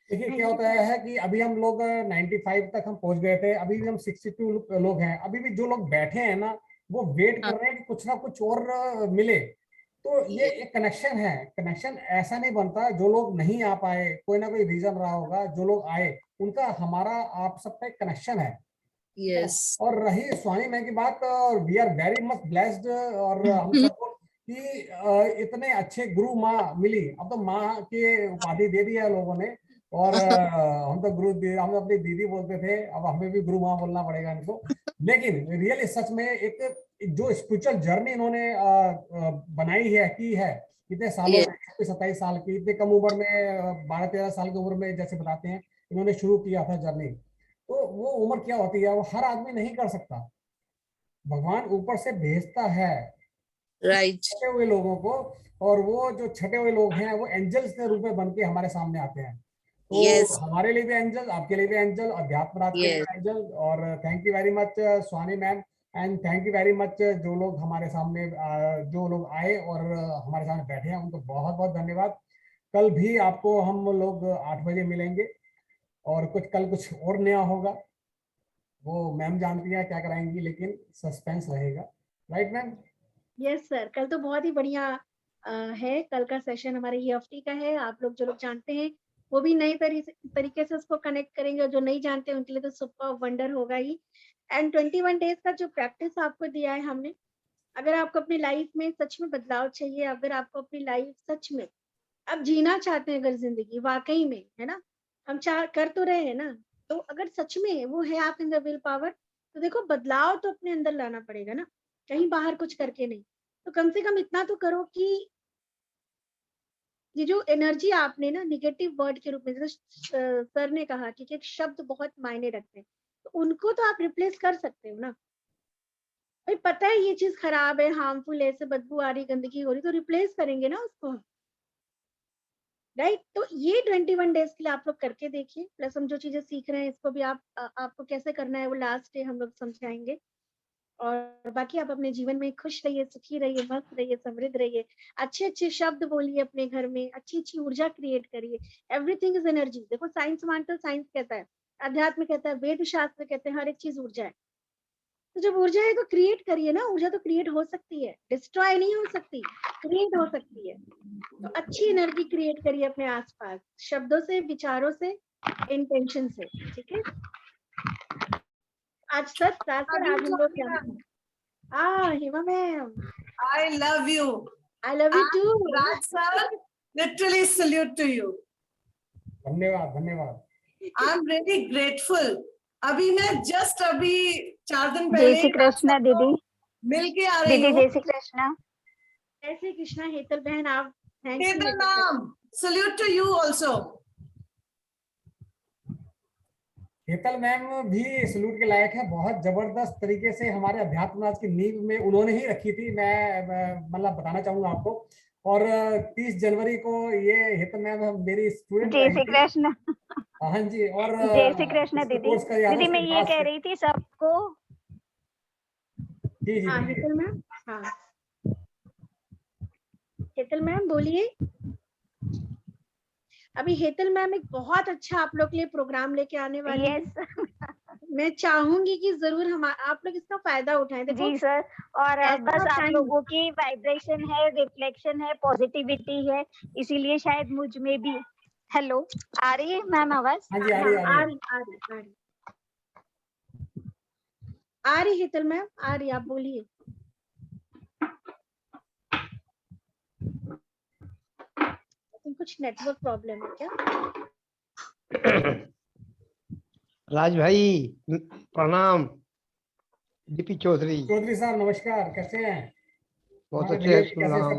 देखिए क्या होता है कि अभी हम लोग 95 तक हम पहुंच गए थे, अभी भी हम 62 लोग हैं। अभी भी जो लोग बैठे हैं ना, वो वेट कर रहे हैं कि कुछ ना कुछ और मिले। तो ये एक कनेक्शन है। कनेक्शन ऐसा नहीं बनता, जो लोग नहीं आ पाए, कोई ना कोई रीजन रहा होगा, जो लोग आए उनका हमारा आप सब पे कनेक्शन है। यस। और रही स्वामी मैम की बात, we are very much blessed, और हम सबको कि इतने अच्छे गुरु माँ मिली। अब तो माँ की उपाधि दे दिया लोगों ने, और हम तो हम अपनी दीदी बोलते थे, अब हमें भी गुरु माँ बोलना पड़ेगा इनको। लेकिन रियली सच में एक जो स्पिरिचुअल जर्नी इन्होंने बनाई है, की है इतने सालों में, 27 साल की, इतने कम उम्र में, 12-13 साल की उम्र में जैसे बताते हैं इन्होंने शुरू किया था जर्नी। तो वो उम्र क्या होती है, वो हर आदमी नहीं कर सकता, भगवान ऊपर से भेजता है राइट छटे हुए लोगों को, और वो जो छटे हुए लोग हैं वो एंजल्स के रूप में बन के हमारे सामने आते हैं। तो Yes. हमारे लिए भी एंजल, आपके लिए भी एंजल, अध्यात्म राज के लिए Yes. एंजल। और thank you very much Swani ma'am, and thank you very much जो लोग हमारे सामने जो लोग आए और हमारे सामने बैठे हैं, उनको बहुत बहुत धन्यवाद। कल भी आपको हम लोग 8 बजे मिलेंगे, और कल कुछ और नया होगा, वो मैम जानती है क्या कराएंगी, लेकिन सस्पेंस रहेगा। Right ma'am? यस सर, कल तो बहुत ही बढ़िया है। कल का सेशन हमारे EFT का है। आप लोग जो लोग जानते हैं वो भी नए तरीके से उसको कनेक्ट करेंगे, और जो नहीं जानते उनके लिए तो सुपर वंडर होगा ही। एंड 21 डेज का जो प्रैक्टिस आपको दिया है हमने, अगर आपको अपनी लाइफ में सच में बदलाव चाहिए, अगर आपको अपनी लाइफ सच में अब जीना चाहते हैं, अगर जिंदगी वाकई में है ना, हम कर तो रहे हैं ना, तो अगर सच में वो है आपके अंदर विल पावर, तो देखो बदलाव तो अपने अंदर लाना पड़ेगा ना, कहीं बाहर कुछ करके नहीं। तो कम से कम इतना तो करो कि ये जो एनर्जी आपने ना निगेटिव वर्ड के रूप में, जैसे सर ने कहा कि एक शब्द बहुत मायने रखते हैं, तो उनको तो आप रिप्लेस कर सकते हो ना। भाई पता है ये चीज खराब है, हार्मफुल है, ऐसे बदबू आ रही, गंदगी हो रही, तो रिप्लेस करेंगे ना उसको, राइट। तो ये 21 डेज के लिए आप लोग करके देखिए, प्लस हम जो चीजें सीख रहे हैं इसको भी आपको कैसे करना है वो लास्ट डे हम लोग समझाएंगे। और बाकी आप अपने जीवन में खुश रहिए, सुखी रहिए, मस्त रहिए, समृद्ध रहिए, अच्छे अच्छे शब्द बोलिए अपने घर में, अच्छी अच्छी ऊर्जा क्रिएट करिए। Everything is energy. देखो साइंस मानते हो, साइंस कहता है, अध्यात्म कहता है, वेद शास्त्र कहते हैं हर एक चीज ऊर्जा है। तो जब ऊर्जा है तो क्रिएट करिए ना, ऊर्जा तो क्रिएट हो सकती है, डिस्ट्रॉय नहीं हो सकती, क्रिएट हो सकती है। तो अच्छी एनर्जी क्रिएट करिए अपने आसपास, शब्दों से, विचारों से, इंटेंशन से, ठीक है। आज सर आज हम लोग क्या, हिमा ma'am, I love you. I love you too. Raj sir, literally salute to you. धन्यवाद धन्यवाद। I'm really grateful. अभी मैं just अभी 4 दिन जय पहले श्री कृष्णा दीदी। मिल के आ रही दीदी हूँ। जय श्री कृष्णा। जय श्री कृष्णा हेतल बहन, आप Hetal ma'am, salute to you also. Hetal ma'am भी सलूट के लायक है, बहुत जबरदस्त तरीके से हमारे अध्यात्म राज की नींव में उन्होंने ही रखी थी, मैं मतलब बताना चाहूंगा आपको। और 30 जनवरी को ये हेतल मैम मेरी स्टूडेंट जय श्री कृष्णा। हाँ जी। और जय श्री कृष्णा दीदी। दीदी मैं ये कह रही थी सबको। जी जी हेतल मैम, हाँ हेतल मैम बोलिए। अभी हेतल मैम एक बहुत अच्छा आप लोग के लिए प्रोग्राम लेके आने वाली है। मैं चाहूंगी कि जरूर हम आप लोग इसका फायदा उठाएं। देखो जी सर, और बस आप लोगों की वाइब्रेशन है, रिफ्लेक्शन है, पॉजिटिविटी है, इसीलिए शायद मुझ में भी। हेलो, आ रही है मैम आवाज? हाँ जी, आ रही हेतल मैम, आ रही, आप बोलिए। कुछ नेटवर्क प्रॉब्लम है क्या? राज भाई प्रणाम। डीपी चौधरी साहब नमस्कार, कैसे हैं? बहुत अच्छे हैं, सुन रहा हूँ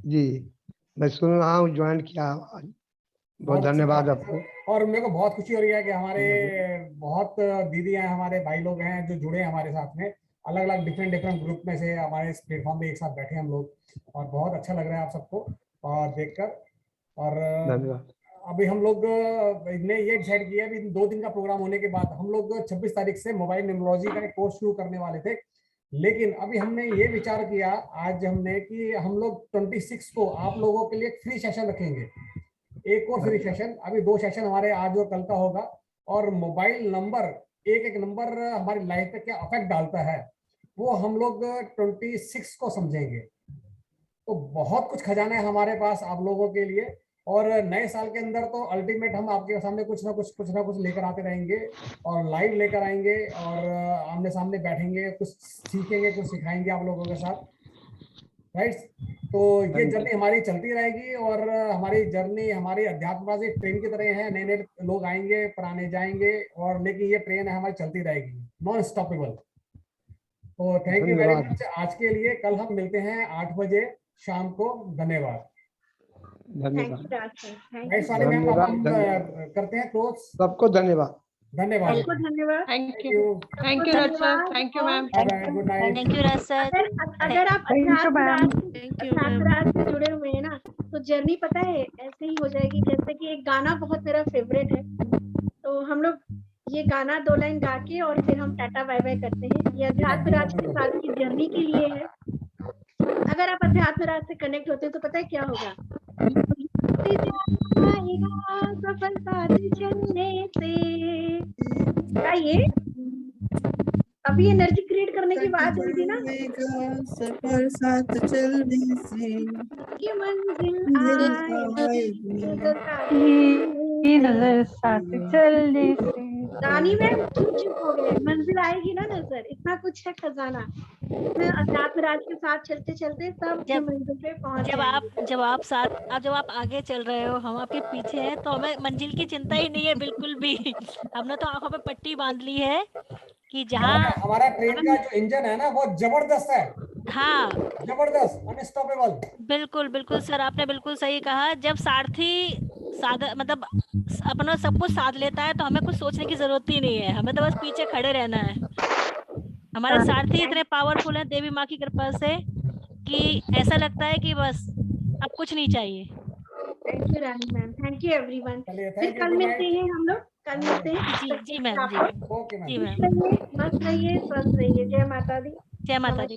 जी, मैं सुन रहा हूँ, ज्वाइन किया आज। बहुत धन्यवाद आपको। और मेरे को बहुत खुशी हो रही है कि हमारे बहुत दीदी हैं, हमारे भाई लोग हैं जो जुड़े हैं हमारे साथ में, अलग अलग डिफरेंट ग्रुप में से हमारे इस प्लेटफॉर्म पे एक साथ बैठे हम लोग, और बहुत अच्छा लग रहा है आप सबको और देखकर। और अभी हम लोग ने ये डिसाइड किया है 2 दिन का प्रोग्राम होने के बाद हम लोग 26 तारीख से मोबाइल न्यूमरोलॉजी का एक कोर्स शुरू करने वाले थे, लेकिन अभी हमने ये विचार किया आज हमने कि हम लोग 26 को आप लोगों के लिए एक फ्री सेशन रखेंगे, एक और फ्री सेशन। अभी 2 सेशन हमारे आज और कल का होगा, और मोबाइल नंबर एक नंबर हमारी लाइफ पे क्या अफेक्ट डालता है वो हम लोग 26 को समझेंगे। तो बहुत कुछ खजाना है हमारे पास आप लोगों के लिए, और नए साल के अंदर तो अल्टीमेट हम आपके सामने कुछ ना कुछ लेकर आते रहेंगे, और लाइव लेकर आएंगे, और आमने सामने बैठेंगे, कुछ सीखेंगे, कुछ सिखाएंगे आप लोगों के साथ, राइट। तो ये जर्नी हमारी चलती रहेगी और हमारी जर्नी हमारी अध्यात्मवादी ट्रेन की तरह है। नए नए लोग आएंगे, पुराने जाएंगे, और लेकिन ये ट्रेन है हमारी चलती रहेगी, नॉन स्टॉपेबल। तो थैंक यू वेरी मच आज के लिए। कल हम मिलते हैं 8 बजे शाम को। धन्यवाद। धन्यवाद। करते हैं क्लोज। सबको धन्यवाद। धन्यवाद। सबको धन्यवाद। Thank you. Thank you Raj sir, thank you ma'am, good night. Thank you Raj sir. अगर आप अध्यात्म से जुड़े हुए हैं ना, तो जर्नी पता है ऐसे ही हो जाएगी। जैसे कि एक गाना बहुत मेरा फेवरेट है, तो हम लोग ये गाना 2 लाइन गा के और फिर हम टाटा बाय बाय करते हैं। ये अध्यात्म राज के साथ की जर्नी के लिए है। अगर आप अध्यात्म राज से कनेक्ट होते हो तो पता है क्या होगा, सफलता चलने से। क्या ये अभी एनर्जी क्रिएट करने की बात हुई थी ना, सफर साथ चलने से कि मंजिल नजर साथ चलने से। रानी मैम चुप हो गए। मंजिल आएगी ना नजर, इतना कुछ है खजाना। अध्यात्म राज के साथ चलते चलते सब मंजिल पे पहुंच। जब आप आगे चल रहे हो, हम आपके पीछे हैं, तो हमें मंजिल की चिंता ही नहीं है बिल्कुल भी। हमने तो आंखों पे पट्टी बांध ली है कि जहाँ हमारा ट्रेन का जो इंजन है ना वो जबरदस्त है। हाँ, जबरदस्त, अनस्टॉपेबल। बिल्कुल बिल्कुल सर, आपने बिल्कुल सही कहा। जब सारथी मतलब अपना सब कुछ साथ लेता है तो हमें कुछ सोचने की जरूरत ही नहीं है, हमें तो बस पीछे खड़े रहना है। हमारे सारथी इतने पावरफुल हैं देवी माँ की कृपा से कि ऐसा लगता है कि बस अब कुछ नहीं चाहिए। Thank you Rani ma'am, thank you everyone. फिर कल मिलते हैं हम लोग, कल मिलते हैं। जी मैम, जी मैम। मस्त रहिए, स्वस्थ रहिए। जय माता दी। जय माता दी।